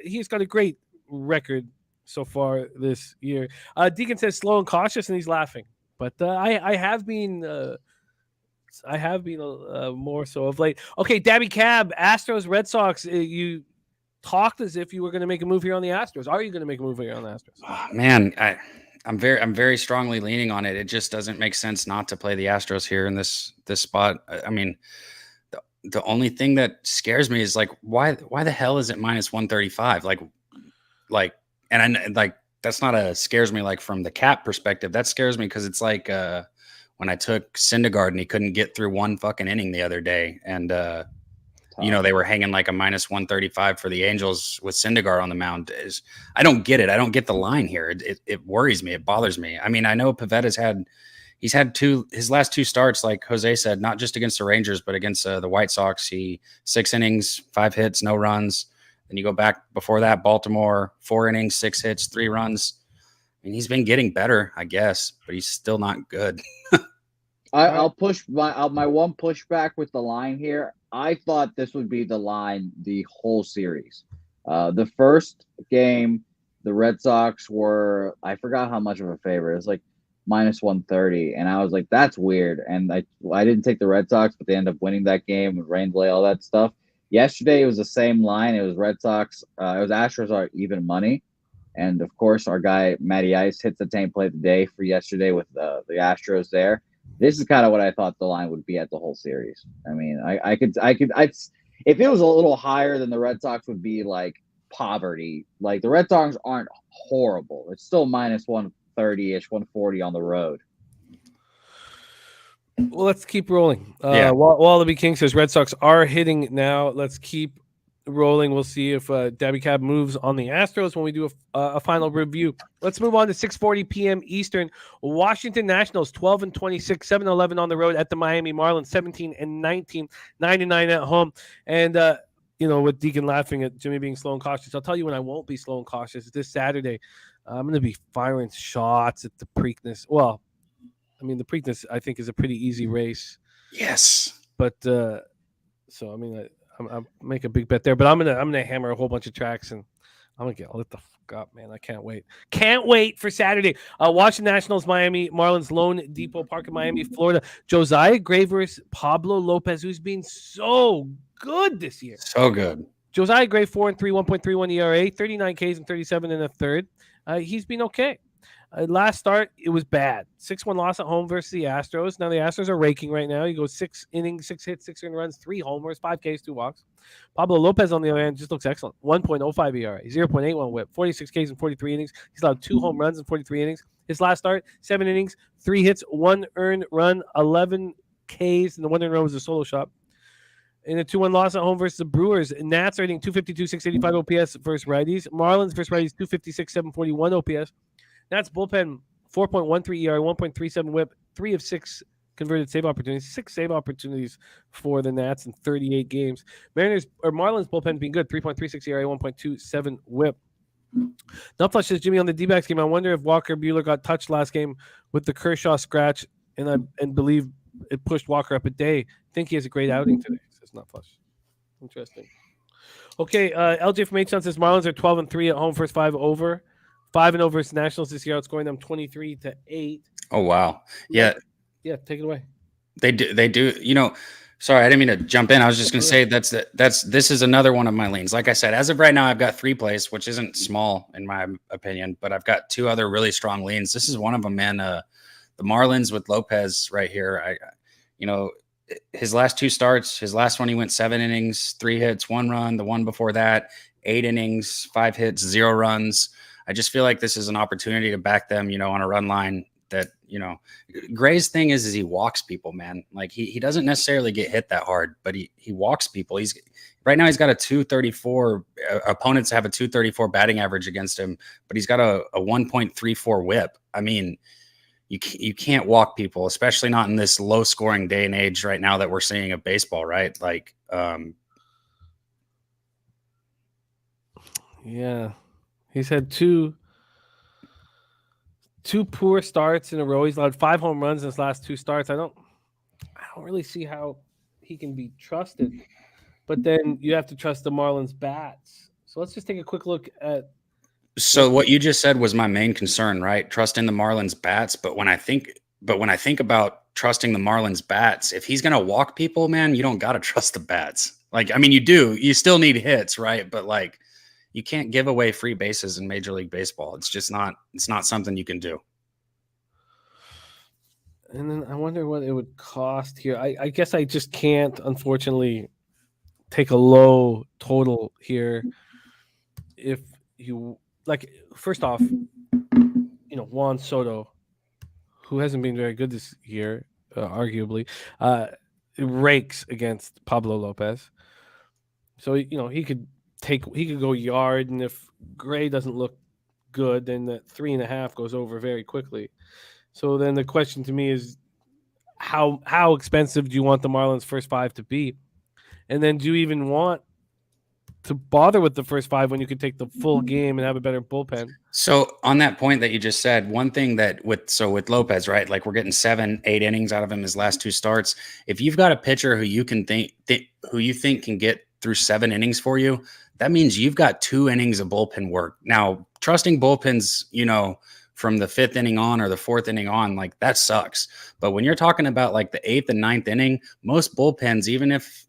he's got a great record so far this year. Deacon says, "Slow and cautious," and he's laughing. But I have been more so of late. Okay, Daby Cab, Astros, Red Sox. You talked as if you were going to make a move here on the Astros. Are you going to make a move here on the Astros? Oh, man, I'm very strongly leaning on it. It just doesn't make sense not to play the Astros here in this spot. I mean, the only thing that scares me is like why the hell is it minus 135? And that's not scares me like from the cap perspective. That scares me because it's like when I took Syndergaard and he couldn't get through one fucking inning the other day, and they were hanging like a minus 135 for the Angels with Syndergaard on the mound. I don't get it. I don't get the line here. It worries me. It bothers me. I mean, I know Pavetta's had his last 2 starts, like Jose said, not just against the Rangers, but against the White Sox. 6 innings, 5 hits, no runs. Then you go back before that, Baltimore, 4 innings, 6 hits, 3 runs. I mean, he's been getting better, I guess, but he's still not good. I'll push my one pushback with the line here. I thought this would be the line the whole series. The first game, the Red Sox were, I forgot how much of a favorite. It was like minus 130. And I was like, that's weird. And I didn't take the Red Sox, but they ended up winning that game with rain delay, all that stuff. Yesterday, it was the same line. It was Red Sox. It was Astros are even money. And, of course, our guy, Matty Ice, hits the tame play of the day for yesterday with the Astros there. This is kind of what I thought the line would be at the whole series. I mean, I could if it was a little higher, then the Red Sox would be like poverty. Like the Red Sox aren't horrible. It's still minus 130-ish, 140 on the road. Well, let's keep rolling. Wallaby King says Red Sox are hitting now. Let's keep rolling. We'll see if Daby Cab moves on the Astros when we do a final review. Let's move on to 6:40 p.m. Eastern. Washington Nationals 12-26, 7-11 on the road at the Miami Marlins, 17-19, 9-9 at home. And with Deacon laughing at Jimmy being slow and cautious, I'll tell you when I won't be slow and cautious. This Saturday, I'm going to be firing shots at the Preakness. Well, I mean, the Preakness I think is a pretty easy race. Yes, but so I mean. I'll make a big bet there, but I'm gonna hammer a whole bunch of tracks, and I'm gonna get lit the fuck up, man. I can't wait. Can't wait for Saturday. Washington Nationals, Miami Marlins, Lone Depot Park in Miami, Florida. Josiah Gray versus Pablo Lopez, who's been so good this year. So good. Josiah Gray, 4-3, 1.31 ERA, 39 Ks and 37 in a third. He's been okay. Last start, it was bad. 6-1 loss at home versus the Astros. Now the Astros are raking right now. He goes 6 innings, 6 hits, 6 earned runs, 3 homers, 5 Ks, 2 walks. Pablo Lopez, on the other hand, just looks excellent. 1.05 ERA, 0.81 whip, 46 Ks in 43 innings. He's allowed 2 home runs in 43 innings. His last start, 7 innings, 3 hits, 1 earned run, 11 Ks, and the 1 earned run was a solo shot. In a 2-1 loss at home versus the Brewers, Nats are hitting 252, 685 OPS versus righties. Marlins versus righties, 256, 741 OPS. Nats bullpen, 4.13 ERA, 1.37 whip, 3 of 6 converted save opportunities, 6 save opportunities for the Nats in 38 games. Marlins bullpen being good, 3.36 ERA, 1.27 whip. Nutflush says, Jimmy, on the D-backs game, I wonder if Walker Buehler got touched last game with the Kershaw scratch, and believe it pushed Walker up a day. Think he has a great outing today, says Nutflush. Interesting. Okay, LJ from H-Town says Marlins are 12-3 at home, first 5 over. 5-0 versus Nationals this year, outscoring them 23-8. Oh wow, yeah, take it away. They do. You know, sorry, I didn't mean to jump in. I was just gonna say this is another one of my leans. Like I said, as of right now, I've got 3 plays, which isn't small in my opinion, but I've got 2 other really strong leans. This is one of them, man. The Marlins with Lopez right here. His last 2 starts, his last one he went 7 innings, 3 hits, 1 run. The one before that, 8 innings, 5 hits, 0 runs. I just feel like this is an opportunity to back them, on a run line that, Gray's thing is he walks people, man. Like he doesn't necessarily get hit that hard, but he walks people. Right now he's got a 234. Opponents have a 234 batting average against him, but he's got a 1.34 whip. I mean, you can't walk people, especially not in this low scoring day and age right now that we're seeing of baseball, right? Like, yeah. He's had two poor starts in a row. He's allowed 5 home runs in his last 2 starts. I don't really see how he can be trusted. But then you have to trust the Marlins bats. So let's just take a quick look at. So what you just said was my main concern, right? Trusting the Marlins bats. But when I think about trusting the Marlins bats, if he's gonna walk people, man, you don't gotta trust the bats. Like, I mean, you do. You still need hits, right? But like, you can't give away free bases in Major League Baseball. It's not something you can do. And then I wonder what it would cost here. I guess I just can't, unfortunately, take a low total here. If you first off, Juan Soto, who hasn't been very good this year, arguably, rakes against Pablo Lopez. So, he could go yard, and if Gray doesn't look good, then the 3.5 goes over very quickly. So then the question to me is, how expensive do you want the Marlins' first 5 to be? And then do you even want to bother with the first 5 when you could take the full game and have a better bullpen? So on that point that you just said, one thing that with Lopez, right? Like we're getting 7-8 innings out of him his last 2 starts. If you've got a pitcher who you can who you think can get through 7 innings for you, that means you've got 2 innings of bullpen work. Now, trusting bullpens, from the 5th inning on or the 4th inning on, like that sucks. But when you're talking about like the 8th and 9th inning, most bullpens, even if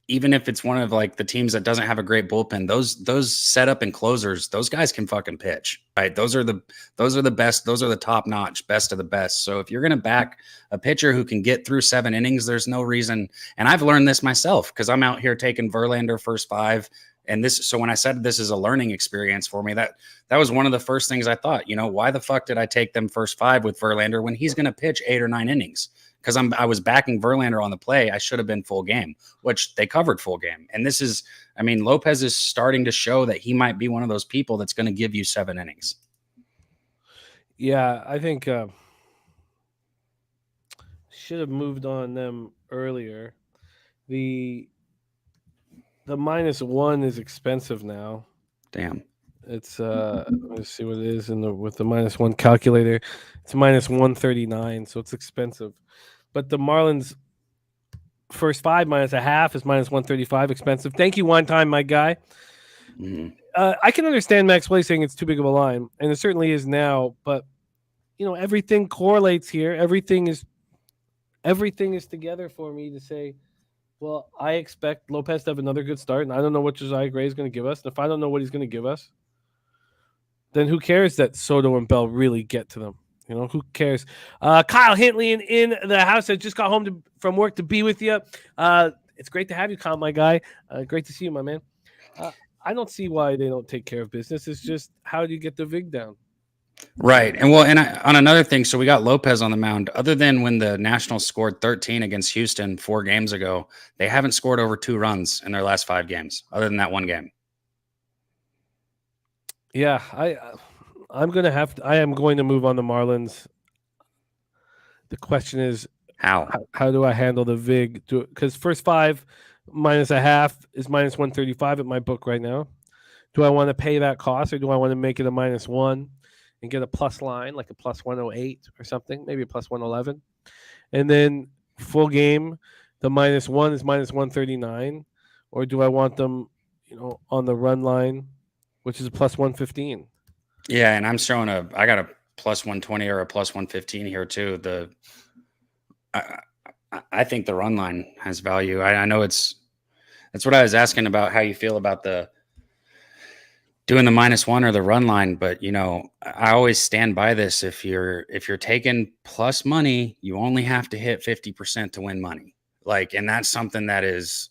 it's one of like the teams that doesn't have a great bullpen, those setup and closers, those guys can fucking pitch, right? Those are the best. Those are the top notch, best of the best. So if you're going to back a pitcher who can get through 7 innings, there's no reason. And I've learned this myself because I'm out here taking Verlander first 5. And so when I said this is a learning experience for me, that was one of the first things I thought, why the fuck did I take them first 5 with Verlander when he's going to pitch 8 or 9 innings? Because I was backing Verlander on the play. I should have been full game, which they covered full game. And Lopez is starting to show that he might be one of those people that's going to give you 7 innings. Yeah, I think should have moved on them earlier. The -1 is expensive now. Damn. It's let's see what it is with the -1 calculator. It's -139, so it's expensive. But the Marlins first 5 -0.5 is -135, expensive. Thank you, one time, my guy. I can understand Max Play saying it's too big of a line, and it certainly is now. But everything correlates here. Everything is together for me to say, well, I expect Lopez to have another good start, and I don't know what Josiah Gray is going to give us. And if I don't know what he's going to give us, then who cares that Soto and Bell really get to them? Who cares? Kyle Hintley in the house. I just got home from work to be with you. It's great to have you, Kyle, my guy. Great to see you, my man. I don't see why they don't take care of business. It's just, how do you get the vig down? Right. And on another thing, so we got Lopez on the mound. Other than when the Nationals scored 13 against Houston 4 games ago, they haven't scored over 2 runs in their last 5 games, other than that one game. Yeah, I am going to move on the Marlins. The question is, how do I handle the vig? Because first 5 minus a half is minus 135 at my book right now. Do I want to pay that cost, or do I want to make it a -1 and get a plus line, like a plus 108 or something, maybe a plus 111? And then full game, the -1 is minus 139. Or do I want them, on the run line, which is a plus 115? Yeah, and I'm showing I got a plus 120 or a plus 115 here too. I think the run line has value. I know that's what I was asking about, how you feel about doing the -1 or the run line, but I always stand by this. If you're taking plus money, you only have to hit 50% to win money. And that's something that's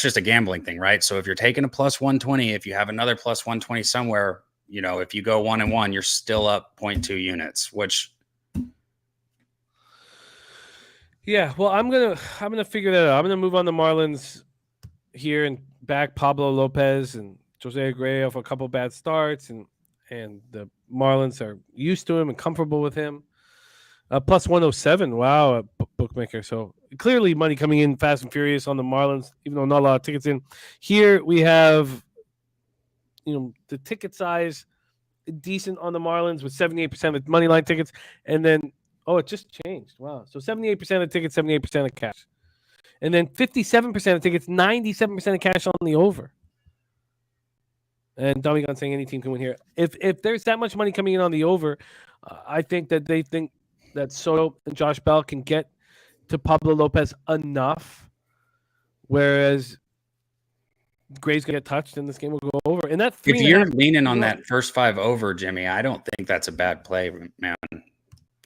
just a gambling thing, right? So if you're taking a plus 120, if you have another plus 120 somewhere, if you go 1-1, you're still up 0.2 units, which. Yeah, well, I'm gonna figure that out. I'm gonna move on the Marlins here and back Pablo Lopez and Josiah Gray off a couple bad starts, and the Marlins are used to him and comfortable with him. Plus 107, wow, bookmaker. So clearly money coming in fast and furious on the Marlins, even though not a lot of tickets in. Here we have, the ticket size decent on the Marlins with 78% of money line tickets, and then it just changed. Wow, so 78% of tickets, 78% of cash, and then 57% of tickets, 97% of cash on the over. And Dummy Gun saying any team can win here. If there's that much money coming in on the over, I think that they think that Soto and Josh Bell can get to Pablo Lopez enough, whereas Gray's going to get touched and this game will go over. And that if you're leaning on that first 5 over, Jimmy, I don't think that's a bad play, man.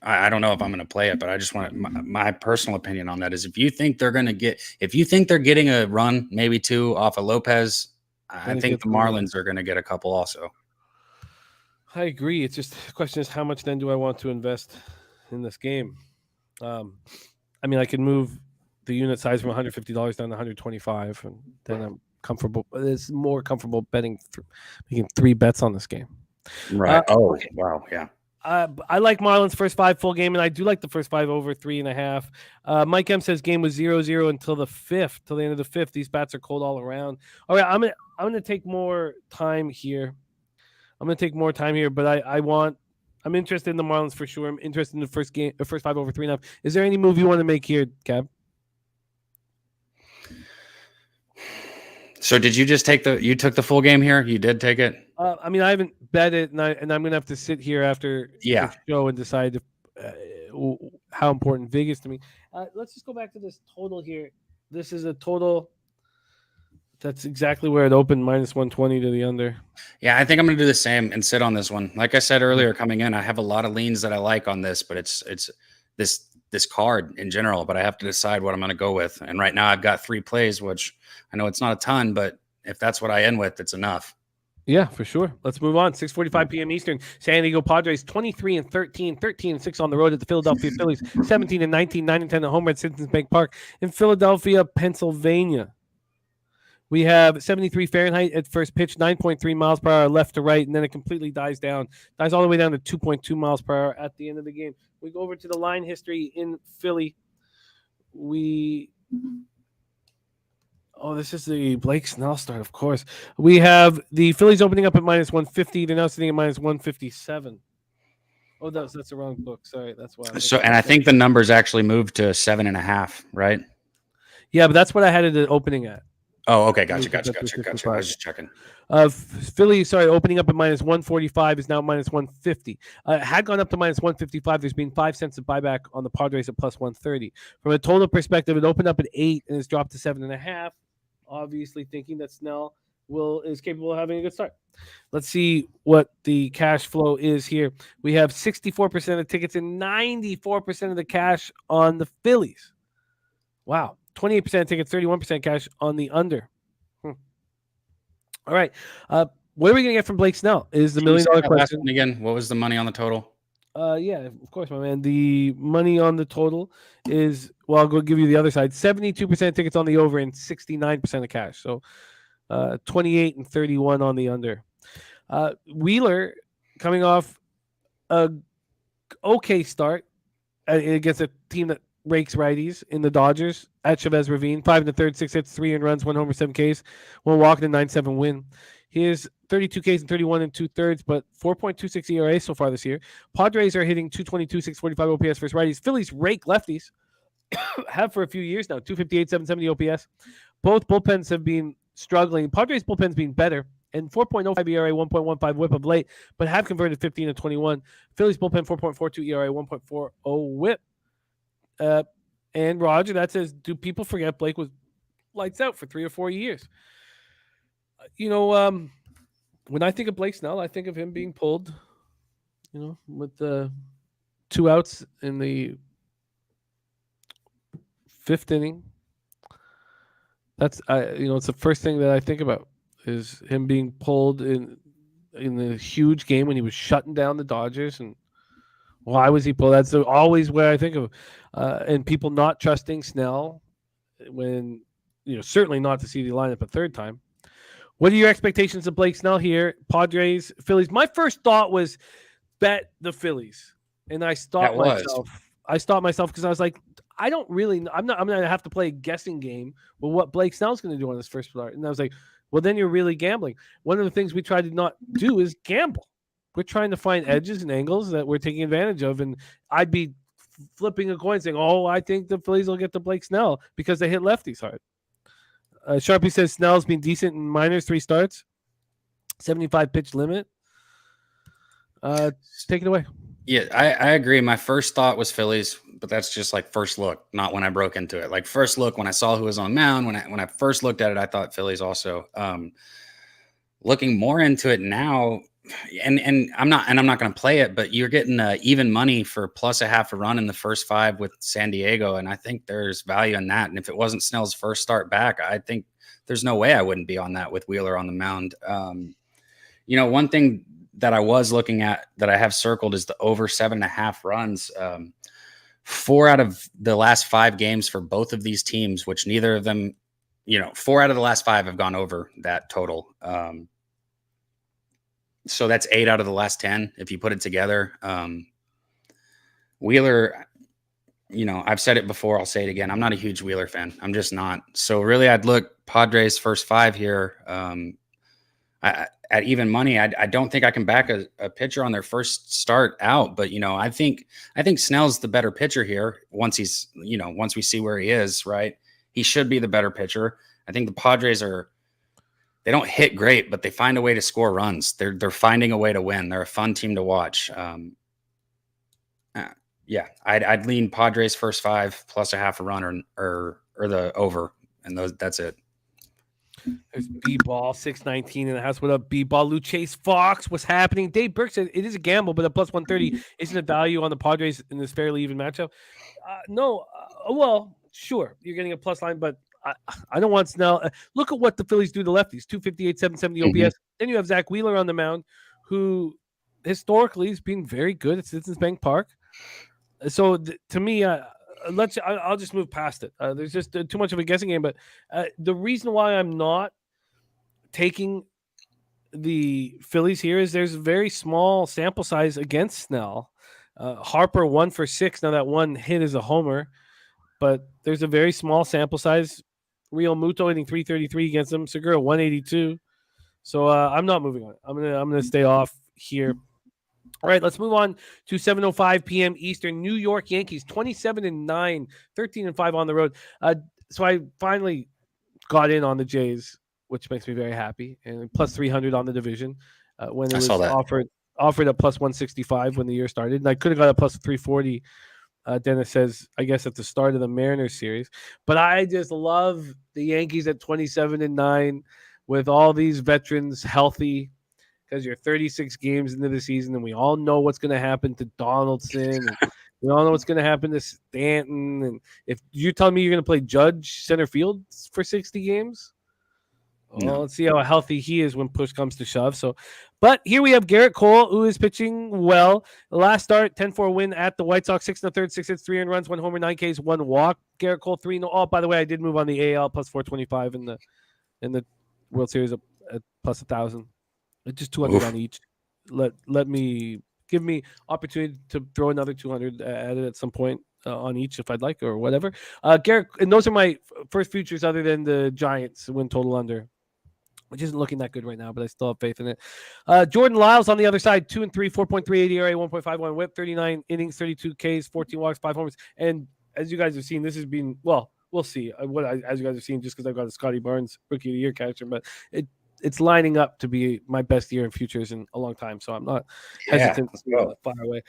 I don't know if I'm going to play it, but I just want my personal opinion on that is if you think they're getting a run, maybe 2 off of Lopez, I think the Marlins are going to get a couple also. I agree. It's just the question is, how much then do I want to invest in this game? I can move the unit size from $150 down to $125, and then I'm comfortable. It's more comfortable betting, making 3 bets on this game. Right. Wow. Yeah. I like Marlins first 5 full game, and I do like the first 5 over 3.5. Mike M says game was 0-0 until the 5th, till the end of the 5th. These bats are cold all around. All right, I'm gonna take more time here. But I'm interested in the Marlins for sure. I'm interested in the first 5 over 3.5. Is there any move you want to make here, Cab? So did you just you took the full game here? You did take it? I haven't bet it, and I'm going to have to sit here after the show and decide how important vig is to me. Let's just go back to this total here. This is a total that's exactly where it opened, minus 120 to the under. Yeah, I think I'm going to do the same and sit on this one. Like I said earlier, coming in, I have a lot of leans that I like on this, but it's this card in general, but I have to decide what I'm going to go with. And right now I've got 3 plays, which I know it's not a ton, but if that's what I end with, it's enough. Yeah, for sure. Let's move on. 6:45 p.m. Eastern. San Diego Padres 23-13, 13-6 on the road at the Philadelphia Phillies, 17-19, 9-10 at home at Citizens Bank Park in Philadelphia, Pennsylvania. We have 73 Fahrenheit at first pitch, 9.3 miles per hour left to right, and then it completely dies all the way down to 2.2 miles per hour at the end of the game. We go over to the line history in Philly. This is the Blake Snell start, of course. We have the Phillies opening up at minus 150. They're now sitting at minus 157. Oh, that's the wrong book. Sorry, that's why. I think the numbers actually moved to 7.5, right? Yeah, but that's what I had it opening at. Oh, okay. Gotcha. Phillies Gotcha. up to Gotcha. Gotcha. I 65. was just checking. Philly, sorry, opening up at minus 145 is now minus 150. Had gone up to minus 155. There's been 5 cents of buyback on the Padres at plus 130. From a total perspective, it opened up at 8 and has dropped to 7.5. Obviously, thinking that Snell is capable of having a good start. Let's see what the cash flow is here. We have 64% of tickets and 94% of the cash on the Phillies. Wow. 28% tickets, 31% cash on the under. All right. What are we going to get from Blake Snell is the $1 million question. Again, what was the money on the total? Yeah, of course, my man. The money on the total is, well, I'll go give you the other side. 72% tickets on the over and 69% of cash. So 28 and 31 on the under. Wheeler coming off a okay start against a team that rakes righties in the Dodgers at Chavez Ravine. 5 1/3, 6 hits, 3 runs, 1 homer, 7 Ks, 1 walk, and a 9-7 win. Here's 32 Ks and 31 2/3, but 4.26 ERA so far this year. Padres are hitting 222, 645 OPS versus righties. Phillies rake lefties. Have for a few years now. 258, 770 OPS. Both bullpens have been struggling. Padres bullpen's been better. And 4.05 ERA, 1.15 whip of late, but have converted 15 to 21. Phillies bullpen 4.42 ERA, 1.40 whip. And Roger, that says, do people forget Blake was lights out for 3 or 4 years? When I think of Blake Snell, I think of him being pulled, with the 2 outs in the 5th inning. That's it's the first thing that I think about is him being pulled in the huge game when he was shutting down the Dodgers. And why was he pulled? That's always where I think of, and people not trusting Snell when, certainly not to see the lineup a third time. What are your expectations of Blake Snell here? Padres, Phillies. My first thought was bet the Phillies, and I stopped myself because I was like, I'm going to have to play a guessing game with what Blake Snell's going to do on his first start. And I was like, well, then you're really gambling. One of the things we try to not do is gamble. We're trying to find edges and angles that we're taking advantage of. And I'd be flipping a coin saying, I think the Phillies will get to Blake Snell because they hit lefties hard. Sharpie says Snell's been decent in minors, 3 starts, 75 pitch limit. Take it away. Yeah, I agree. My first thought was Phillies, but that's just like first look, not when I broke into it. Like first look, when I saw who was on the mound, when I first looked at it, I thought Phillies also. Looking more into it now, and I'm not going to play it, but you're getting even money for plus a half a run in the first 5 with San Diego, and I think there's value in that. And if it wasn't Snell's first start back, I think there's no way I wouldn't be on that with Wheeler on the mound. One thing that I was looking at that I have circled is the over 7.5 runs. 4 out of the last 5 games for both of these teams, which neither of them, 4 out of the last 5 have gone over that total. So that's 8 out of the last 10 if you put it together. Wheeler, I've said it before, I'll say it again. I'm not a huge Wheeler fan. I'm just not. So really I'd look Padres first 5 here. At even money, I don't think I can back a pitcher on their first start out, but I think Snell's the better pitcher here. Once we see where he is, right? He should be the better pitcher. I think the Padres they don't hit great, but they find a way to score runs. They're finding a way to win. They're a fun team to watch. I'd lean Padres first 5 plus a half a run or the over, and that's it. There's B-Ball, 619 in the house. What up, B-Ball? Lou Chase Fox, what's happening? Dave Burke said it is a gamble, but a plus 130 isn't a value on the Padres in this fairly even matchup. No, well, sure, you're getting a plus line, but I don't want Snell. Look at what the Phillies do to lefties, 258, 770 OPS. Mm-hmm. Then you have Zach Wheeler on the mound, who historically has been very good at Citizens Bank Park. So to me, I'll just move past it. There's just too much of a guessing game. But the reason why I'm not taking the Phillies here is there's a very small sample size against Snell. Harper 1 for 6. Now that one hit is a homer, but there's a very small sample size. Real Muto hitting 333 against him. Segura 182. So I'm not moving on. I'm gonna stay off here. All right, let's move on to 7:05 p.m. Eastern. New York Yankees 27-9, 13-5 on the road. So I finally got in on the Jays, which makes me very happy, and plus 300 on the division when it I was saw that. offered at plus 165 when the year started, and I could have got a plus 340. Dennis says, I guess at the start of the Mariners series, but I just love the Yankees at 27-9 with all these veterans healthy, because you're 36 games into the season, and we all know what's going to happen to Donaldson, and we all know what's going to happen to Stanton. And if you're telling me you're going to play Judge center field for 60 games, well, let's see how healthy he is when push comes to shove. So, but here we have Garrett Cole, who is pitching well. The last start, 10-4 win at the White Sox, 6 1/3, 6 hits, 3 earned runs, 1 homer, 9 Ks, 1 walk. Garrett Cole 3-0. Oh, by the way, I did move on the AL plus 425 in the World Series at plus 1,000. Just 200 on each. Let me give me opportunity to throw another 200 at it at some point on each if I'd like or whatever. Garrett, and those are my first futures other than the Giants win total under, which isn't looking that good right now, but I still have faith in it. Jordan Lyles on the other side, 2-3, 4.38 ERA, 1.51 WHIP, 39 innings, 32 Ks, 14 walks, 5 homers. And as you guys have seen, this has been we'll see as you guys have seen, just because I've got a Scotty Barnes Rookie of the Year catcher, but it's lining up to be my best year in futures in a long time, so I'm not hesitant to fire away.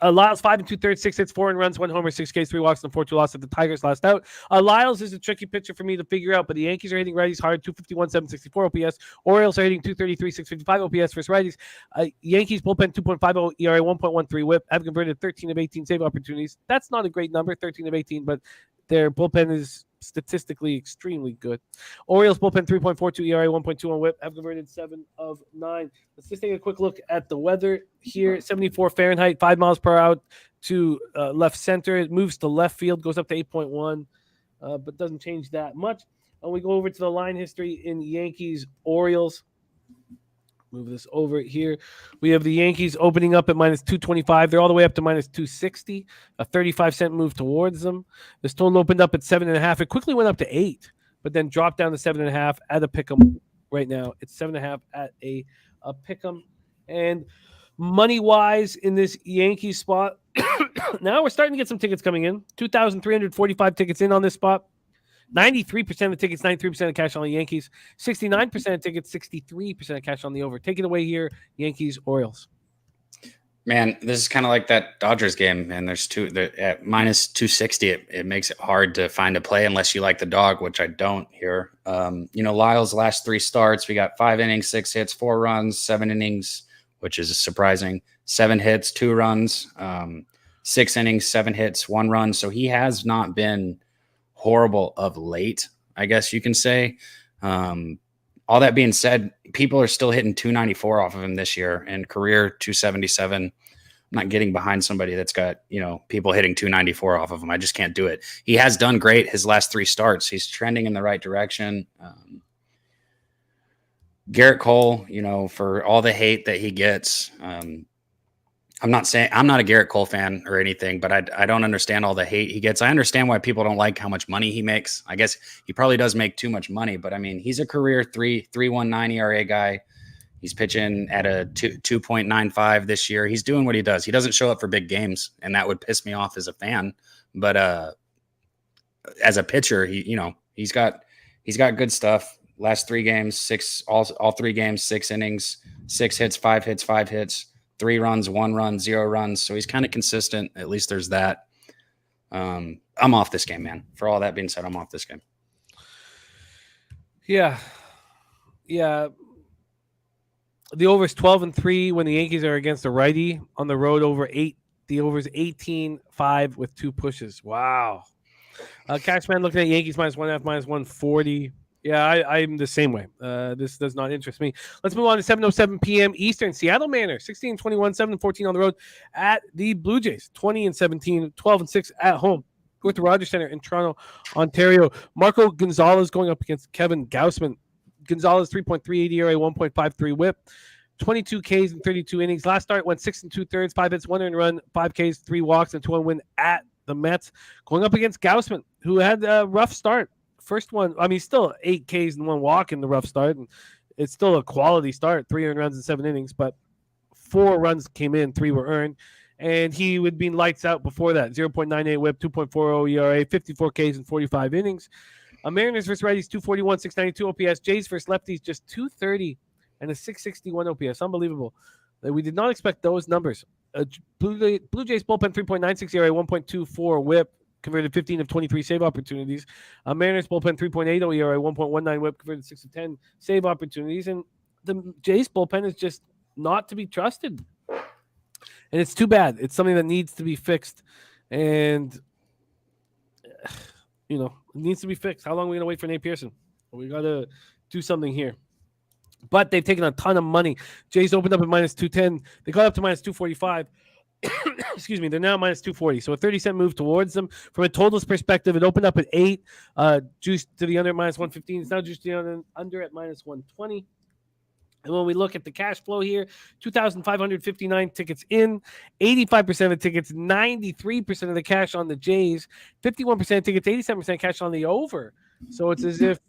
Lyles 5 2/3, 6 hits, 4 runs, 1 homer, 6 Ks, 3 walks, and 4-2 loss at the Tigers last out. Lyles is a tricky pitcher for me to figure out, but the Yankees are hitting righties hard, 251, 764 OPS. Orioles are hitting 233, 655 OPS versus righties. Yankees bullpen 2.50 ERA, 1.13 WHIP, have converted 13 of 18 save opportunities. That's not a great number, 13 of 18, but their bullpen is statistically extremely good. Orioles bullpen 3.42 ERA, 1.21 WHIP, have converted 7 of 9. Let's just take a quick look at the weather here. 74 Fahrenheit, 5 miles per hour to left center. It moves to left field, goes up to 8.1, but doesn't change that much. And we go over to the line history in Yankees Orioles. Move this over here. We have the Yankees opening up at minus 225. They're all the way up to minus 260. A 35-cent move towards them. This total opened up at 7.5. It quickly went up to 8, but then dropped down to 7.5 at a pick'em. Right now, it's 7.5 at a pick'em. And money-wise in this Yankees spot, now we're starting to get some tickets coming in. 2,345 tickets in on this spot. 93% of the tickets, 93% of cash on the Yankees. 69% of tickets, 63% of cash on the over. Take it away here, Yankees, Orioles. Man, this is kind of like that Dodgers game, and there's at minus 260. It makes it hard to find a play unless you like the dog, which I don't here. Lyles' last 3 starts, we got 5 innings, 6 hits, 4 runs, 7 innings, which is surprising. 7 hits, 2 runs, 6 innings, 7 hits, 1 run. So he has not been horrible of late, I guess you can say. All that being said, people are still hitting 294 off of him this year, and career 277. I'm not getting behind somebody that's got, people hitting 294 off of him. I just can't do it. He has done great his last 3 starts. He's trending in the right direction. Garrett Cole, for all the hate that he gets, I'm not a Garrett Cole fan or anything, but I don't understand all the hate he gets. I understand why people don't like how much money he makes. I guess he probably does make too much money, but I mean, he's a career 3.19 ERA guy. He's pitching at a 2.95 this year. He's doing what he does. He doesn't show up for big games, and that would piss me off as a fan. But as a pitcher, he's got good stuff. Last 3 games, all 3 games, 6 innings, 6 hits, 5 hits, 5 hits. 3 runs, 1 run, 0 runs. So he's kind of consistent. At least there's that. I'm off this game, man. For all that being said, I'm off this game. Yeah. The over is 12-3 when the Yankees are against a righty on the road. Over 8. The over is 18-5 with 2 pushes. Wow. Cashman looking at Yankees minus 1.5, minus 140. Yeah, I'm the same way. This does not interest me. Let's move on to 7:07 p.m. Eastern. Seattle Mariners, 16-21, 7-14 on the road at the Blue Jays, 20-17, 12-6 at home with the Rogers Center in Toronto, Ontario. Marco Gonzalez going up against Kevin Gausman. Gonzalez, 3.38 ERA, 1.53 WHIP, 22 Ks in 32 innings. Last start went 6 2/3, 5 hits, 1 earned run, 5 Ks, 3 walks, and 2-1 win at the Mets. Going up against Gausman, who had a rough start. First one, still 8 Ks and 1 walk in the rough start, and it's still a quality start, 3 earned runs in 7 innings, but 4 runs came in, 3 were earned, and he would be lights out before that, 0.98 WHIP, 2.40 ERA, 54 Ks in 45 innings. Mariners versus righties, 241, 692 OPS. Jays versus lefties, just 230 and a 661 OPS. Unbelievable. We did not expect those numbers. Blue Jays bullpen, 3.96 ERA, 1.24 whip, converted 15 of 23 save opportunities. Mariners bullpen, 3.80 ERA, 1.19 whip, converted 6 of 10 save opportunities. And the Jays bullpen is just not to be trusted. And it's too bad. It's something that needs to be fixed. And, it needs to be fixed. How long are we going to wait for Nate Pearson? We got to do something here. But they've taken a ton of money. Jays opened up at minus 210. They got up to minus 245. Excuse me. They're now minus 240. So a 30-cent move towards them. From a totals perspective, it opened up at 8. Juiced to the under at minus 115. It's now juiced to the under at minus 120. And when we look at the cash flow here, 2,559 tickets in, 85% of the tickets, 93% of the cash on the Jays, 51% of tickets, 87% cash on the over. So it's as if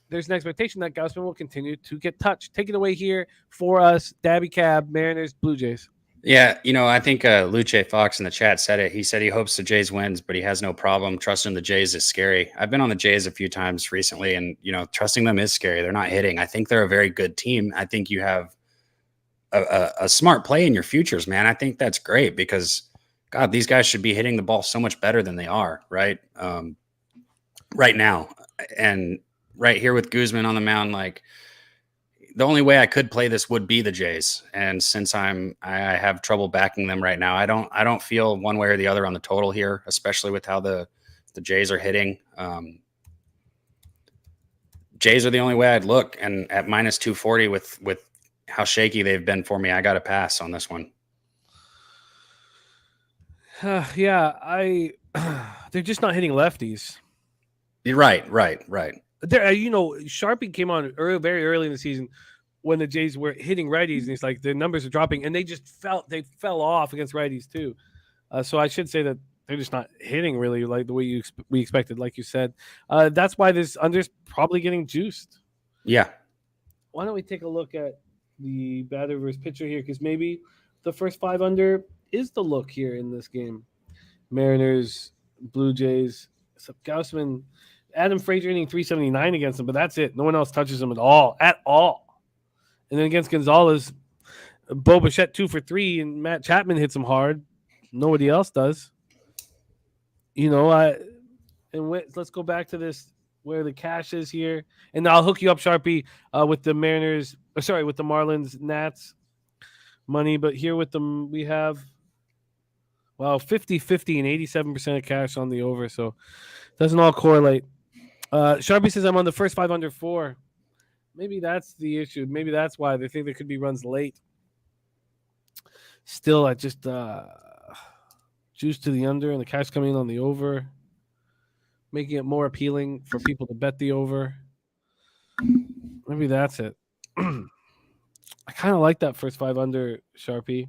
there's an expectation that Gausman will continue to get touched. Take it away here for us, Daby Cab, Mariners, Blue Jays. Yeah, I think Luce Fox in the chat said it. He said he hopes the Jays wins, but he has no problem. Trusting the Jays is scary. I've been on the Jays a few times recently, and, trusting them is scary. They're not hitting. I think they're a very good team. I think you have a smart play in your futures, man. I think that's great because, God, these guys should be hitting the ball so much better than they are, right? Right now. And right here with Guzman on the mound, the only way I could play this would be the Jays. And since I have trouble backing them right now, I don't feel one way or the other on the total here, especially with how the Jays are hitting. Jays are the only way I'd look, and at minus 240 with how shaky they've been for me, I got to pass on this one. They're just not hitting lefties. Right. There, Sharpie came on very early in the season when the Jays were hitting righties, and it's like the numbers are dropping, and they fell off against righties too. So I should say that they're just not hitting really like the way we expected, like you said. That's why this under's probably getting juiced. Yeah. Why don't we take a look at the batter versus pitcher here? Because maybe the first 5 under is the look here in this game. Mariners, Blue Jays, Gausman. Adam Frazier hitting 379 against him, but that's it. No one else touches him at all. And then against Gonzalez, Bo Bichette 2 for 3, and Matt Chapman hits him hard. Nobody else does. Let's go back to this where the cash is here, and I'll hook you up, Sharpie, with the Mariners. With the Marlins, Nats money, but here with them we have 50-50 and 87% of cash on the over, so it doesn't all correlate. Sharpie says I'm on the first 5 under 4. Maybe that's the issue. Maybe that's why they think there could be runs late. Still, I just juice to the under and the cash coming in on the over, making it more appealing for people to bet the over. Maybe that's it. I kind of like that first 5 under, Sharpie.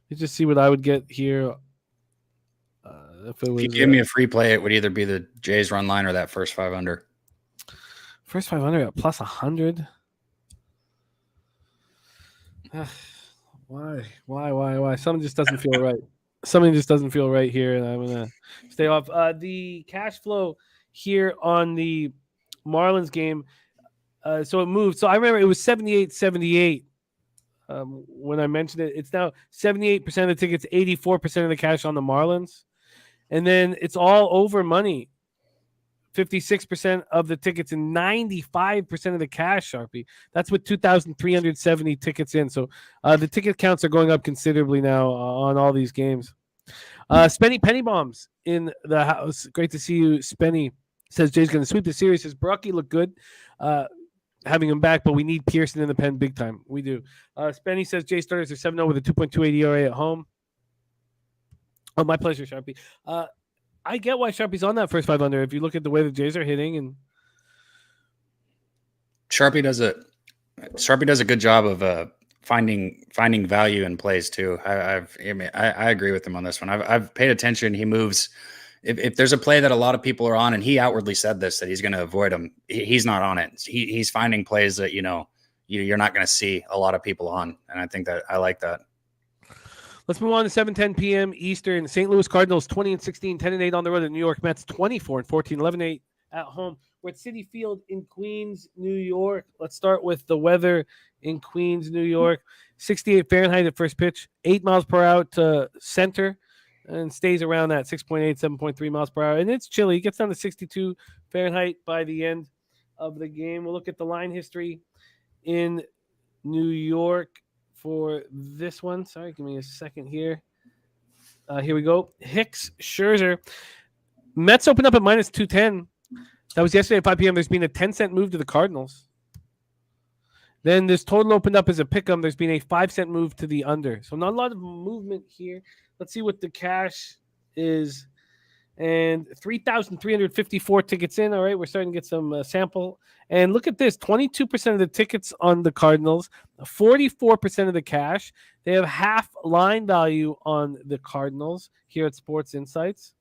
Let's just see what I would get here. If you give me a free play, it would either be the Jays run line or that first 5 under. First 5 under at plus 100. Why? Something just doesn't feel right. Something just doesn't feel right here, and I'm gonna stay off. The cash flow here on the Marlins game. So it moved. So I remember it was 78-78 when I mentioned it. It's now 78% of the tickets, 84% of the cash on the Marlins. And then it's all over money. 56% of the tickets and 95% of the cash, Sharpie. That's with 2,370 tickets in. So the ticket counts are going up considerably now on all these games. Spenny Penny Bombs in the house. Great to see you, Spenny. Says Jay's going to sweep the series. Says Brocky looked good having him back, but we need Pearson in the pen big time. We do. Spenny says Jay starters are 7-0 with a 2.28 ERA at home. Oh, my pleasure, Sharpie. I get why Sharpie's on that first 5 under. If you look at the way the Jays are hitting, and Sharpie does a good job of finding value in plays too. I agree with him on this one. I've paid attention. He moves. If there's a play that a lot of people are on, and he outwardly said this, that he's going to avoid them, he's not on it. He's finding plays that you're not going to see a lot of people on, and I think that I like that. Let's move on to 7:10 p.m. Eastern. St. Louis Cardinals 20-16, 10-8 on the road. The New York Mets 24-14, 11-8 at home. We're at Citi Field in Queens, New York. Let's start with the weather in Queens, New York. 68 Fahrenheit at first pitch, 8 miles per hour to center, and stays around that 6.8, 7.3 miles per hour. And it's chilly. It gets down to 62 Fahrenheit by the end of the game. We'll look at the line history in New York for this one. Sorry, give me a second here. Here we go. Hicks, Scherzer. Mets opened up at minus 210. That was yesterday at 5 p.m. There's been a 10-cent move to the Cardinals. Then this total opened up as a pick'em. There's been a 5-cent move to the under. So not a lot of movement here. Let's see what the cash is. And 3,354 tickets in. All right, we're starting to get some sample. And look at this, 22% of the tickets on the Cardinals, 44% of the cash. They have half line value on the Cardinals here at Sports Insights.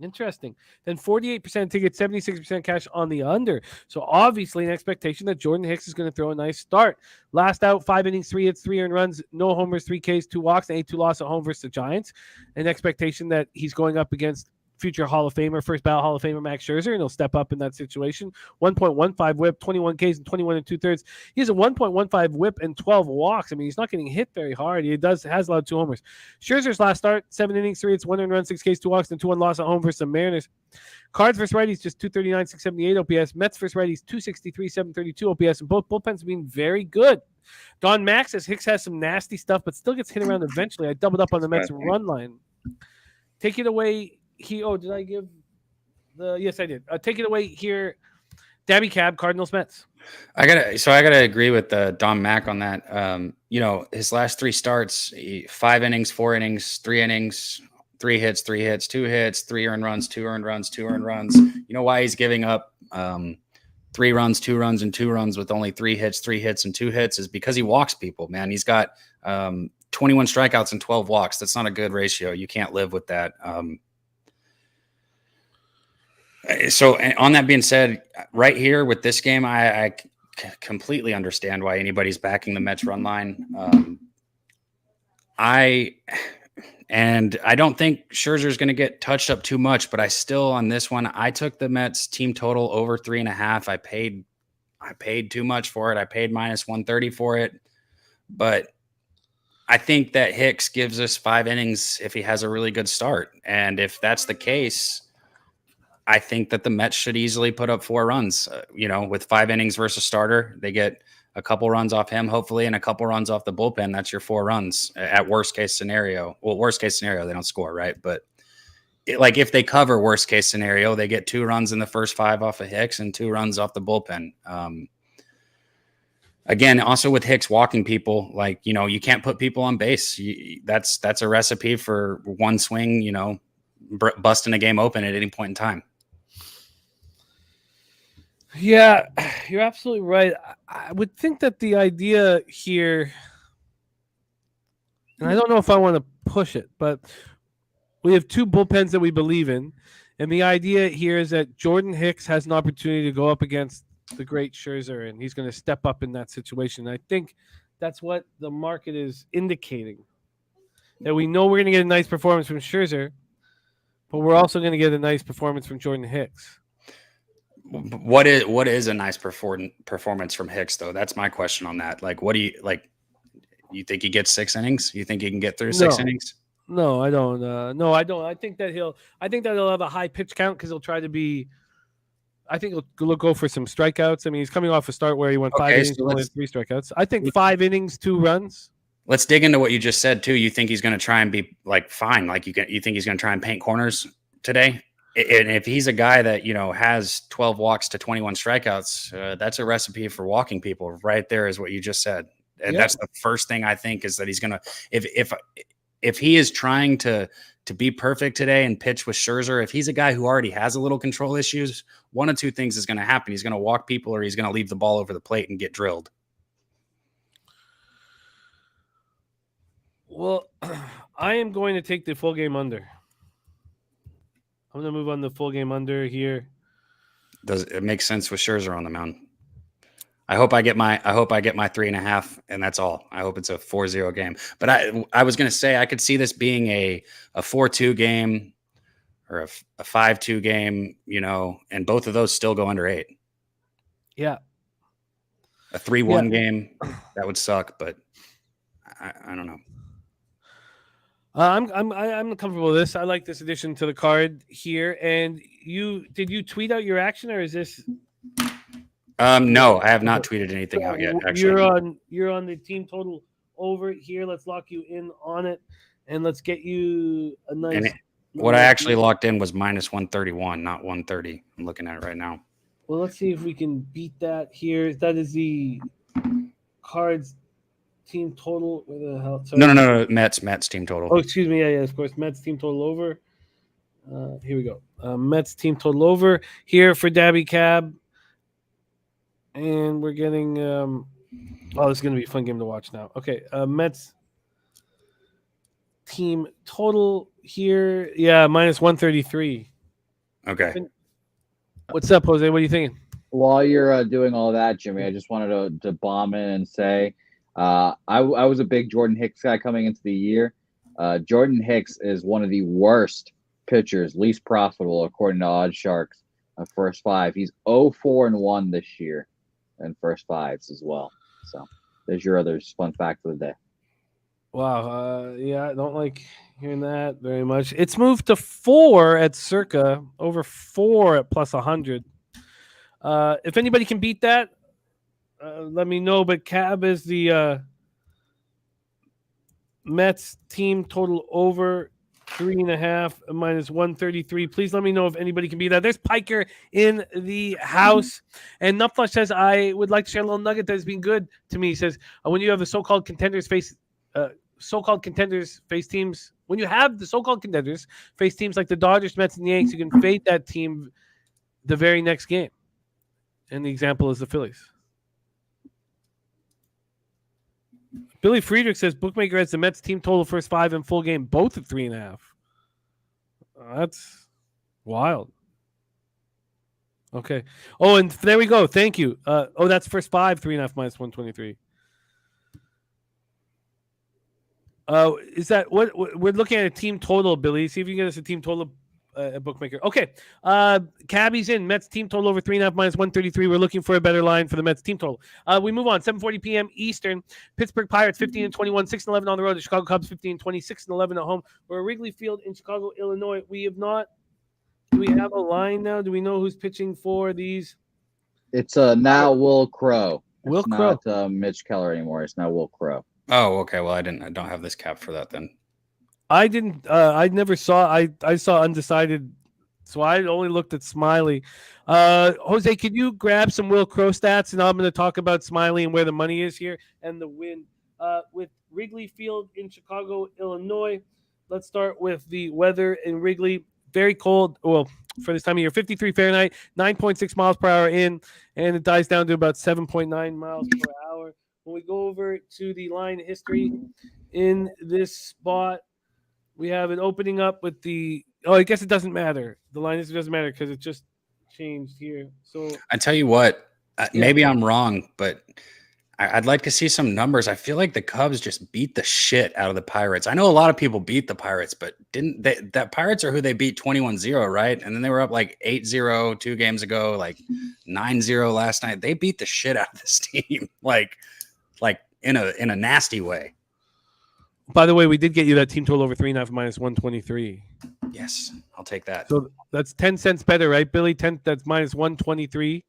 Interesting. Then 48% tickets, 76% cash on the under. So obviously an expectation that Jordan Hicks is going to throw a nice start. Last out, 5 innings, 3 hits, 3 earned runs, no homers, 3 Ks, 2 walks, and 8-2 loss at home versus the Giants. An expectation that he's going up against future Hall of Famer, first ballot Hall of Famer Max Scherzer, and he'll step up in that situation. 1.15 whip, 21 Ks and 21 2/3. He has a 1.15 whip and 12 walks. I mean, he's not getting hit very hard. He has allowed 2 homers. Scherzer's last start, 7 innings, 3 hits, 1 earned run, 6 Ks, 2 walks, and 2-1 loss at home versus the Mariners. Cards versus righties, just 239, 678 OPS. Mets versus righties, 263, 732 OPS. And both bullpens have been very good. Don Max says Hicks has some nasty stuff, but still gets hit around eventually. I doubled up on the Mets run line. Take it away. Did I give the? Yes, I did. Take it away here. Daby Cab, Cardinals, Mets. I gotta agree with Don Mack on that. His last 3 starts, 5 innings, 4 innings, 3 innings, 3 hits, 3 hits, 2 hits, 3 earned runs, 2 earned runs, 2 earned runs. You know why he's giving up 3 runs, 2 runs, and 2 runs with only 3 hits, 3 hits, and 2 hits is because he walks people. Man, he's got 21 strikeouts and 12 walks. That's not a good ratio. You can't live with that. So on that being said, right here with this game, I completely understand why anybody's backing the Mets run line. I don't think Scherzer's going to get touched up too much, but I still, on this one, I took the Mets team total over 3.5. I paid too much for it. I paid minus 130 for it, but I think that Hicks gives us 5 innings if he has a really good start. And if that's the case, I think that the Mets should easily put up 4 runs, with 5 innings versus starter. They get a couple runs off him, hopefully, and a couple runs off the bullpen. That's your 4 runs at worst case scenario. Well, worst case scenario, they don't score, right? But if they cover worst case scenario, they get 2 runs in the first 5 off of Hicks and 2 runs off the bullpen. Again, also with Hicks walking people, you can't put people on base. That's a recipe for one swing, busting a game open at any point in time. Yeah, you're absolutely right. I would think that the idea here, and I don't know if I want to push it, but we have 2 bullpens that we believe in. And the idea here is that Jordan Hicks has an opportunity to go up against the great Scherzer, and he's going to step up in that situation. I think that's what the market is indicating, that we know we're going to get a nice performance from Scherzer, but we're also going to get a nice performance from Jordan Hicks. What is a nice performance from Hicks, though? That's my question on that. What do you like? You think he gets 6 innings? You think he can get through 6 innings? No, I don't. No, I don't. I think that he'll have a high pitch count because he'll try to be. I think he'll go for some strikeouts. I mean, he's coming off a start where he went 5 innings, so only 3 strikeouts. I think 5 innings, 2 runs. Let's dig into what you just said too. You think he's going to try and be fine? You think he's going to try and paint corners today? And if he's a guy that, has 12 walks to 21 strikeouts, that's a recipe for walking people right there is what you just said. And that's the first thing I think is that he's going to, if he is trying to be perfect today and pitch with Scherzer, if he's a guy who already has a little control issues, one of 2 things is going to happen. He's going to walk people or he's going to leave the ball over the plate and get drilled. Well, I am going to take the full game under. I'm going to move on the full game under here. Does it make sense with Scherzer on the mound? I hope I get my 3.5, and that's all. I hope it's a 4-0 game. But I was going to say I could see this being a 4-2 game or a 5-2 game, and both of those still go under 8. Yeah. A 3-1 game, that would suck, but I don't know. I'm comfortable with this. I like this addition to the card here. And did you tweet out your action, or is this? No, I have not tweeted anything out yet. Actually, you're on the team total over here. Let's lock you in on it, and let's get you a nice. What I actually locked in was minus 131, not 130. I'm looking at it right now. Well, let's see if we can beat that here. That is the Cards team total. Where the hell? Sorry. No. Mets team total. Oh, excuse me. Yeah, of course. Mets team total over. Here we go. Mets team total over here for Daby Cab. And we're getting this is going to be a fun game to watch now. Okay, Mets team total here. Yeah, minus 133. Okay. What's up, Jose? What are you thinking? While you're doing all that, Jimmy, I just wanted to bomb in and say I was a big Jordan Hicks guy coming into the year. Jordan Hicks is one of the worst pitchers, least profitable according to Odd Sharks. First five, he's 0-4-1 this year, in first fives as well. So there's your other fun fact of the day. Wow. Yeah, I don't like hearing that very much. It's moved to 4 at circa, over 4 at plus 100. If anybody can beat that, let me know. But Cab is the Mets team total over 3.5 minus 133. Please let me know if anybody can beat that. There's Piker in the house. And Nutflush says, I would like to share a little nugget that has been good to me. He says, when you have the so-called contenders face teams, when you have the so-called contenders face teams like the Dodgers, Mets, and the Yankees, you can fade that team the very next game. And the example is the Phillies. Billy Friedrich says bookmaker has the Mets team total first 5 and full game both at 3.5. That's wild. Okay. Oh, and there we go. Thank you. That's first 5, 3.5 minus 123. Is that what we're looking at? A team total, Billy? See if you can get us a team total. Bookmaker. Okay. Cabby's in. Mets team total over 3.5 minus 133. We're looking for a better line for the Mets team total. We move on. 7:40 p.m. Eastern. Pittsburgh Pirates 15-21, 6-11 on the road. The Chicago Cubs 15-20, 6-11 at home. We're at Wrigley Field in Chicago, Illinois. We have not. Do we have a line now? Do we know who's pitching for these? It's now Will Crow. Will Crow. Not Mitch Keller anymore. It's now Will Crow. Oh, okay. Well, I don't have this cap for that then. I didn't. I never saw. I saw undecided, so I only looked at Smiley. Jose, can you grab some Will Crow stats, and I'm going to talk about Smiley and where the money is here and the win with Wrigley Field in Chicago, Illinois. Let's start with the weather in Wrigley. Very cold. Well, for this time of year, 53 Fahrenheit, 9.6 miles per hour in, and it dies down to about 7.9 miles per hour. When we go over to the line history in this spot. We have it opening up with the. Oh, I guess it doesn't matter. The line is doesn't matter because it just changed here. So I tell you what, maybe I'm wrong, but I'd like to see some numbers. I feel like the Cubs just beat the shit out of the Pirates. I know a lot of people beat the Pirates, but didn't they? That Pirates are who they beat 21-0, right? And then they were up like 8-0 2 games ago, like 9-0 last night. They beat the shit out of this team, like in a nasty way. By the way, we did get you that team total over 3.5 minus 123. Yes, I'll take that. So that's 10 cents better, right, Billy? That's minus 123,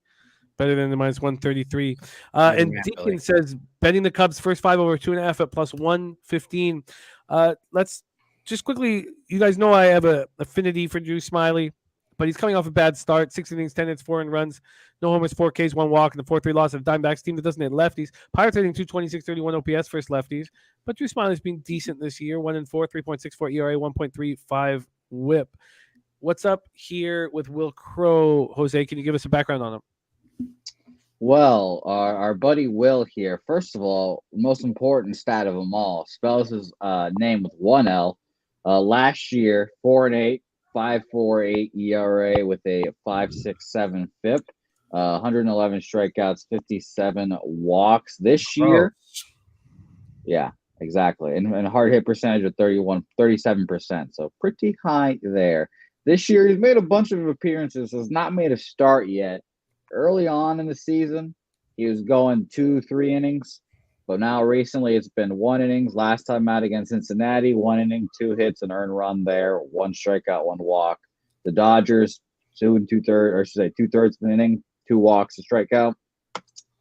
better than the minus 133. And Deacon says betting the Cubs first 5 over 2.5 at plus 115. Let's just quickly. You guys know I have an affinity for Drew Smiley, but he's coming off a bad start. 6 innings, 10 hits, 4 earned runs, no homers, 4 Ks, 1 walk, and the 4-3 loss of the Diamondbacks team that doesn't hit lefties. Pirates hitting 226, 31 OPS versus lefties. But Drew Smiley's been decent this year. 1-4, 3.64 ERA, 1.35 WHIP. What's up here with Will Crow, Jose? Can you give us a background on him? Well, our buddy Will here. First of all, most important stat of them all, spells his name with 1 L. Last year, 4-8, 5.48 ERA with a 5.67 FIP. 111 strikeouts, 57 walks this year. Yeah, exactly. And hard hit percentage of 37%. So pretty high there. This year, he's made a bunch of appearances, has not made a start yet. early on in the season, he was going 2-3 innings. But now recently it's been 1 innings. Last time out against Cincinnati, 1 inning, 2 hits, an earned run there, 1 strikeout, 1 walk. The Dodgers, 2 2/3, or I should say 2/3 of an inning, 2 walks, a strikeout.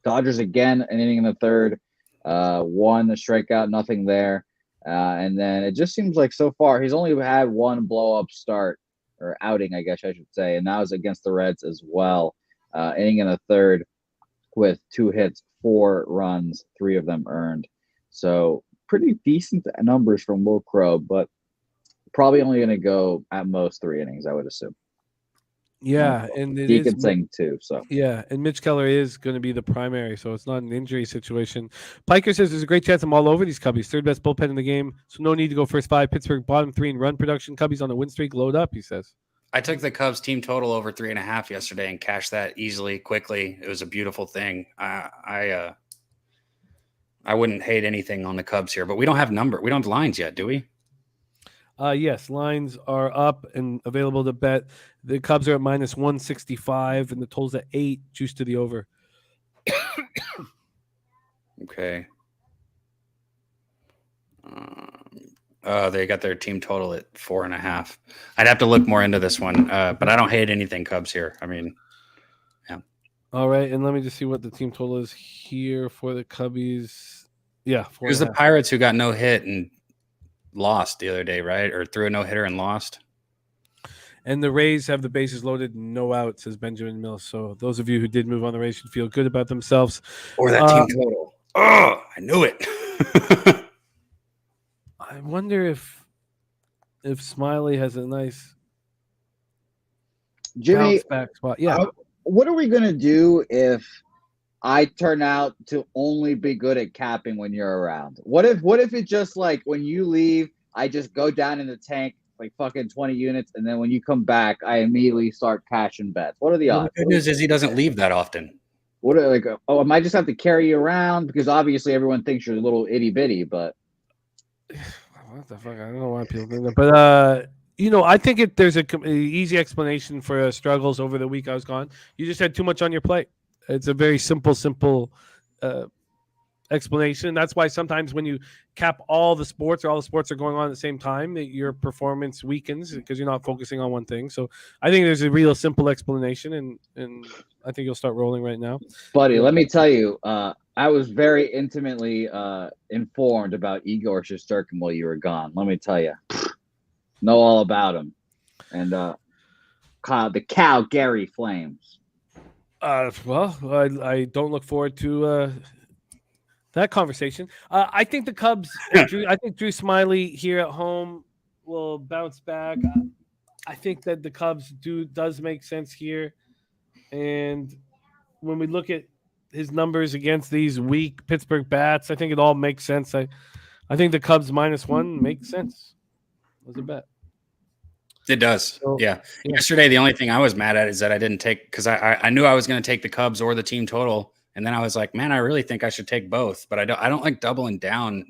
Dodgers again, an inning in the third, 1 a strikeout, nothing there. And then it just seems like so far he's only had 1 blow-up start, or outing, I guess I should say, and that was against the Reds as well. Inning in the third with 2 hits, 4 runs, 3 of them earned. So pretty decent numbers from Will Crow, but probably only going to go at most 3 innings, I would assume. Yeah, and it Deacon is saying 2. So yeah, and Mitch Keller is going to be the primary, so it's not an injury situation. Piker says there's a great chance I'm all over these Cubbies. 3rd best bullpen in the game, so no need to go first 5. Pittsburgh bottom 3 in run production. Cubbies on a win streak, load up, he says. I took the Cubs team total over 3.5 yesterday and cashed that easily, quickly. It was a beautiful thing. I wouldn't hate anything on the Cubs here, but we don't have lines yet, do we? Yes, lines are up and available to bet. The Cubs are at -165, and the total's at 8, juice to the over. Okay. They got their team total at 4.5. I'd have to look more into this one, but I don't hate anything Cubs here. I mean, yeah. All right, and let me just see what the team total is here for the Cubbies. Yeah, it was the Pirates who got no hit and lost the other day, right? Or threw a no-hitter and lost. And the Rays have the bases loaded, no out, says Benjamin Mills. So those of you who did move on the Rays should feel good about themselves. Or that team total. Oh, I knew it. I wonder if Smiley has a nice Jimmy, bounce back spot. Yeah. What are we going to do if I turn out to only be good at capping when you're around? What if it's just like when you leave, I just go down in the tank like fucking 20 units, and then when you come back, I immediately start cashing bets? What are the odds? The good news is he doesn't leave that often. What are I might just have to carry you around because obviously everyone thinks you're a little itty bitty, but what the fuck? I don't know why people do that. But I think there's a easy explanation for struggles over the week I was gone. You just had too much on your plate. It's a very simple explanation. That's why sometimes when you cap all the sports, or all the sports are going on at the same time, that your performance weakens because you're not focusing on one thing. So I think there's a real simple explanation, and I think you'll start rolling right now. Buddy, let me tell you, I was very intimately informed about Igor Shesterkin while you were gone. Let me tell you. Know all about him. And the Calgary Flames. Well, I don't look forward to that conversation. I think the Cubs, I think Drew Smiley here at home will bounce back. I think that the Cubs does make sense here. And when we look at his numbers against these weak Pittsburgh bats, I think it all makes sense. I think the Cubs -1 makes sense as a bet. It does. So, yeah. Yesterday, the only thing I was mad at is that I didn't take, because I knew I was going to take the Cubs or the team total. And then I was like, man, I really think I should take both, but I don't like doubling down.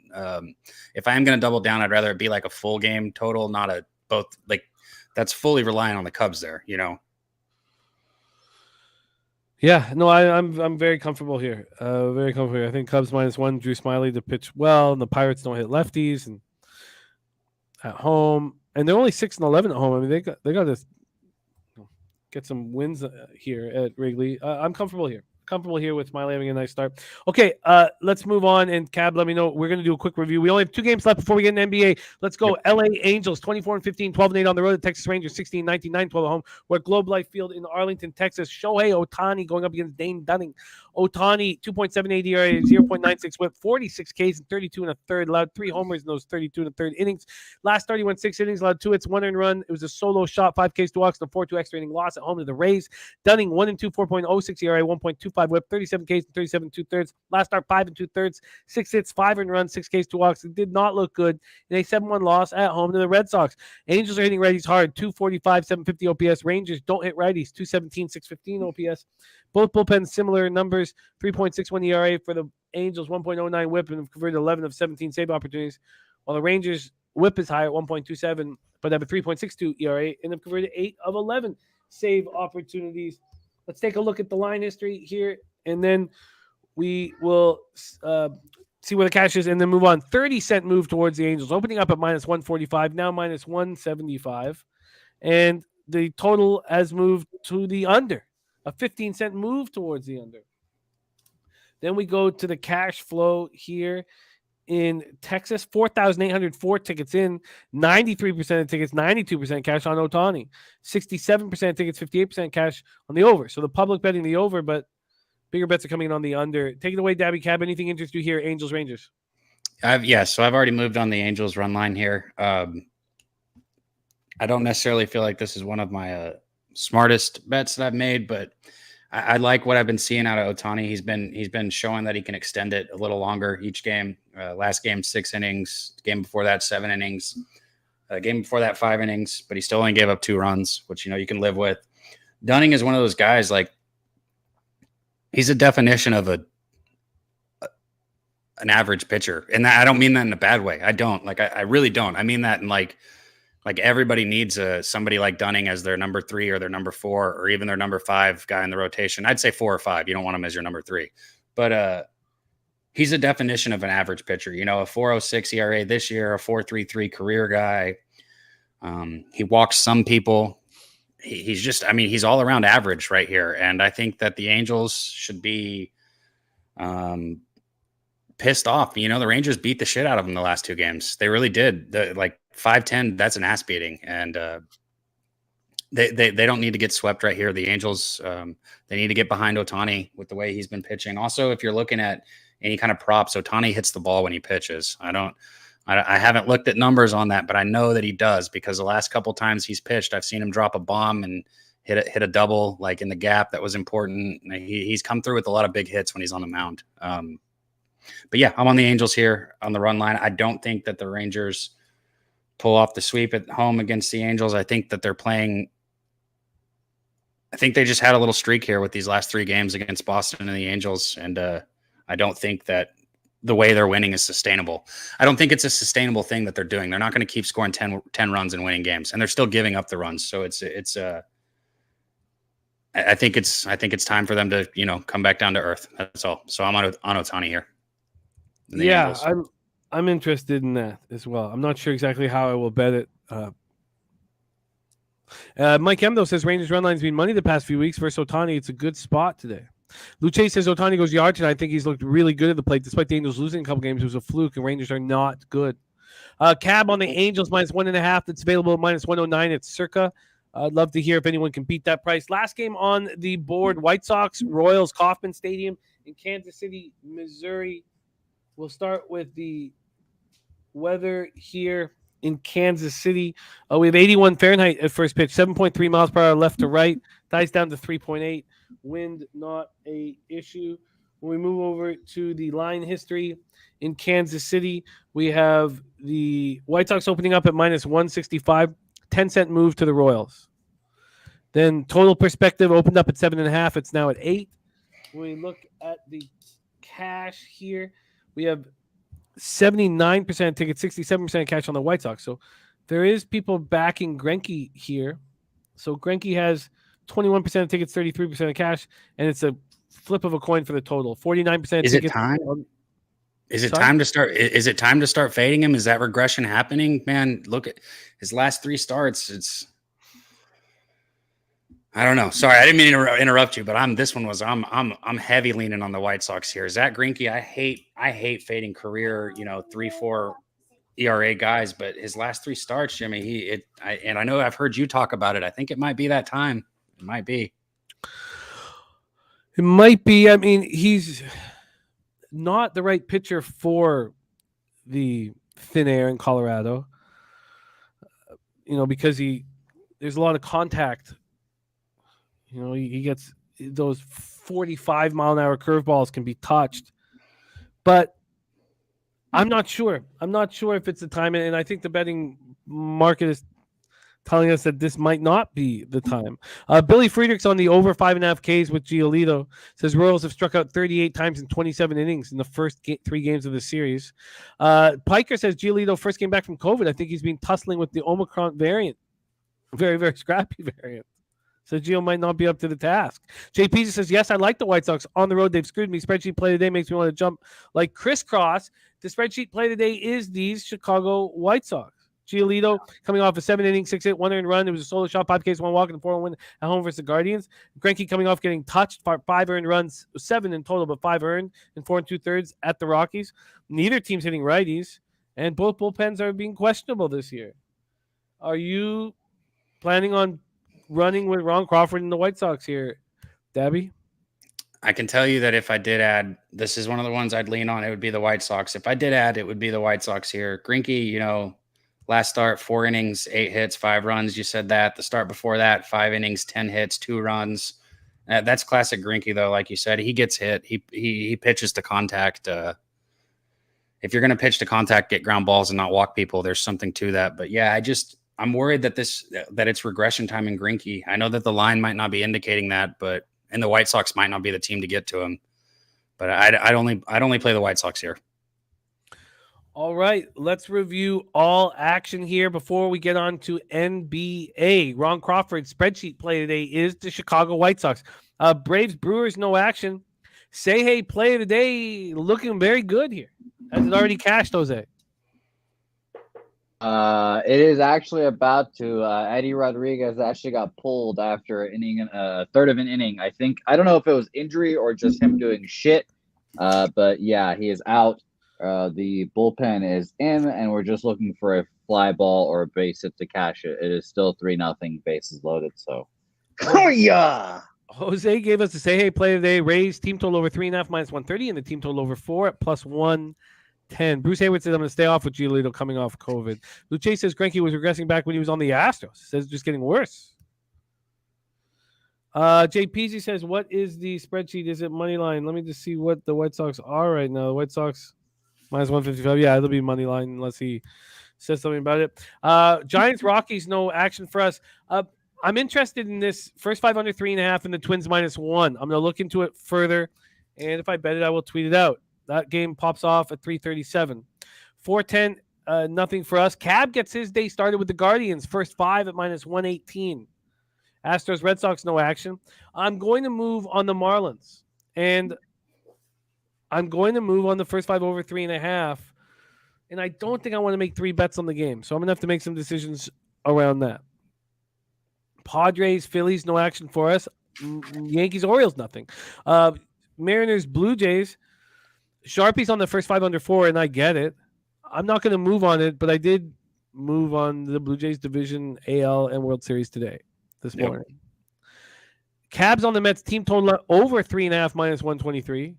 If I am going to double down, I'd rather it be like a full game total, not a both. Like that's fully relying on the Cubs there, Yeah, no, I'm very comfortable here. Very comfortable here. I think Cubs -1, Drew Smiley to pitch well, and the Pirates don't hit lefties and at home. And they're only 6-11 at home. I mean, they got to get some wins here at Wrigley. I'm comfortable here. Comfortable here with Smiley having a nice start. Okay, let's move on. And Cab, let me know. We're going to do a quick review. We only have 2 games left before we get an NBA. Let's go. Yep. LA Angels 24-15, 12-8 on the road. The Texas Rangers 16-19, 9-12 at home. We're at Globe Life Field in Arlington, Texas. Shohei Ohtani going up against Dane Dunning. Ohtani 2.78 ERA, 0.96 WHIP, 46 Ks and 32 1/3. Allowed 3 homers in those 32 1/3 innings. Last 31 6 innings, allowed 2 hits, 1 earned run. It was a solo shot, 5 Ks to walks, and a 4-2 extra inning loss at home to the Rays. Dunning 1-2, 4.06 ERA, 1.25 WHIP, 37 Ks and 37 2/3. Last start 5 2/3, 6 hits, 5 earned runs, 6 Ks to walks. It did not look good in a 7-1 loss at home to the Red Sox. Angels are hitting righties hard, 245, 750 OPS. Rangers don't hit righties, 217, 615 OPS. Both bullpens similar numbers, 3.61 ERA for the Angels, 1.09 WHIP, and have converted 11 of 17 save opportunities, while the Rangers' WHIP is high at 1.27, but have a 3.62 ERA and have converted 8 of 11 save opportunities. Let's take a look at the line history here, and then we will see where the cash is, and then move on. 30-cent move towards the Angels, opening up at minus 145, now minus 175. And the total has moved to the under, a 15-cent move towards the under. Then we go to the cash flow here in Texas. 4,804 tickets in, 93% of tickets, 92% cash on Ohtani, 67% of tickets, 58% cash on the over. So the public betting the over, but bigger bets are coming in on the under. Take it away, Daby Cab. Anything interest you here, Angels, Rangers? So I've already moved on the Angels run line here. I don't necessarily feel like this is one of my smartest bets that I've made, but I like what I've been seeing out of Ohtani. He's been showing that he can extend it a little longer each game. Last game, 6 innings. Game before that, 7 innings. Game before that, 5 innings. But he still only gave up 2 runs, which you can live with. Dunning is one of those guys, like, he's a definition of an average pitcher, and I don't mean that in a bad way. I don't. I really don't. I mean that in like everybody needs somebody like Dunning as their number 3 or their number 4 or even their number 5 guy in the rotation. I'd say 4 or 5. You don't want him as your number 3, but he's a definition of an average pitcher. A 4.06 ERA this year, a 4.33 career guy. He walks some people. He's just, he's all around average right here. And I think that the Angels should be pissed off. The Rangers beat the shit out of them the last 2 games. They really did. 5-10, that's an ass beating. And they don't need to get swept right here. The Angels, they need to get behind Ohtani with the way he's been pitching. Also, if you're looking at any kind of props, Ohtani hits the ball when he pitches. I haven't looked at numbers on that, but I know that he does, because the last couple times he's pitched, I've seen him drop a bomb and hit a double like in the gap that was important. He's come through with a lot of big hits when he's on the mound. But yeah, I'm on the Angels here on the run line. I don't think that the Rangers pull off the sweep at home against the Angels. I think that they're playing. I think they just had a little streak here with these last 3 games against Boston and the Angels, and I don't think that the way they're winning is sustainable. I don't think it's a sustainable thing that they're doing. They're not going to keep scoring 10 runs and winning games, and they're still giving up the runs. So I think it's time for them to come back down to earth. That's all. So I'm on Ohtani here. Yeah, Angels. I'm interested in that as well. I'm not sure exactly how I will bet it. Mike M, though, says Rangers run line's been money the past few weeks versus Ohtani. It's a good spot today. Luce says Ohtani goes yard tonight. I think he's looked really good at the plate, despite the Angels losing a couple games. It was a fluke, and Rangers are not good. Cab on the Angels minus 1.5. That's available at minus 109 at Circa. I'd love to hear if anyone can beat that price. Last game on the board, White Sox, Royals, Kauffman Stadium in Kansas City, Missouri. We'll start with the weather here in Kansas City. We have 81 Fahrenheit at first pitch, 7.3 miles per hour left to right. Dies down to 3.8. Wind not a issue. When we move over to the line history in Kansas City, we have the White Sox opening up at minus 165, 10-cent move to the Royals. Then total perspective opened up at 7.5. It's now at 8. When we look at the cash here, we have 79% tickets, 67% cash on the White Sox. So there is people backing Greinke here. So Greinke has 21% of tickets, 33% of cash, and it's a flip of a coin for the total. 49% Is it time? Is it time to start? Is it time to start fading him? Is that regression happening? Man, look at his last 3 starts. I don't know. Sorry, I didn't mean to interrupt you, but I'm heavy leaning on the White Sox here. Zach Greinke, I hate fading career, 3-4 ERA guys, but his last 3 starts, Jimmy, and I know I've heard you talk about it. I think it might be that time. It might be. It might be. I mean, he's not the right pitcher for the thin air in Colorado. Because there's a lot of contact. He gets those 45-mile-an-hour curveballs can be touched. But I'm not sure. I'm not sure if it's the time. And I think the betting market is telling us that this might not be the time. Billy Friedrichs on the over 5.5 Ks with Giolito says Royals have struck out 38 times in 27 innings in the first 3 games of the series. Piker says Giolito first came back from COVID. I think he's been tussling with the Omicron variant. Very, very scrappy variant. So Gio might not be up to the task. JP says, yes, I like the White Sox. On the road, they've screwed me. Spreadsheet play today makes me want to jump like crisscross. The spreadsheet play today is these Chicago White Sox. Giolito coming off a 7-inning, 6-hit, 1-earned run. It was a solo shot, 5 Ks, 1 walk, and 4-1 win at home versus the Guardians. Greinke coming off getting touched, 5 earned runs, 7 in total, but 5 earned and 4 2/3 at the Rockies. Neither team's hitting righties, and both bullpens are being questionable this year. Are you planning on running with Ron Crawford and the White Sox here, Daby? I can tell you that if I did add, this is one of the ones I'd lean on. It would be the White Sox. If I did add, it would be the White Sox here. Greinke, last start, 4 innings, 8 hits, 5 runs. You said that. The start before that, 5 innings, 10 hits, 2 runs. That's classic Greinke, though. Like you said, he gets hit. He pitches to contact. If you're going to pitch to contact, get ground balls and not walk people, there's something to that. But yeah, I'm worried that it's regression time in Greinke. I know that the line might not be indicating that, and the White Sox might not be the team to get to him. But I'd only play the White Sox here. All right, let's review all action here before we get on to NBA. Ron Crawford's spreadsheet play today is the Chicago White Sox. Braves Brewers, no action. Say play today looking very good here. Has it already cashed, Jose? It is actually about to. Eddie Rodriguez actually got pulled after a third of an inning. I don't know if it was injury or just him doing shit. But yeah, he is out. The bullpen is in, and we're just looking for a fly ball or a base hit to cash it. It is still 3-0, bases loaded. So, oh yeah. Jose gave us the say play today. Rays team total over 3.5 minus 130, and the team total over 4 at plus 110. Bruce Hayward says I'm going to stay off with Giolito coming off COVID. Luce says Greinke was regressing back when he was on the Astros. Says just getting worse. JPZ says, what is the spreadsheet? Is it money line? Let me just see what the White Sox are right now. The White Sox minus 155. Yeah, it'll be money line unless he says something about it. Giants Rockies, no action for us. I'm interested in this first 5 under 3.5 and the Twins minus 1. I'm going to look into it further, and if I bet it, I will tweet it out. That game pops off at 3:37. 410, nothing for us. Cab gets his day started with the Guardians. First 5 at minus 118. Astros Red Sox, no action. I'm going to move on the Marlins, and I'm going to move on the first 5 over 3.5. And I don't think I want to make 3 bets on the game, so I'm going to have to make some decisions around that. Padres, Phillies, no action for us. Yankees, Orioles, nothing. Mariners, Blue Jays, Sharpies on the first 5 under 4, and I get it. I'm not going to move on it, but I did move on the Blue Jays division, AL, and World Series this morning. Cabs on the Mets team total over 3.5 minus 123,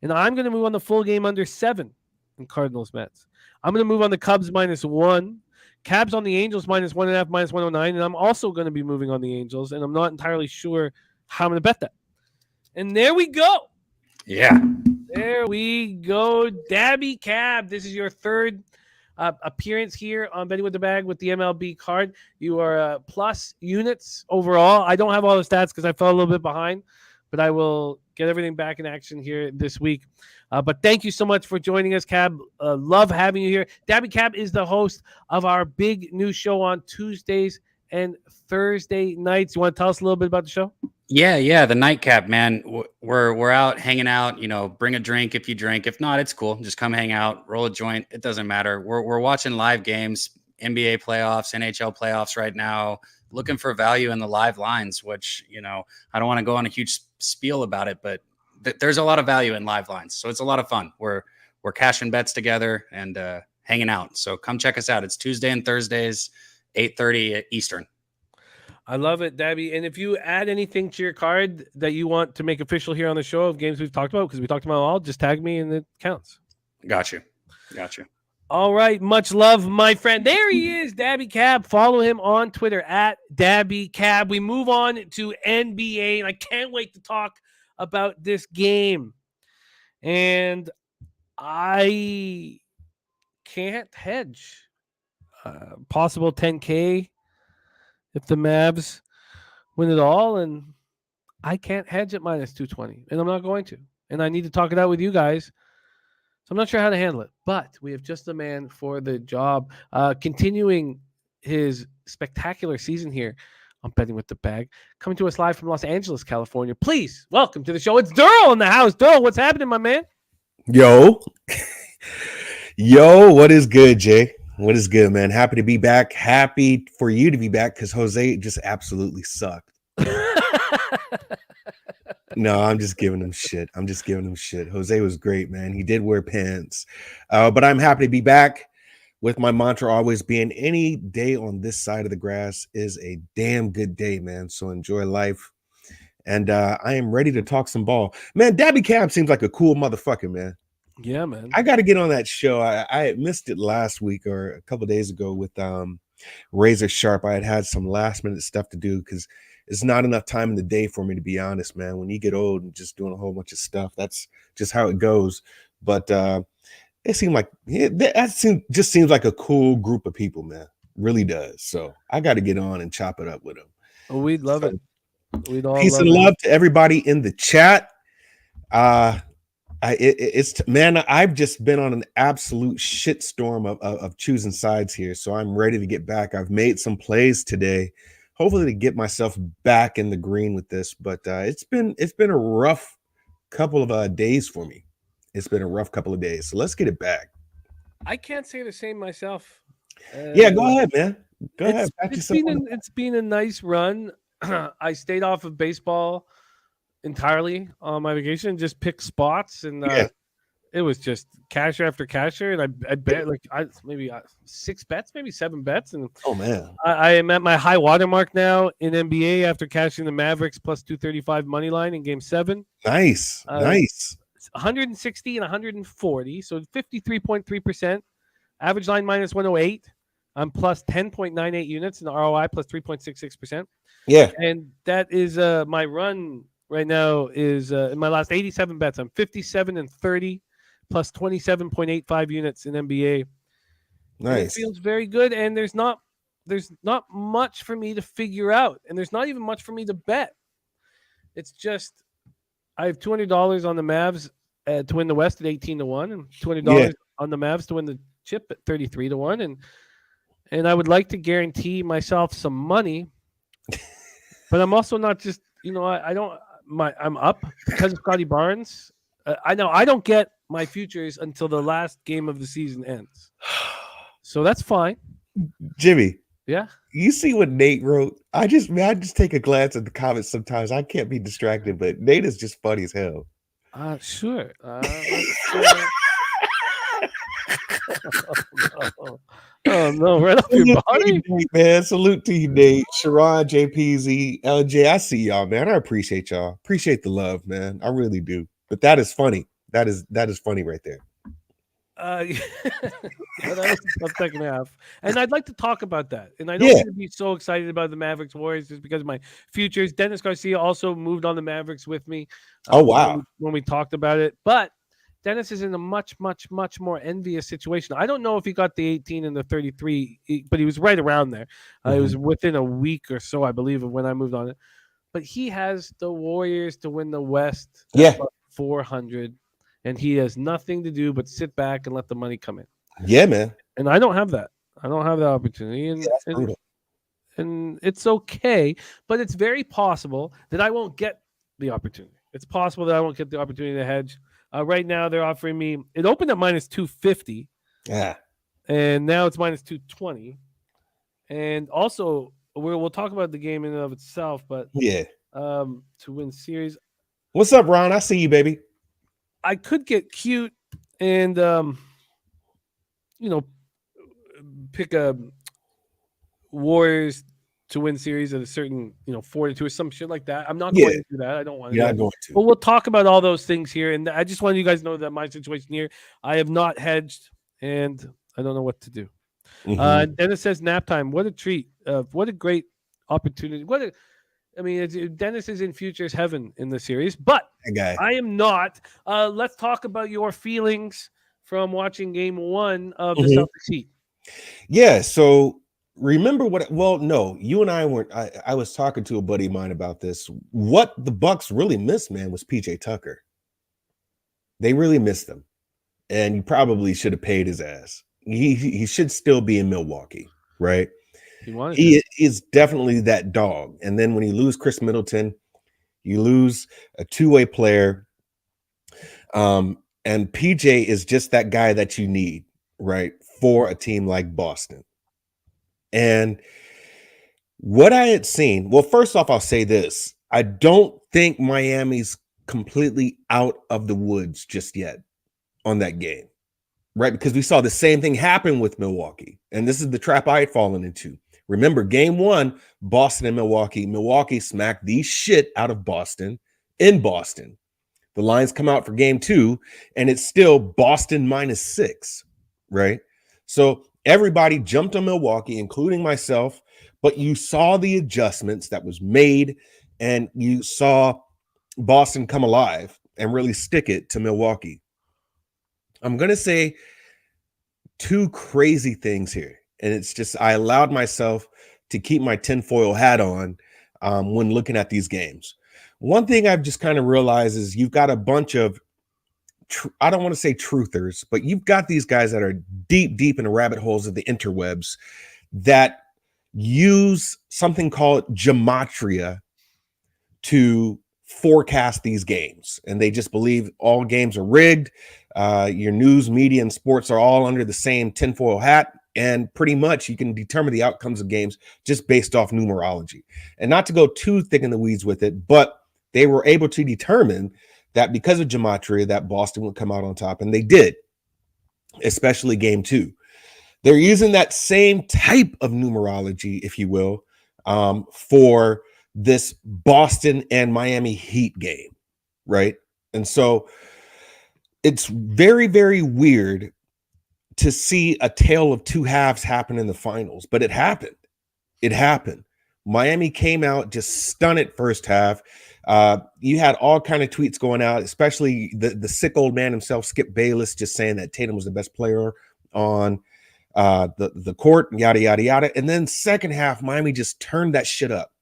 and I'm going to move on the full game under 7 in Cardinals Mets. I'm going to move on the Cubs minus 1. Cabs on the Angels minus 1.5 minus 109, and I'm also going to be moving on the Angels, and I'm not entirely sure how I'm going to bet that. And there we go. Yeah. There we go. Daby Cab, this is your third appearance here on Betting with the Bag with the MLB card. You are plus units overall. I don't have all the stats because I fell a little bit behind, but I will get everything back in action here this week. But thank you so much for joining us, Cab. Love having you here. Daby Cab is the host of our big new show on Tuesdays and Thursday nights. You want to tell us a little bit about the show? Yeah, the nightcap, man. We're out hanging out. Bring a drink if you drink. If not, it's cool. Just come hang out, roll a joint. It doesn't matter. We're watching live games, NBA playoffs, NHL playoffs right now. Looking for value in the live lines, which I don't want to go on a huge spiel about it, but there's a lot of value in live lines, so it's a lot of fun. We're cashing bets together and hanging out. So come check us out. It's Tuesday and Thursdays, 8:30 Eastern. I love it, Daby. And if you add anything to your card that you want to make official here on the show of games we've talked about, because we talked about all, just tag me and it counts. Got you. All right. Much love, my friend. There he is, Daby Cab. Follow him on Twitter at Daby Cab. We move on to NBA, and I can't wait to talk about this game. And I can't hedge. Possible 10K if the Mavs win it all, and I can't hedge at minus 220, and I'm not going to. And I need to talk it out with you guys. So I'm not sure how to handle it, but we have just the man for the job. Continuing his spectacular season here on Betting with the Bag. Coming to us live from Los Angeles, California. Please welcome to the show. It's Derl in the house. Derl, what's happening, my man? Yo. Yo, what is good, Jay? What is good, man? Happy to be back. Happy for you to be back because Jose just absolutely sucked. No, I'm just giving him shit. Jose was great, man. He did wear pants. But I'm happy to be back with my mantra always being any day on this side of the grass is a damn good day, man. So enjoy life. And I am ready to talk some ball. Man, Daby Cab seems like a cool motherfucker, man. Yeah, man. I got to get on that show. I missed it last week or a couple of days ago with Razor Sharp. I had some last minute stuff to do because it's not enough time in the day for me, to be honest, man. When you get old and just doing a whole bunch of stuff, that's just how it goes. But it seemed like just seems like a cool group of people, man. Really does. So I got to get on and chop it up with them. Oh, we'd love it. We'd all peace and love to everybody in the chat. Man, I've just been on an absolute shitstorm of choosing sides here, so I'm ready to get back. I've made some plays today, hopefully to get myself back in the green with this. But it's been a rough couple of days for me. It's been a rough couple of days, so let's get it back. I can't say the same myself. Yeah, go ahead, man. Go ahead. It's been a nice run. I stayed off of baseball entirely on my vacation, just picked spots, and it was just casher after casher, and I bet maybe 6 bets, maybe 7 bets, and oh man, I am at my high water mark now in NBA after cashing the Mavericks plus 235 money line in Game 7. Nice. 160 and 140, so 53.3%. Average line minus 108. I'm plus 10.98 units, and the ROI plus 3.66%. Yeah, and that is my run. Right now is in my last 87 bets. I'm 57 and 30 plus 27.85 units in NBA. Nice. And it feels very good. And there's not much for me to figure out. And there's not even much for me to bet. It's just I have $200 on the Mavs to win the West at 18-1 and $200 on the Mavs to win the chip at 33-1. And I would like to guarantee myself some money. But I'm also not just, I'm up because of Scotty Barnes. I know I don't get my futures until the last game of the season ends. So that's fine. Jimmy. Yeah. You see what Nate wrote? I just take a glance at the comments sometimes. I can't be distracted, but Nate is just funny as hell. Sure. Oh no, right off your body, Nate, man. Salute to you, Nate, Sharon, JPZ, LJ. I see y'all, man. I appreciate y'all. Appreciate the love, man. I really do. But that is funny. That is funny right there. That was a tough second half, and I'd like to talk about that. And I don't want to be so excited about the Mavericks Warriors just because of my futures. Dennis Garcia also moved on the Mavericks with me. Oh wow! When we talked about it, but Dennis is in a much, much, much more envious situation. I don't know if he got the 18 and the 33, but he was right around there. It was within a week or so, I believe, of when I moved on it. But he has the Warriors to win the West. 400, and he has nothing to do but sit back and let the money come in. Yeah, man. And I don't have that. I don't have that opportunity. And it's okay, but it's very possible that I won't get the opportunity. It's possible that I won't get the opportunity to hedge. Right now, they're offering me. It opened at minus 250. Yeah. And now it's minus 220. And also, we'll talk about the game in and of itself, but to win series. What's up, Ron? I see you, baby. I could get cute and pick a Warriors to win series at a certain 4-2 or some shit like that. I'm not going to do that. I don't want to. You're not going to. But we'll talk about all those things here. And I just wanted you guys to know that my situation here, I have not hedged and I don't know what to do. Dennis says nap time. What a treat. What a great opportunity. Dennis is in futures heaven in the series, but I am not. Let's talk about your feelings from watching game 1 of the Celtics Heat. Yeah. So remember no, you and I weren't. I was talking to a buddy of mine about this. What the Bucks really missed, man, was PJ Tucker. They really missed him, and you probably should have paid his ass. He should still be in Milwaukee, right? He wanted He to. is definitely that dog. And then when you lose Chris Middleton, you lose a two-way player. And PJ is just that guy that you need, right, for a team like Boston. And what I had seen, well, first off, I'll say this. I don't think Miami's completely out of the woods just yet on that game, right? Because we saw the same thing happen with Milwaukee. And this is the trap I had fallen into. Remember, game one, Boston and Milwaukee. Milwaukee smacked the shit out of Boston in Boston. The lines come out for game two, and it's still Boston -6, right? So everybody jumped on Milwaukee, including myself, but you saw the adjustments that was made, and you saw Boston come alive and really stick it to Milwaukee. I'm going to say two crazy things here, and it's just I allowed myself to keep my tinfoil hat on when looking at these games. One thing I've just kind of realized is you've got a bunch of, I don't want to say truthers, but you've got these guys that are deep in the rabbit holes of the interwebs that use something called gematria to forecast these games. And they just believe all games are rigged. Your news, media, and sports are all under the same tinfoil hat. And pretty much you can determine the outcomes of games just based off numerology. And not to go too thick in the weeds with it, but they were able to determine that because of gematria that Boston would come out on top, and they did, especially game two. They're using that same type of numerology, if you will, for this Boston and Miami Heat game, right? And so it's very, very weird to see a tale of two halves happen in the finals, but it happened. It happened. Miami came out, just stunned it first half. You had all kind of tweets going out, especially the sick old man himself, Skip Bayless, just saying that Tatum was the best player on the court, yada, yada, yada. And then second half, Miami just turned that shit up.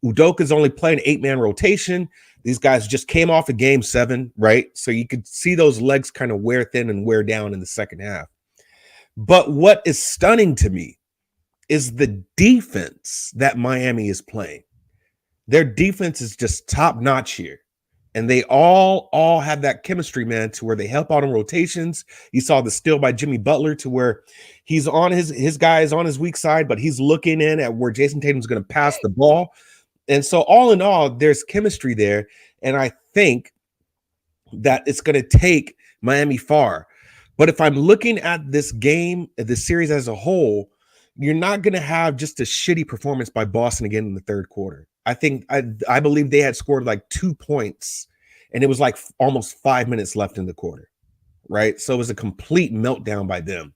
Udoka's only playing 8-man rotation. These guys just came off of game 7, right? So you could see those legs kind of wear thin and wear down in the second half. But what is stunning to me is the defense that Miami is playing. Their defense is just top notch here. And they all have that chemistry, man, to where they help out in rotations. You saw the steal by Jimmy Butler to where he's on his guy is on his weak side, but he's looking in at where Jason Tatum's going to pass the ball. And so all in all, there's chemistry there. And I think that it's going to take Miami far. But if I'm looking at this game, the series as a whole, you're not going to have just a shitty performance by Boston again in the third quarter. I believe they had scored like 2 points, and it was like almost 5 minutes left in the quarter, right? So it was a complete meltdown by them.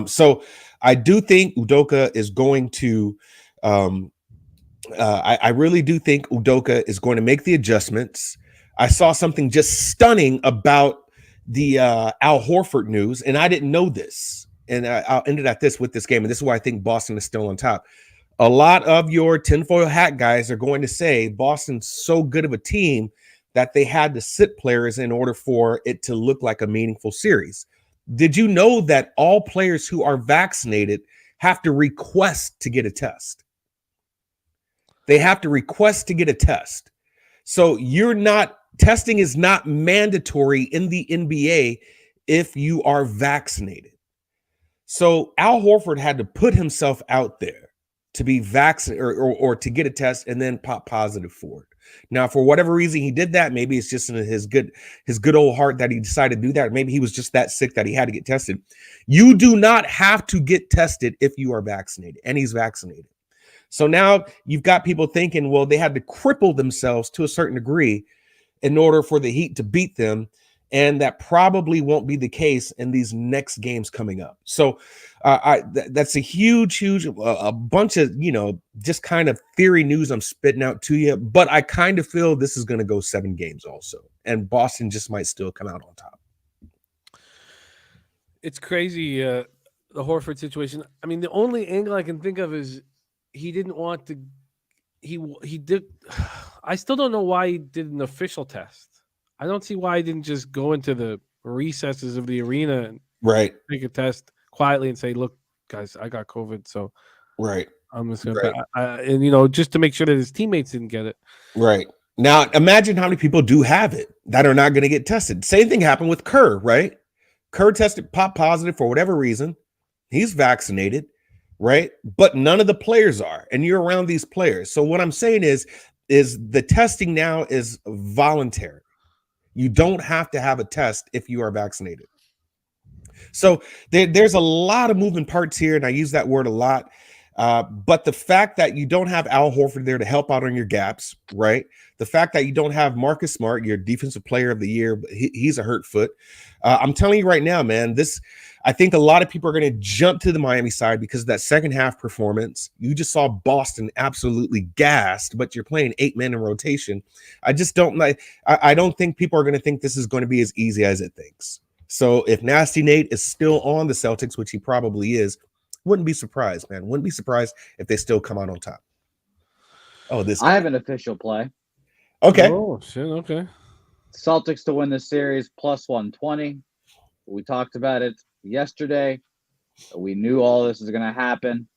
So I do think Udoka is going to I really do think Udoka is going to make the adjustments. I saw something just stunning about the Al Horford news, and I didn't know this. And I'll end it at this with this game, and this is why I think Boston is still on top. A lot of your tinfoil hat guys are going to say Boston's so good of a team that they had to sit players in order for it to look like a meaningful series. Did you know that all players who are vaccinated have to request to get a test? They have to request to get a test. So testing is not mandatory in the NBA if you are vaccinated. So Al Horford had to put himself out there to be vaccinated or to get a test and then pop positive for it. Now, for whatever reason he did that, maybe it's just in his good old heart that he decided to do that. Maybe he was just that sick that he had to get tested. You do not have to get tested if you are vaccinated, and he's vaccinated. So now you've got people thinking, well, they had to cripple themselves to a certain degree in order for the Heat to beat them. And that probably won't be the case in these next games coming up. So that's a huge, a bunch of, just kind of theory news I'm spitting out to you. But I kind of feel this is going to go 7 games also. And Boston just might still come out on top. It's crazy, the Horford situation. I mean, the only angle I can think of is he didn't want to. He did. I still don't know why he did an official test. I don't see why he didn't just go into the recesses of the arena and right, take a test quietly and say, "Look, guys, I got COVID." So right. I'm just gonna, Right. and just to make sure that his teammates didn't get it. Right. Now, imagine how many people do have it that are not going to get tested. Same thing happened with Kerr, right? Kerr tested pop positive for whatever reason. He's vaccinated, right? But none of the players are, and you're around these players. So what I'm saying is the testing now is voluntary. You don't have to have a test if you are vaccinated. So there's a lot of moving parts here, and I use that word a lot. But the fact that you don't have Al Horford there to help out on your gaps, right? The fact that you don't have Marcus Smart, your defensive player of the year, but he's a hurt foot. I'm telling you right now, man, I think a lot of people are going to jump to the Miami side because of that second half performance. You just saw Boston absolutely gassed, but you're playing 8 men in rotation. I just don't like. I don't think people are going to think this is going to be as easy as it thinks. So if Nasty Nate is still on the Celtics, which he probably is, wouldn't be surprised, man. Wouldn't be surprised if they still come out on top. Oh, this guy. I have an official play. Okay. Oh shit. Okay. Celtics to win this series plus 120. We talked about it yesterday. We knew all this was going to happen,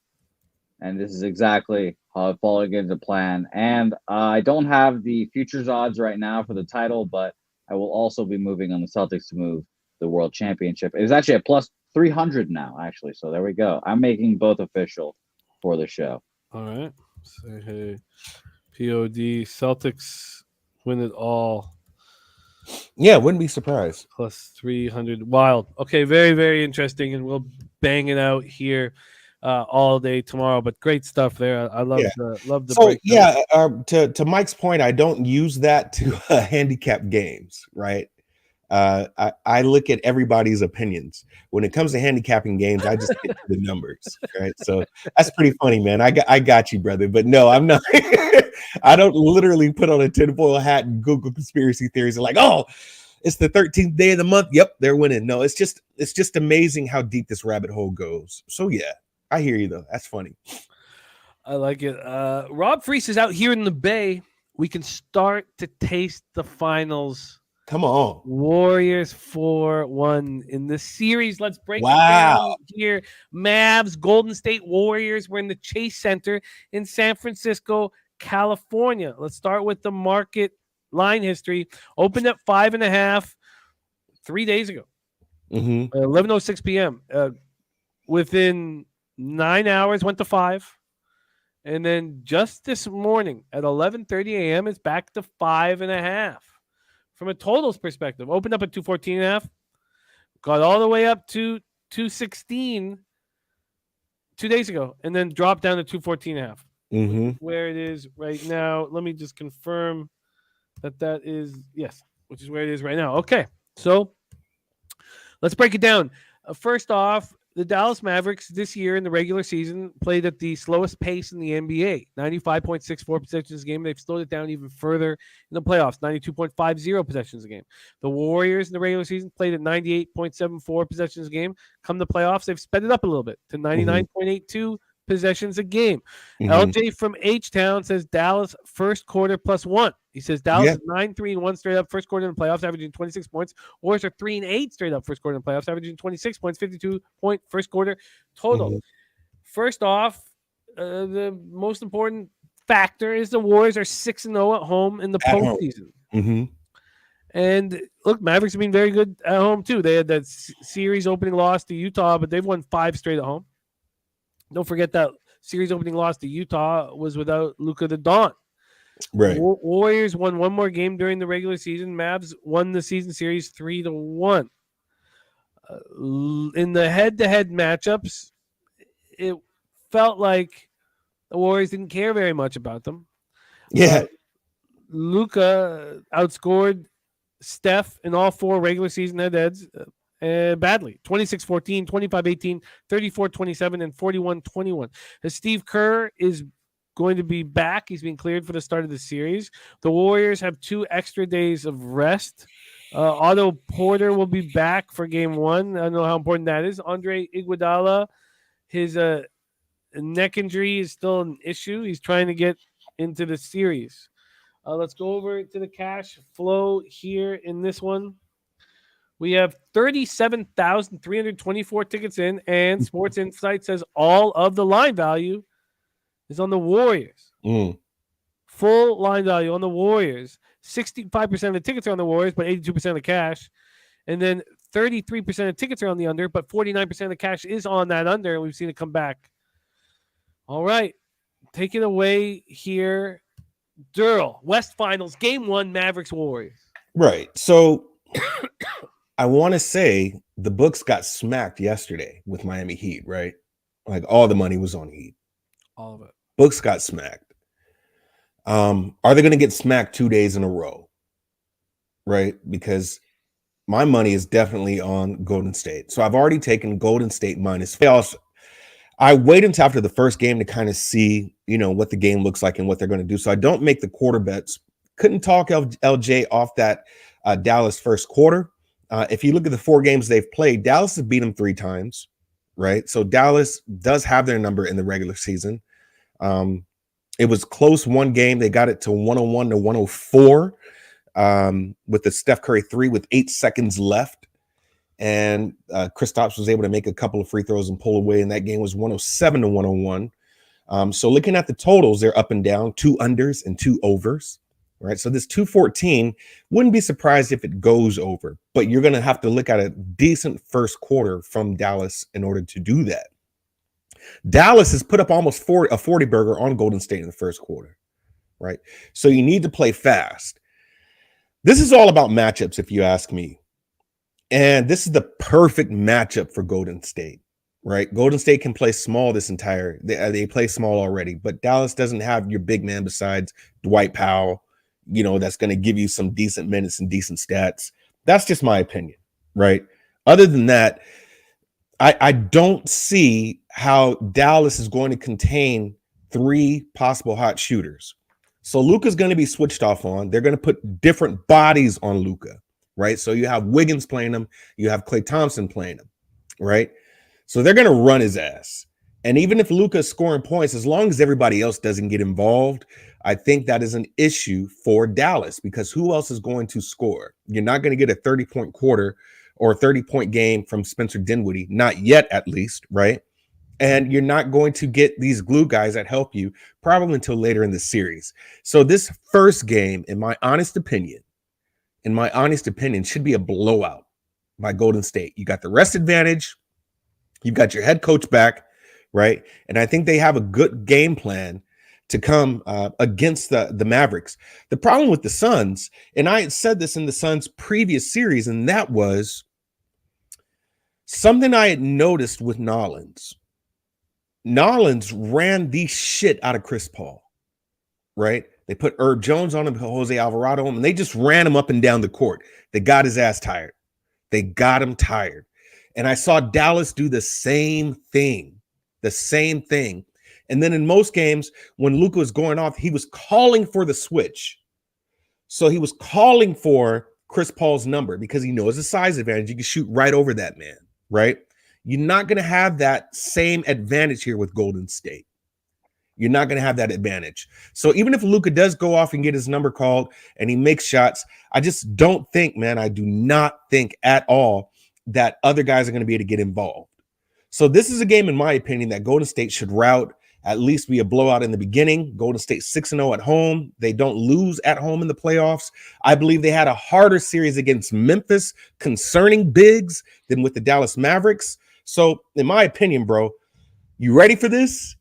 and this is exactly how it followed into plan. And I don't have the futures odds right now for the title, but I will also be moving on the Celtics to move the World Championship. It was actually a plus 300 now, actually. So there we go. I'm making both official for the show. All right. Say hey, POD Celtics win it all. Yeah, wouldn't be surprised. Plus 300. Wild. Okay, very, very interesting. And we'll bang it out here all day tomorrow. But great stuff there. I love the So breakdown. yeah, to Mike's point, I don't use that to handicap games, right? I look at everybody's opinions. When it comes to handicapping games, I just get to the numbers, right? So that's pretty funny, man. I got you, brother. But no, I'm not. I don't literally put on a tinfoil hat and Google conspiracy theories and like, oh, it's the 13th day of the month. Yep, they're winning. No, it's just amazing how deep this rabbit hole goes. So yeah, I hear you though. That's funny. I like it. Rob Freese is out here in the Bay. We can start to taste the finals. Come on. Warriors 4-1 in the series. Let's break it Wow. down here. Mavs, Golden State Warriors. We're in the Chase Center in San Francisco, California. Let's start with the market line history. Opened at 5.5 3 days ago. 11:06 p.m. Within 9 hours, went to 5. And then just this morning at 11:30 a.m., it's back to 5.5. From a totals perspective, opened up at 214.5, got all the way up to 216 2 days ago, and then dropped down to 214.5. Where it is right now. Let me just confirm that is, yes, which is where it is right now. Okay, so let's break it down. First off, the Dallas Mavericks this year in the regular season played at the slowest pace in the NBA, 95.64 possessions a game. They've slowed it down even further in the playoffs, 92.50 possessions a game. The Warriors in the regular season played at 98.74 possessions a game. Come the playoffs, they've sped it up a little bit to 99.82 possessions a game. LJ from H-Town says Dallas first quarter +1. He says Dallas is 9-3-1 straight up first quarter in the playoffs, averaging 26 points. Warriors are 3-8 straight up first quarter in the playoffs, averaging 26 points, 52-point first quarter total. First off, the most important factor is the Warriors are 6-0 at home in the postseason. And look, Mavericks have been very good at home too. They had that series opening loss to Utah, but they've won 5 straight at home. Don't forget that series opening loss to Utah was without Luka the Don. Right. Warriors won one more game during the regular season. Mavs won the season series 3-1. In the head-to-head matchups, it felt like the Warriors didn't care very much about them. Luka outscored Steph in all 4 regular season head-to-heads badly. 26-14, 25-18, 34-27, and 41-21. Steve Kerr is going to be back. He's been cleared for the start of the series. The Warriors have 2 extra days of rest. Otto Porter will be back for game 1. I don't know how important that is. Andre Iguodala, his neck injury is still an issue. He's trying to get into the series. Let's go over to the cash flow here in this one. We have 37,324 tickets in, and Sports Insight says all of the line value is on the Warriors. Full line value on the Warriors. 65% of the tickets are on the Warriors, but 82% of the cash. And then 33% of tickets are on the under, but 49% of the cash is on that under, and we've seen it come back. All right. Take it away here. Derl, West Finals, Game 1, Mavericks Warriors. Right. So I want to say the books got smacked yesterday with Miami Heat, right? Like all the money was on Heat. All of it. Books got smacked. Are they going to get smacked 2 days in a row? Right? Because my money is definitely on Golden State. So I've already taken Golden State minus. I wait until after the first game to kind of see, what the game looks like and what they're going to do. So I don't make the quarter bets. Couldn't talk LJ off that Dallas first quarter. If you look at the 4 games they've played, Dallas has beat them 3 times, right? So Dallas does have their number in the regular season. It was close one game. They got it to 101 to 104 with the Steph Curry 3 with 8 seconds left. And Kristaps was able to make a couple of free throws and pull away. And that game was 107 to 101. So looking at the totals, they're up and down, 2 unders and 2 overs, right? So this 214, wouldn't be surprised if it goes over, but you're going to have to look at a decent first quarter from Dallas in order to do that. Dallas has put up almost a 40 burger on Golden State in the first quarter, right? So you need to play fast. This is all about matchups, if you ask me. And this is the perfect matchup for Golden State, right? Golden State can play small they play small already, but Dallas doesn't have your big man besides Dwight Powell, that's going to give you some decent minutes and decent stats. That's just my opinion, right? Other than that, I don't see how Dallas is going to contain 3 possible hot shooters. So Luka's going to be switched off on. They're going to put different bodies on Luka, right? So you have Wiggins playing him. You have Klay Thompson playing him, right? So they're going to run his ass. And even if Luka's scoring points, as long as everybody else doesn't get involved, I think that is an issue for Dallas because who else is going to score? You're not going to get a 30-point quarter or a 30-point game from Spencer Dinwiddie, not yet at least, right? And you're not going to get these glue guys that help you probably until later in the series. So this first game, in my honest opinion, should be a blowout by Golden State. You got the rest advantage. You've got your head coach back, right? And I think they have a good game plan to come against the Mavericks. The problem with the Suns, and I had said this in the Suns' previous series, and that was something I had noticed with Nollins. Nollins ran the shit out of Chris Paul, right? They put Herb Jones on him, Jose Alvarado on him, and they just ran him up and down the court. They got his ass tired. They got him tired. And I saw Dallas do the same thing. And then in most games, when Luka was going off, he was calling for the switch. So he was calling for Chris Paul's number because he knows the size advantage. You can shoot right over that man, right? You're not going to have that same advantage here with Golden State. You're not going to have that advantage. So even if Luka does go off and get his number called and he makes shots, I just don't think, man, I do not think at all that other guys are going to be able to get involved. So this is a game, in my opinion, that Golden State should rout, at least be a blowout in the beginning. Golden State 6-0 at home. They don't lose at home in the playoffs. I believe they had a harder series against Memphis concerning bigs than with the Dallas Mavericks. So in my opinion, bro, you ready for this?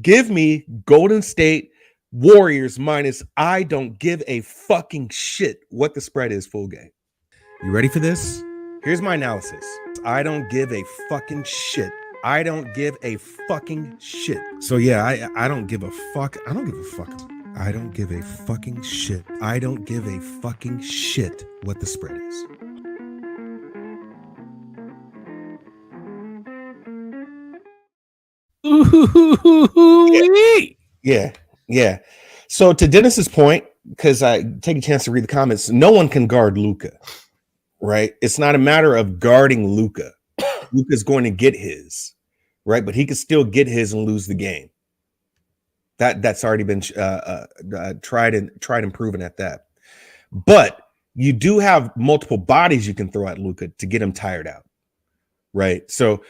Give me Golden State Warriors minus. I don't give a fucking shit what the spread is full game. You ready for this? Here's my analysis. I don't give a fucking shit. So yeah, I don't give a fuck. I don't give a fuck what the spread is. Yeah. So to Dennis's point, because I take a chance to read the comments, no one can guard Luka, right? It's not a matter of guarding Luka. Luka's going to get his, right? But he could still get his and lose the game. That's already been tried and proven at that. But you do have multiple bodies you can throw at Luka to get him tired out, right? So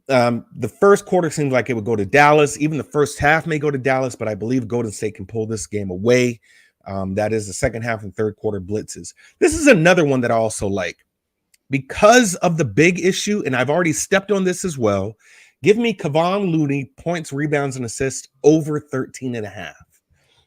The first quarter seems like it would go to Dallas. Even the first half may go to Dallas, but I believe Golden State can pull this game away. That is the second half and third quarter blitzes. This is another one that I also like because of the big issue, and I've already stepped on this as well. Give me Kevon Looney points, rebounds, and assists over 13.5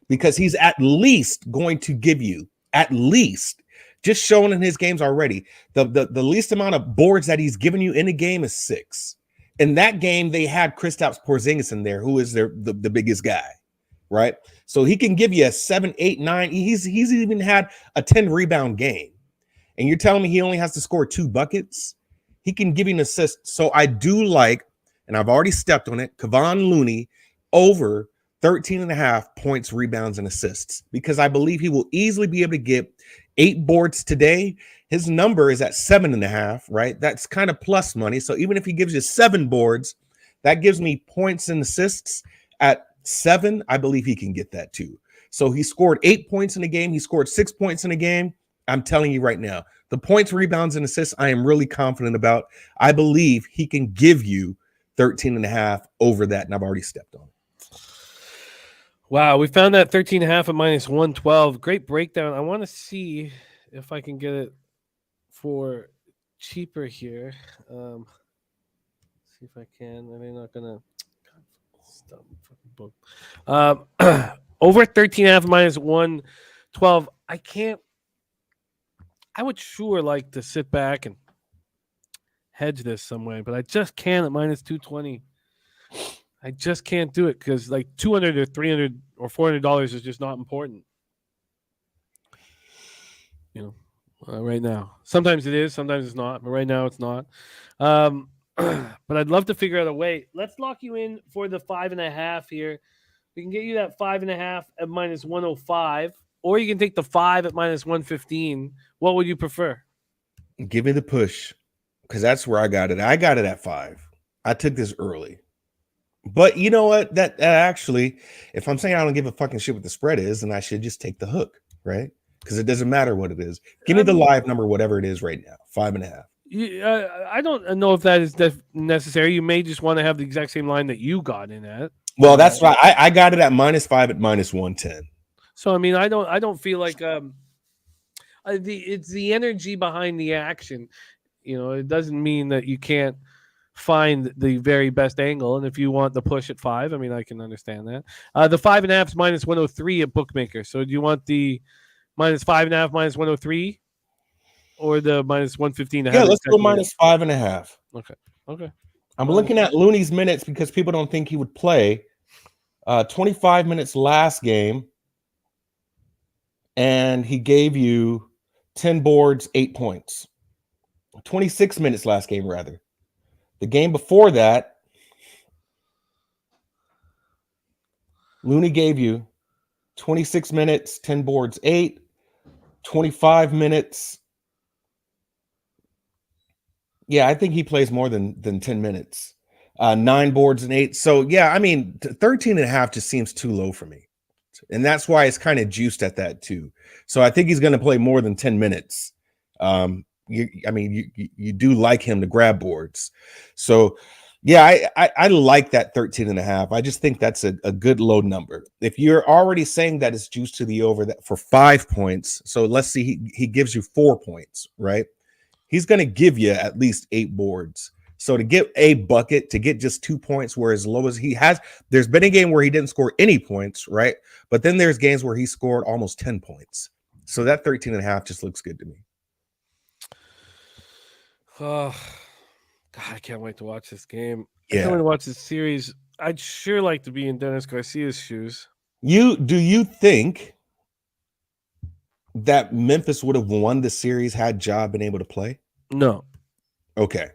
because he's at least going to give you at least, just shown in his games already, the least amount of boards that he's given you in a game is 6. In that game, they had Kristaps Porzingis in there, who is the biggest guy, right? So he can give you a 7, 8, 9. He's even had a 10 rebound game. And you're telling me he only has to score 2 buckets? He can give you an assist. So I do like, and I've already stepped on it, Kevon Looney over 13.5 points, rebounds, and assists, because I believe he will easily be able to get 8 boards today. His number is at 7.5, right? That's kind of plus money. So even if he gives you 7 boards, that gives me points and assists at 7. I believe he can get that too. So he scored 8 points in a game. He scored 6 points in a game. I'm telling you right now, the points, rebounds, and assists, I am really confident about. I believe he can give you 13.5 over that, and I've already stepped on it. Wow, we found that 13.5 at -112. Great breakdown. I want to see if I can get it for cheaper here. See if I can. Are they not gonna stop fucking book? Over 13.5 -112. I can't. I would sure like to sit back and hedge this some way, but I just can't at -220. I just can't do it because like $200 or $300 or $400 is just not important. You know, right now. Sometimes it is, sometimes it's not, but right now it's not. But I'd love to figure out a way. Let's lock you in for the 5.5 here. We can get you that 5.5 at -105, or you can take the 5 at -115. What would you prefer? Give me the push, because that's where I got it. I got it at 5. I took this early. But you know what? That actually, if I'm saying I don't give a fucking shit what the spread is, then I should just take the hook, right? Because it doesn't matter what it is. Give me the live number, whatever it is right now, 5.5. I don't know if that is necessary. You may just want to have the exact same line that you got in at. Well, that's right. I got it at -5 at -110. So I mean, I don't feel like it's the energy behind the action. You know, it doesn't mean that you can't find the very best angle. And if you want the push at 5, I mean, I can understand that. The 5.5 is -103 at bookmaker. So do you want the -5.5 -103 or the -115? Yeah, let's go -5.5. Okay. I'm looking at Looney's minutes because people don't think he would play. 25 minutes last game, and he gave you 10 boards, 8 points. 26 minutes last game, rather. The game before that, Looney gave you 26 minutes, 10 boards, 8, 25 minutes. Yeah, I think he plays more than 10 minutes. 9 boards and 8. So, yeah, I mean, 13.5 just seems too low for me. And that's why it's kind of juiced at that too. So I think he's going to play more than 10 minutes. You do like him to grab boards. So, yeah, I like that 13.5. I just think that's a good low number. If you're already saying that it's juiced to the over that for 5 points, so let's see, he gives you 4 points, right? He's going to give you at least 8 boards. So to get a bucket, to get just 2 points, where as low as he has, there's been a game where he didn't score any points, right? But then there's games where he scored almost 10 points. So that 13.5 just looks good to me. Oh, God, I can't wait to watch this game. Yeah. I can't wait to watch this series. I'd sure like to be in Dennis Garcia's shoes. Do you think that Memphis would have won the series had Ja been able to play? No. Okay.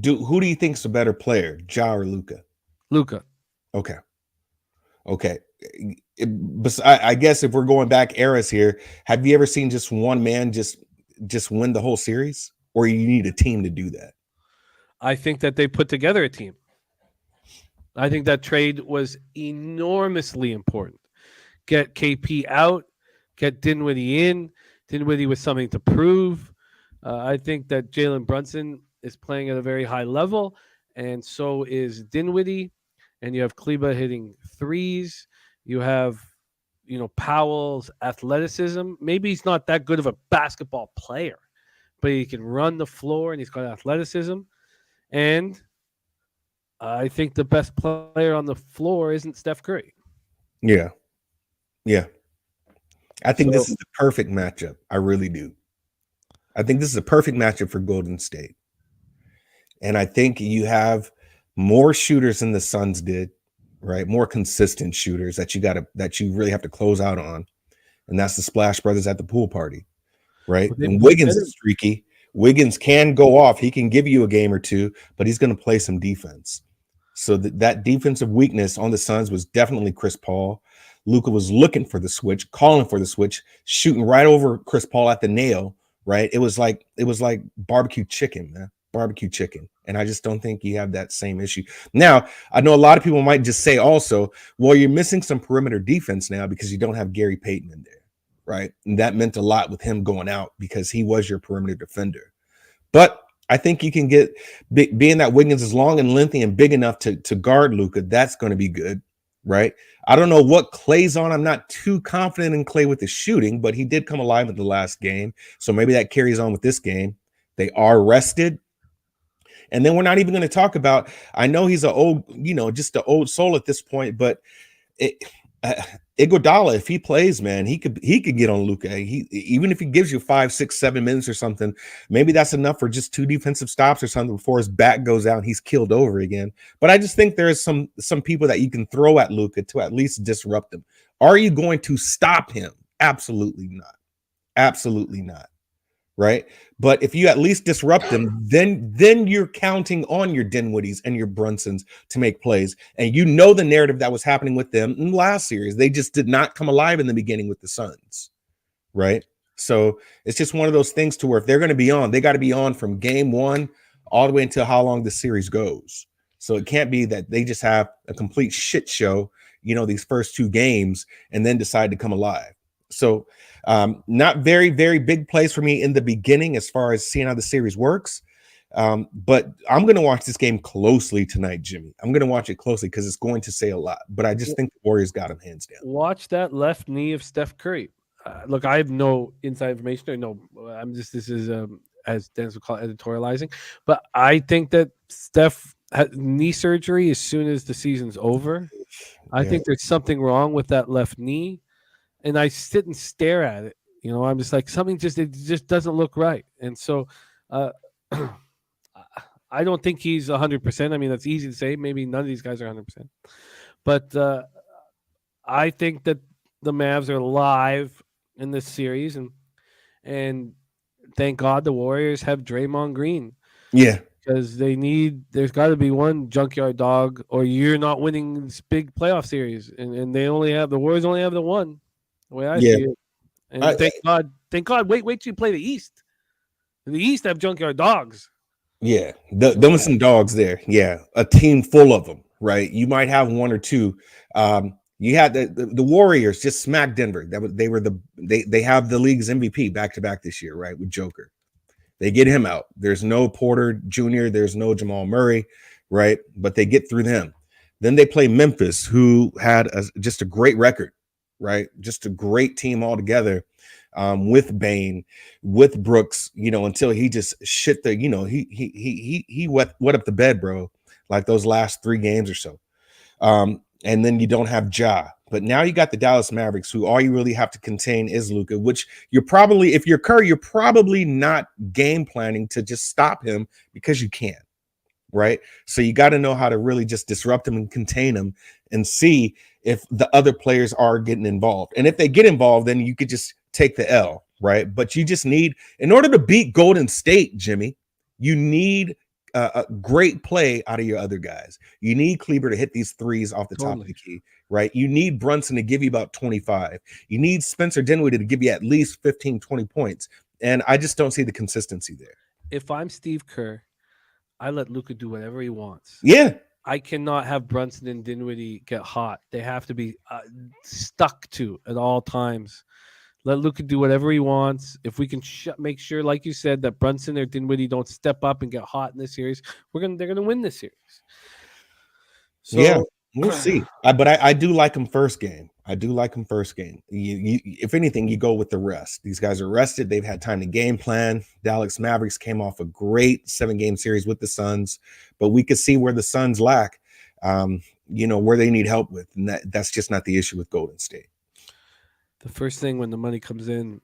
Who do you think's a better player, Ja or Luka? Luka. Okay. I guess if we're going back eras here, have you ever seen just one man just win the whole series, or you need a team to do that? I think that they put together a team. I think that trade was enormously important. Get KP out, get Dinwiddie in. Dinwiddie with something to prove. I think that Jalen Brunson is playing at a very high level, and so is Dinwiddie, and you have Kleba hitting threes. You have, Powell's athleticism. Maybe he's not that good of a basketball player, but he can run the floor and he's got athleticism. And I think the best player on the floor isn't Steph Curry. Yeah. Yeah. I think this So- is the perfect matchup. I really do. I think this is a perfect matchup for Golden State. And I think you have more shooters than the Suns did, right? More consistent shooters that you really have to close out on. And that's the Splash Brothers at the pool party, right? Well, they- And Wiggins is streaky. Wiggins can go off. He can give you a game or two, but he's going to play some defense. So that defensive weakness on the Suns was definitely Chris Paul. Luka was looking for the switch, calling for the switch, shooting right over Chris Paul at the nail, right? It was like barbecue chicken, man. Barbecue chicken. And I just don't think you have that same issue. Now, I know a lot of people might just say also, well, you're missing some perimeter defense now because you don't have Gary Payton in there, right? And that meant a lot with him going out because he was your perimeter defender. But I think you can get, being that Wiggins is long and lengthy and big enough to guard Luka, that's going to be good, right? I don't know what Klay's on. I'm not too confident in Klay with the shooting, but he did come alive in the last game. So maybe that carries on with this game. They are rested. And then we're not even going to talk about, I know he's an old, just an old soul at this point, but Iguodala, if he plays, man, he could get on Luka. Even if he gives you 5, 6, 7 minutes or something, maybe that's enough for just 2 defensive stops or something before his back goes out and he's killed over again. But I just think there's some people that you can throw at Luka to at least disrupt him. Are you going to stop him? Absolutely not. Absolutely not. Right. But if you at least disrupt them, then you're counting on your Dinwiddies and your Brunsons to make plays. And the narrative that was happening with them in the last series. They just did not come alive in the beginning with the Suns. Right. So it's just one of those things to where if they're going to be on, they got to be on from game 1 all the way until how long the series goes. So it can't be that they just have a complete shit show, these first 2 games and then decide to come alive. So not very, very big plays for me in the beginning as far as seeing how the series works. But I'm going to watch this game closely tonight, Jimmy. I'm going to watch it closely because it's going to say a lot. But I just think the Warriors got him hands down. Watch that left knee of Steph Curry. Look, I have no inside information. I know this is as Dennis would call it, editorializing. But I think that Steph had knee surgery as soon as the season's over. I think there's something wrong with that left knee. And I sit and stare at it. I'm just like, it just doesn't look right. And so I don't think he's 100%. I mean, that's easy to say. Maybe none of these guys are 100%. But I think that the Mavs are live in this series. And thank God the Warriors have Draymond Green. Yeah. Because there's got to be one junkyard dog or you're not winning this big playoff series. And the Warriors only have the one. The way I see it, and thank God. Wait till you play the East. The East have junkyard dogs. Yeah, there was some dogs there. Yeah, a team full of them. Right, you might have 1 or 2. You had the Warriors just smacked Denver. They have the league's MVP back to back this year, right? With Joker, they get him out. There's no Porter Jr. There's no Jamal Murray, right? But they get through them. Then they play Memphis, who had just a great record. Right, just a great team altogether, with Bane, with Brooks, until he just shit the, he wet up the bed, bro, like those last 3 games or so. And then you don't have Ja, but now you got the Dallas Mavericks, who all you really have to contain is Luka, which if you're Curry, you're probably not game planning to just stop him because you can't. Right. So you got to know how to really just disrupt him and contain him and see if the other players are getting involved. And if they get involved, then you could just take the L. Right. But you just need, in order to beat Golden State, Jimmy, you need a great play out of your other guys. You need Kleber to hit these threes off the top of the key. Right. You need Brunson to give you about 25. You need Spencer Dinwiddie to give you at least 15, 20 points. And I just don't see the consistency there. If I'm Steve Kerr, I let Luka do whatever he wants. Yeah. I cannot have Brunson and Dinwiddie get hot. They have to be stuck to at all times. Let Luka do whatever he wants. If we can make sure, like you said, that Brunson or Dinwiddie don't step up and get hot in this series, they're gonna win this series. So yeah, we'll see. But I do like him first game. I do like him first game. If anything, you go with the rest. These guys are rested. They've had time to game plan. Dallas Mavericks came off a great 7-game series with the Suns, but we could see where the Suns lack, where they need help with. And that's just not the issue with Golden State. The first thing when the money comes in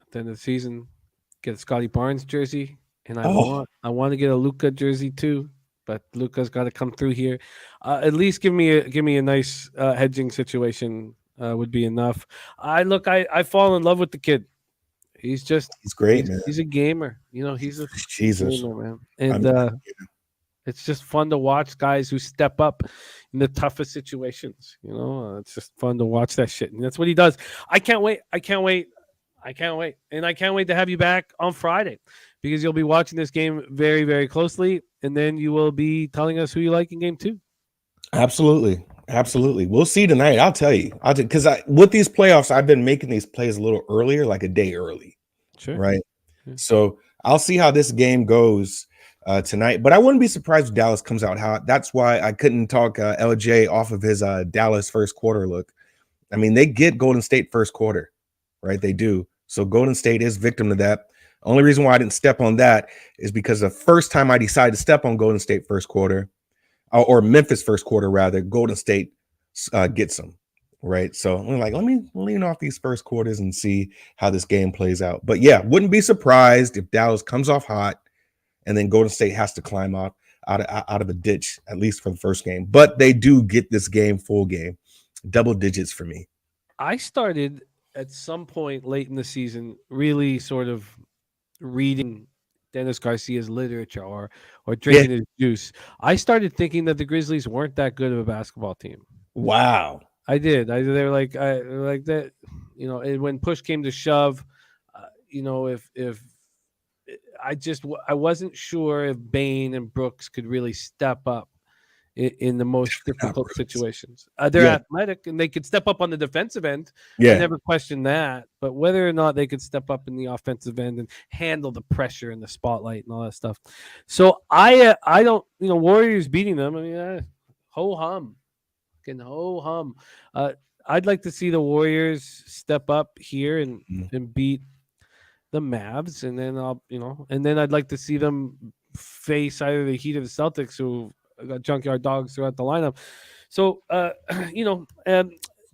at the end of the season, get a Scotty Barnes jersey, and I want to get a Luka jersey too. But Luka's got to come through here. At least give me a nice hedging situation would be enough. I fall in love with the kid. He's great, man. He's a gamer. He's a gamer, man. And it's just fun to watch guys who step up in the toughest situations. It's just fun to watch that shit. And that's what he does. I can't wait. And I can't wait to have you back on Friday because you'll be watching this game very, very closely. And then you will be telling us who you like in game 2. Absolutely. We'll see tonight. I'll tell you. Because with these playoffs, I've been making these plays a little earlier, like a day early. Sure. Right. Yeah. So I'll see how this game goes tonight. But I wouldn't be surprised if Dallas comes out hot. That's why I couldn't talk LJ off of his Dallas first quarter look. I mean, they get Golden State first quarter, right? They do. So Golden State is victim to that. Only reason why I didn't step on that is because the first time I decided to step on Golden State first quarter, or Memphis first quarter rather, Golden State gets them, right? So I'm like, let me lean off these first quarters and see how this game plays out. But yeah, wouldn't be surprised if Dallas comes off hot and then Golden State has to climb out of a ditch, at least for the first game. But they do get this game, full game, double digits for me. I started at some point late in the season really sort of reading Dennis Garcia's literature or drinking his juice. I started thinking that the Grizzlies weren't that good of a basketball team. Wow. I did. They were like that, and when push came to shove, if I wasn't sure if Bane and Brooks could really step up in the most difficult situations. They're athletic and they could step up on the defensive end. Yeah. I never questioned that. But whether or not they could step up in the offensive end and handle the pressure and the spotlight and all that stuff. So I don't, Warriors beating them. I mean, ho hum. Ho hum. I'd like to see the Warriors step up here and beat the Mavs. And then I'd like to see them face either the Heat or the Celtics, who got junkyard dogs throughout the lineup. So,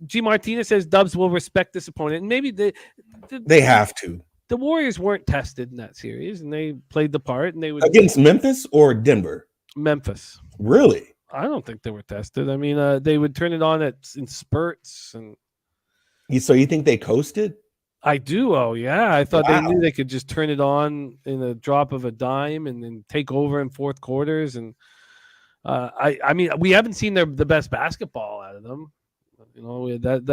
G. Martinez says Dubs will respect this opponent. And maybe they have to. The Warriors weren't tested in that series, and they played the part. And they would against Memphis or Denver? Memphis. Really? I don't think they were tested. I mean, they would turn it on in spurts. And so you think they coasted? I do. Oh, yeah. I thought they knew they could just turn it on in a drop of a dime and then take over in fourth quarters. And I mean, we haven't seen the best basketball out of them.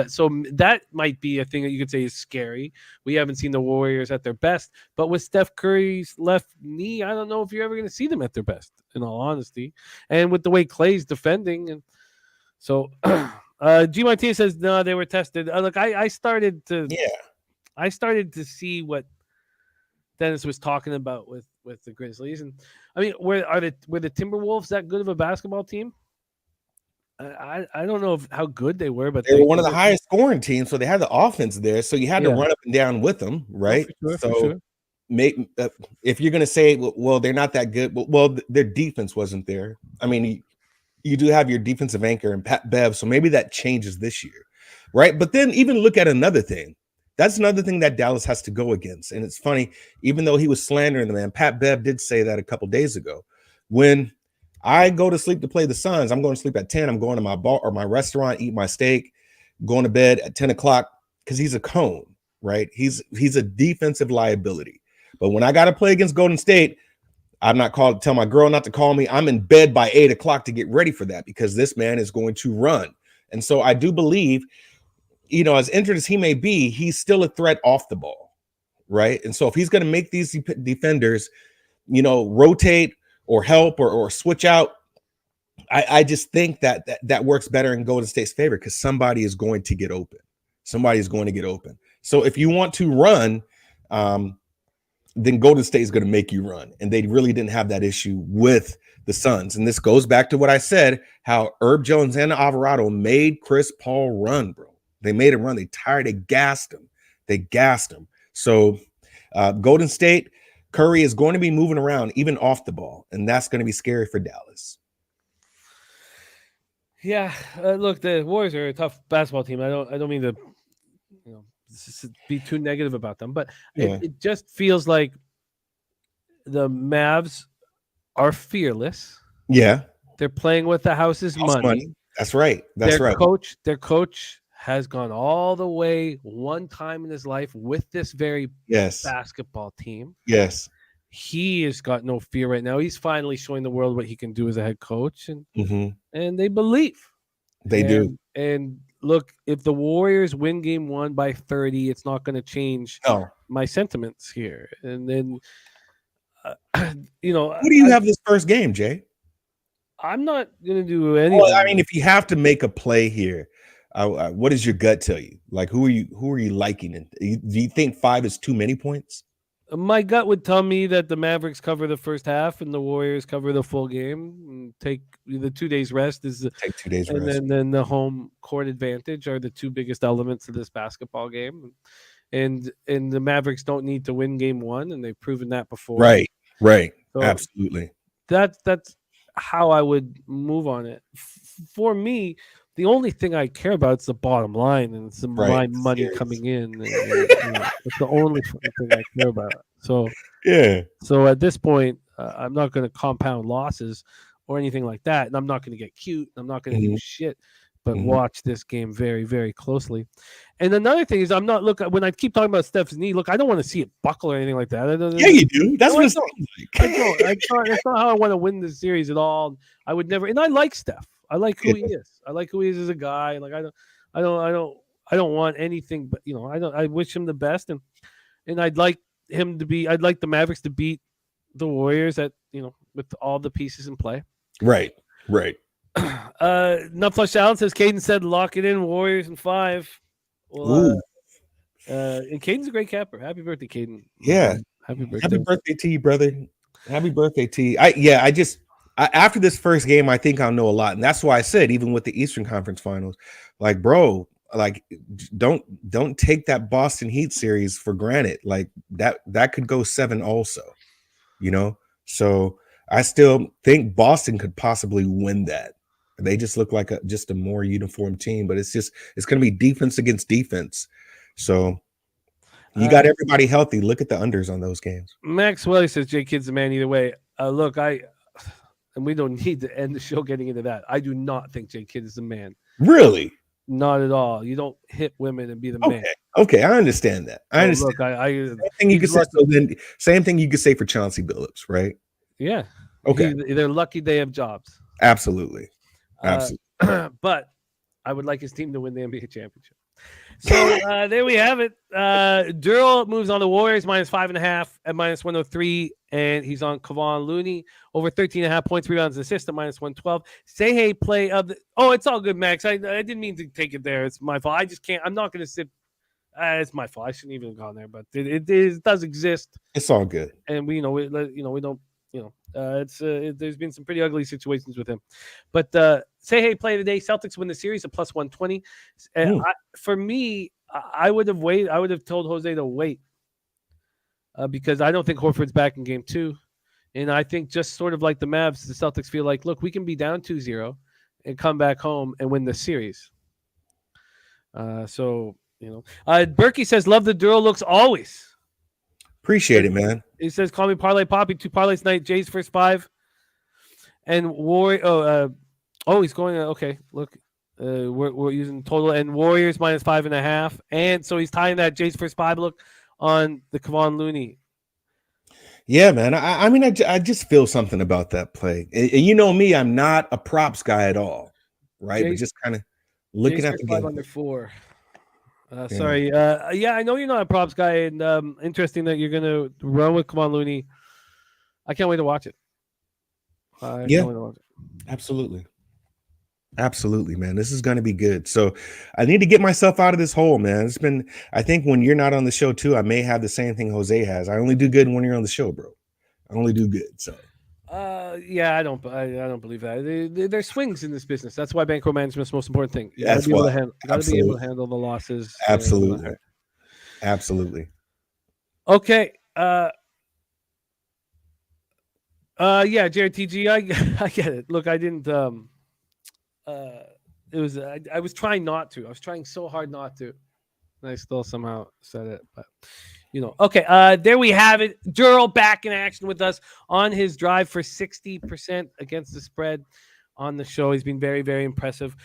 So that might be a thing that you could say is scary. We haven't seen the Warriors at their best, but with Steph Curry's left knee, I don't know if you're ever going to see them at their best, in all honesty. And with the way Clay's defending, and so G. Martinez says no, they were tested. Look, I started to see what Dennis was talking about with the Grizzlies, and I mean, were the Timberwolves that good of a basketball team? I don't know how good they were, but they were one of the highest scoring teams, so they had the offense there. So you had to run up and down with them, right? Oh, for sure. If you're going to say, well, they're not that good, well, their defense wasn't there. I mean, you do have your defensive anchor and Pat Bev, so maybe that changes this year, right? But then even look at another thing. That's another thing that Dallas has to go against. And it's funny, even though he was slandering the man, Pat Bev did say that a couple days ago. When I go to sleep to play the Suns, I'm going to sleep at 10. I'm going to my bar or my restaurant, eat my steak, going to bed at 10 o'clock because he's a cone, right? He's a defensive liability. But when I got to play against Golden State, I'm not called, tell my girl not to call me. I'm in bed by 8 o'clock to get ready for that because this man is going to run. And so I do believe, as injured as he may be, he's still a threat off the ball, right? And so if he's going to make these defenders, rotate or help or switch out, I just think that works better in Golden State's favor because somebody is going to get open. Somebody is going to get open. So if you want to run, then Golden State is going to make you run. And they really didn't have that issue with the Suns. And this goes back to what I said, how Herb Jones and Alvarado made Chris Paul run, bro. They made him run. They gassed him. They gassed him. So Golden State, Curry is going to be moving around even off the ball. And that's going to be scary for Dallas. Yeah, look, the Warriors are a tough basketball team. I don't mean to, be too negative about them, but it just feels like the Mavs are fearless. Yeah, they're playing with the house's money. That's right. That's their right. Their coach has gone all the way one time in his life with this very basketball team. Yes. He has got no fear right now. He's finally showing the world what he can do as a head coach, and they believe. They do. And look, if the Warriors win game 1 by 30, it's not going to change my sentiments here. And then, who do you have this first game, Jay? I'm not going to do anything. Well, I mean, if you have to make a play here, what does your gut tell you? Like, who are you liking? Do you think 5 is too many points? My gut would tell me that the Mavericks cover the first half and the Warriors cover the full game and take the 2 days rest. Take 2 days and rest. then the home court advantage are the two biggest elements of this basketball game. And the Mavericks don't need to win game 1, and they've proven that before. Right. So absolutely. That's how I would move on it. For me, the only thing I care about is the bottom line, and it's my money coming in. It's the only thing I care about. So So at this point, I'm not going to compound losses or anything like that, and I'm not going to get cute. I'm not going to do shit, but watch this game very, very closely. And another thing is, I'm not when I keep talking about Steph's knee. Look, I don't want to see it buckle or anything like that. Yeah, you do. That's what it's like. I don't. That's not how I want to win this series at all. I would never. And I like Steph. I like who he is. I like who he is as a guy. Like I don't want anything, but I wish him the best, and I'd like him to be. I'd like the Mavericks to beat the Warriors with all the pieces in play. Right. Nut Flush Allen says Caden said lock it in, Warriors in 5. Well, and Caden's a great capper. Happy birthday, Caden. Yeah. Happy birthday to you, brother. Happy birthday to you. After this first game, I think I'll know a lot. And that's why I said, even with the Eastern Conference Finals, like, bro, like, don't take that Boston Heat series for granted. Like that could go 7 also, So I still think Boston could possibly win that. They just look like just a more uniform team, but it's going to be defense against defense. So you got everybody healthy. Look at the unders on those games. Max Welly says Jay Kidd's the man either way. Look, and we don't need to end the show getting into that. I do not think Jay Kidd is the man. Really? Not at all. You don't hit women and be the man. Okay, I understand that. I understand. Look, same thing you could say for Chauncey Billups, right? Yeah. Okay. They're lucky they have jobs. Absolutely. But I would like his team to win the NBA championship. So there we have it. Derl moves on the Warriors -5.5 at -103, and he's on Kevon Looney over 13.5 points, rebounds, and assists at -112. Say hey, play of the. Oh, it's all good, Max. I didn't mean to take it there. It's my fault. I just can't. I'm not going to sit. It's my fault. I shouldn't even have gone there, but it does exist. It's all good, and we don't. There's been some pretty ugly situations with him, but say hey, play of the day. Celtics win the series at +120. For me, I would have waited. I would have told Jose to wait because I don't think Horford's back in game 2, and I think just sort of like the Mavs, the Celtics feel like, look, we can be down 2-0 and come back home and win the series. Berkey says love the Darryl looks always. Appreciate it, man. He says, call me Parlay Poppy. 2 parlays tonight. Jay's first 5. And he's going. Okay, look. We're using total and Warriors -5.5. And so he's tying that Jay's first 5 look on the Kevon Looney. Yeah, man. I mean, I just feel something about that play. And you know me, I'm not a props guy at all. Right. But just kind of looking at the game. 5 under 4. Sorry. I know you're not a props guy, and interesting that you're going to run with Kevon Looney. I can't wait to watch it. Absolutely. Absolutely, man. This is going to be good. So I need to get myself out of this hole, man. It's been, I think when you're not on the show too, I may have the same thing Jose has. I only do good when you're on the show, bro. I only do good. So Yeah, I don't believe that. There's swings in this business. That's why bankroll management is the most important thing. You That's gotta be able why. to handle. You gotta be able to handle the losses. Absolutely. Absolutely. Okay. Yeah, Jared TG, I get it. Look, I didn't. It was. I was trying not to. I was trying so hard not to, and I still somehow said it. But okay. There we have it. Derl back in action with us on his drive for 60% against the spread on the show. He's been very, very impressive.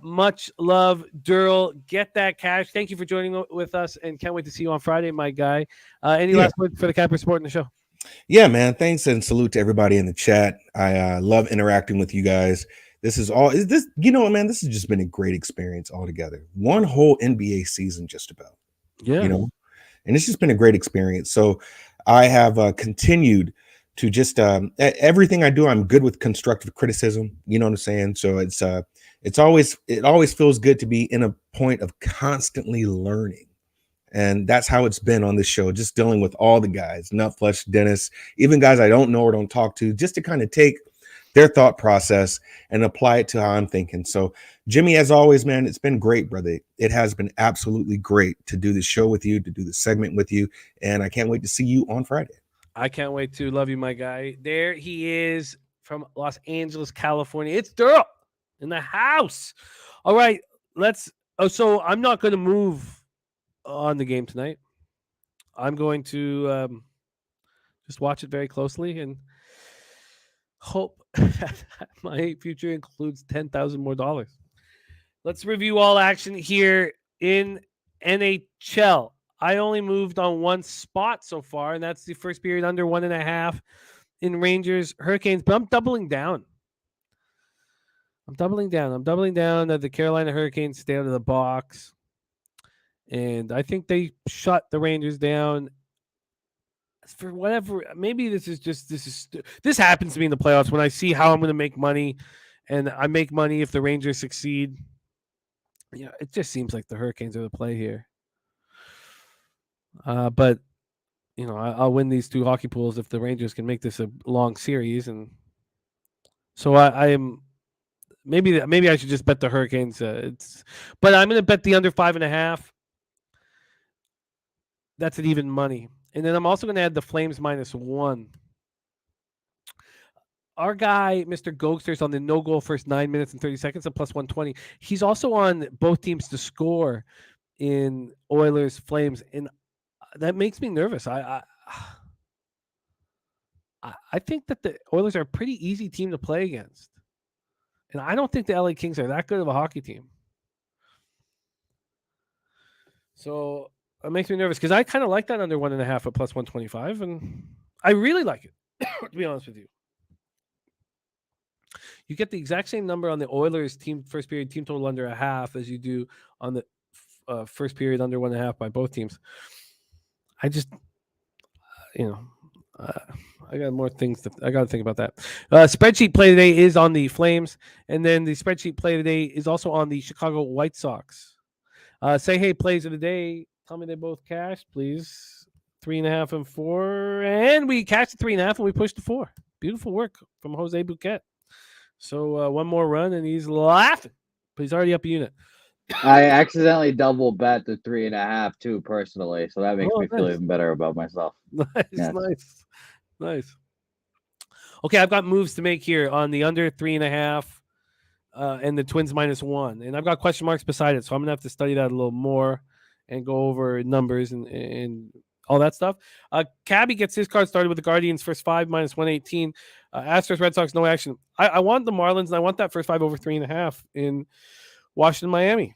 Much love, Derl. Get that cash. Thank you for joining with us, and can't wait to see you on Friday, my guy. Any last words for the Capper Sport in the show? Yeah, man. Thanks and salute to everybody in the chat. I love interacting with you guys. This is all is this, man, this has just been a great experience altogether. One whole NBA season, just about. Yeah. And it's just been a great experience. So I have continued to just everything I do, I'm good with constructive criticism. You know what I'm saying? So it always feels good to be in a point of constantly learning. And that's how it's been on this show, just dealing with all the guys, Nutflesh, Dennis, even guys I don't know or don't talk to, just to kind of take their thought process and apply it to how I'm thinking. So, Jimmy, as always, man, it's been great, brother. It has been absolutely great to do this show with you, to do the segment with you. And I can't wait to see you on Friday. I can't wait to. Love you, my guy. There he is from Los Angeles, California. It's Darryl in the house. All right, so I'm not going to move on the game tonight. I'm going to just watch it very closely and hope my future includes $10,000 more. Let's review all action here in NHL. I only moved on one spot so far, and that's the first period under 1.5 in Rangers Hurricanes. But I'm doubling down. I'm doubling down that the Carolina Hurricanes stay out of the box. And I think they shut the Rangers down for whatever. Maybe this happens to me in the playoffs when I see how I'm going to make money, and I make money if the Rangers succeed. It just seems like the Hurricanes are the play here. But I'll win these two hockey pools if the Rangers can make this a long series, and so I am. Maybe I should just bet the Hurricanes. But I'm going to bet the under 5.5. That's at even money. And then I'm also going to add the Flames -1. Our guy, Mr. Gogster, is on the no goal first 9 minutes and 30 seconds at +120. He's also on both teams to score in Oilers Flames, and that makes me nervous. I think that the Oilers are a pretty easy team to play against, and I don't think the LA Kings are that good of a hockey team. So it makes me nervous because I kind of like that under 1.5 at +125, and I really like it, to be honest with you. You get the exact same number on the Oilers team first period team total under 0.5 as you do on the first period under 1.5 by both teams. I just, I got more things I got to think about that. Spreadsheet play today is on the Flames, and then the spreadsheet play today is also on the Chicago White Sox. Say hey plays of the day. Tell me they both cashed, please. 3.5 and 4, and we cashed the 3.5 and we pushed to 4. Beautiful work from Jose Bouquet. So one more run and he's laughing, but he's already up a unit. I accidentally double bet the 3.5 too, personally, so that makes me feel even better about myself. Nice. Okay, I've got moves to make here on the under 3.5 and the Twins -1, and I've got question marks beside it, so I'm gonna have to study that a little more and go over numbers and all that stuff. Cabby gets his card started with the Guardians first 5 -118. Astros Red Sox no action. I want the Marlins and I want that first 5 over 3.5 in Washington, Miami.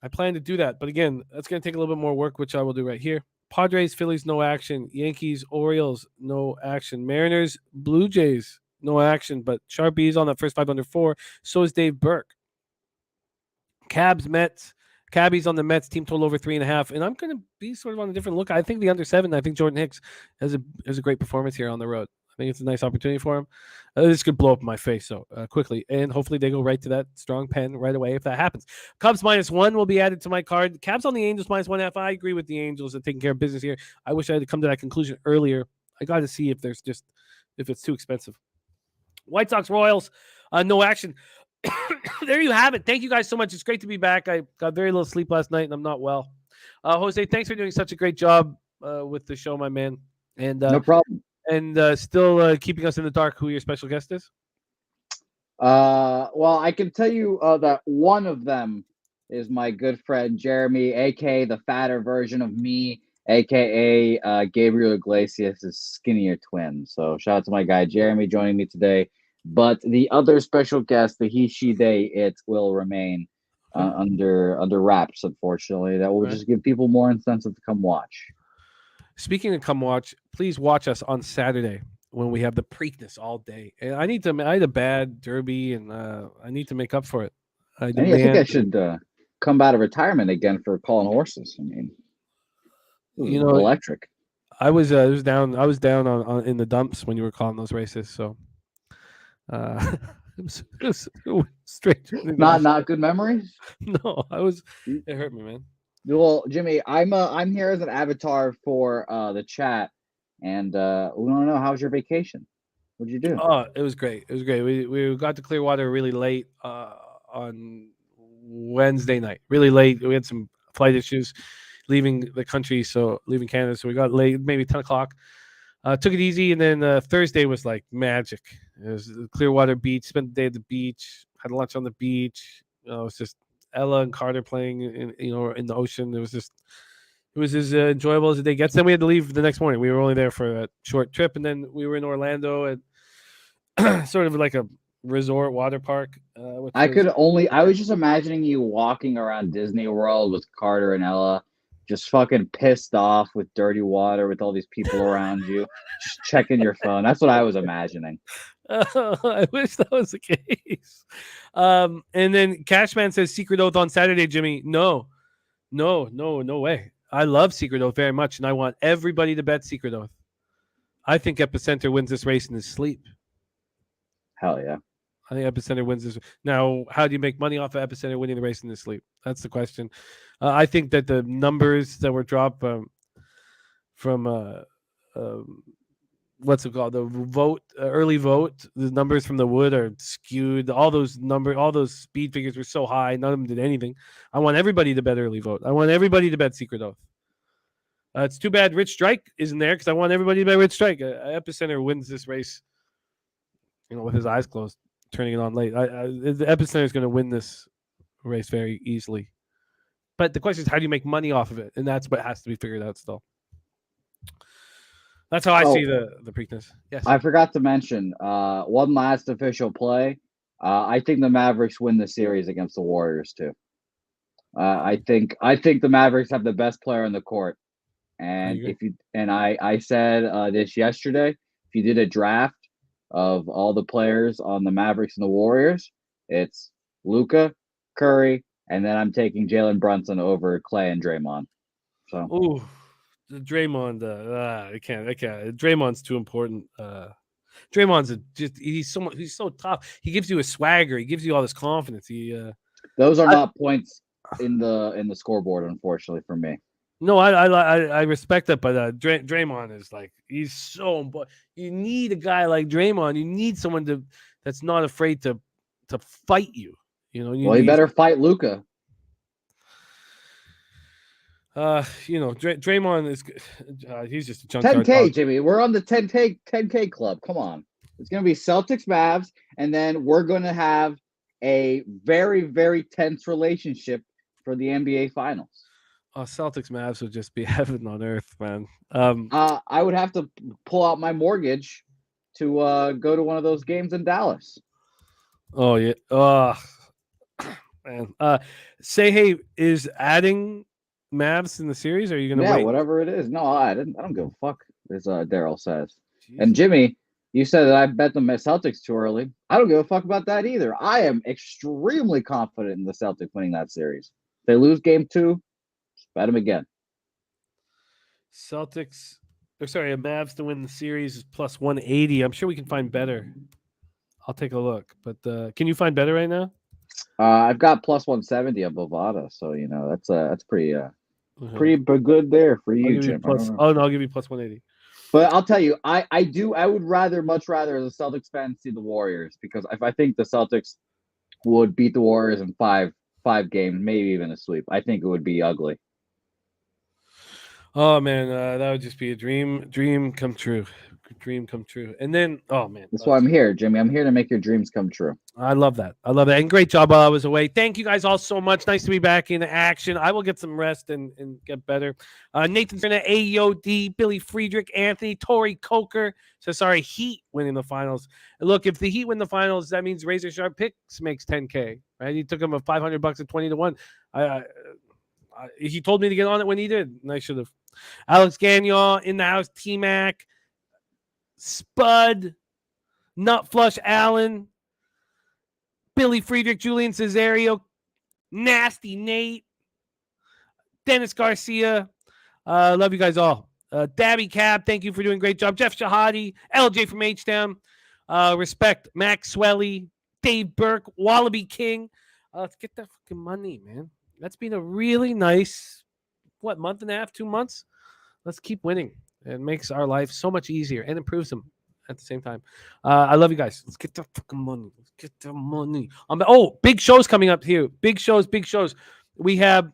I plan to do that, but again, that's going to take a little bit more work, which I will do right here. Padres, Phillies, no action. Yankees, Orioles, no action. Mariners, Blue Jays, no action. But Sharpie's on that first 5 under 4. So is Dave Burke. Cabs, Mets. Cabby's on the Mets team total over 3.5, and I'm going to be sort of on a different look. I think the under 7. I think Jordan Hicks has a great performance here on the road. I think it's a nice opportunity for him. This could blow up in my face so quickly, and hopefully they go right to that strong pen right away if that happens. Cubs -1 will be added to my card. Cabs on the Angels -1.5. I agree with the Angels at taking care of business here. I wish I had come to that conclusion earlier. I got to see if it's too expensive. White Sox Royals, no action. There you have it. Thank you guys so much. It's great to be back. I got very little sleep last night, and I'm not well. Jose, thanks for doing such a great job with the show, my man. And No problem. And still keeping us in the dark who your special guest is? Well, I can tell you that one of them is my good friend Jeremy, aka the fatter version of me, aka Gabriel Iglesias' skinnier twin. So shout out to my guy Jeremy joining me today. But the other special guest, the he, she, they, it will remain under wraps, unfortunately. That will just give people more incentive to come watch. Speaking of come watch, please watch us on Saturday when we have the Preakness all day. And I had a bad derby, and I need to make up for it. I think I should come out of retirement again for calling horses. I mean, electric. I was down on in the dumps when you were calling those races. So it was strange. Not good memories. No, it hurt me, man. Well, Jimmy, I'm here as an avatar for the chat, and we want to know, how's your vacation? What'd you do? Oh, it was great. It was great. We got to Clearwater really late on Wednesday night. Really late. We had some flight issues leaving the country, leaving Canada. So we got late, maybe 10 o'clock. Took it easy, and then Thursday was like magic. It was Clearwater Beach. Spent the day at the beach. Had lunch on the beach. It was just Ella and Carter playing in the ocean. It was as enjoyable as the day gets. Then we had to leave the next morning. We were only there for a short trip, and then we were in Orlando at sort of like a resort water park. I was just imagining you walking around Disney World with Carter and Ella, just fucking pissed off with dirty water with all these people around you, just checking your phone. That's what I was imagining. I wish that was the case. And then Cashman says Secret Oath on Saturday, Jimmy. No way. I love Secret Oath very much, and I want everybody to bet Secret Oath. I think Epicenter wins this race in his sleep. Hell yeah. I think Epicenter wins this. Now, how do you make money off of Epicenter winning the race in his sleep? That's the question. I think that the numbers that were dropped from what's it called? The early vote. The numbers from the Wood are skewed. All those speed figures were so high. None of them did anything. I want everybody to bet early vote. I want everybody to bet Secret Oath. It's too bad Rich Strike isn't there because I want everybody to bet Rich Strike. Epicenter wins this race, with his eyes closed, turning it on late. The Epicenter is going to win this race very easily. But the question is, how do you make money off of it? And that's what has to be figured out still. That's how I see the Preakness. Yes. I forgot to mention one last official play. I think the Mavericks win the series against the Warriors too. I think the Mavericks have the best player on the court. And I said this yesterday, if you did a draft of all the players on the Mavericks and the Warriors, it's Luka, Curry, and then I'm taking Jalen Brunson over Clay and Draymond. So, ooh, the Draymond, I can't. Draymond's too important. Draymond's he's so tough. He gives you a swagger. He gives you all this confidence. Those are not points in the scoreboard, unfortunately, for me. No, I respect that, but Draymond is like, he's so important. You need a guy like Draymond. You need someone that's not afraid to fight you. You better fight Luka. Draymond is he's just a junkyard 10K, dog. Jimmy. We're on the 10K club. Come on. It's going to be Celtics Mavs, and then we're going to have a very, very tense relationship for the NBA Finals. Celtics Mavs would just be heaven on earth, man. I would have to pull out my mortgage to go to one of those games in Dallas. Oh yeah. Man. Hey is adding Mavs in the series? Or are you gonna wait? Whatever it is. No, I don't give a fuck, as Darryl says. Jeez. And Jimmy, you said that I bet the Celtics too early. I don't give a fuck about that either. I am extremely confident in the Celtics winning that series. If they lose game 2, just bet them again. Celtics or sorry, a Mavs to win the series is plus 180. I'm sure we can find better. I'll take a look. But can you find better right now? I've got plus 170 on Bovada, so that's pretty good there for you, Jim. I'll give you plus 180. But I'll tell you, I would much rather as a Celtics fan see the Warriors, because if I think the Celtics would beat the Warriors in five games, maybe even a sweep, I think it would be ugly. Oh man, that would just be a dream come true. Dream come true. And then, oh man, that's why I'm here, Jimmy. I'm here to make your dreams come true. I love that. And great job while I was away. Thank you guys all so much. Nice to be back in action. I will get some rest and get better. Nathan's in at AOD, Billy Friedrich, Anthony, Tori Coker. So sorry, Heat winning the finals. And look, if the Heat win the finals, that means Razor Sharp Picks makes $10K. Right? He took him a $500 at 20-1. He told me to get on it when he did, and I should have. Alex Gagnon in the house. T-Mac. Spud, Nut Flush Allen, Billy Friedrich, Julian Cesario, Nasty Nate, Dennis Garcia. Love you guys all. Daby Cab, thank you for doing a great job. Jeff Shahadi, LJ from H-Town. Respect, Max Swelly, Dave Burke, Wallaby King. Let's get that fucking money, man. That's been a really nice, month and a half, 2 months? Let's keep winning. It makes our life so much easier and improves them at the same time. I love you guys. Let's get the fucking money. Let's get the money. Big shows coming up here. Big shows. We have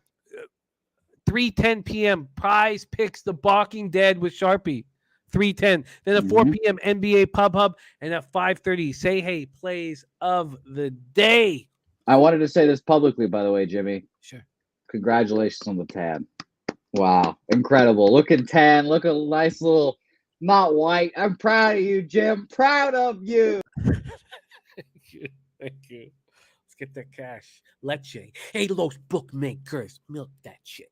3:10 p.m. Prize Picks The Walking Dead with Sharpie. 3:10. Then at 4 p.m. NBA Pub Hub. And at 5:30, Say Hey Plays of the Day. I wanted to say this publicly, by the way, Jimmy. Sure. Congratulations on the tan. Wow, incredible. Looking tan, looking nice little, not white. I'm proud of you, Jim. Proud of you. Thank you. Let's get that cash. Leche. Hey, Los bookmakers, milk that shit.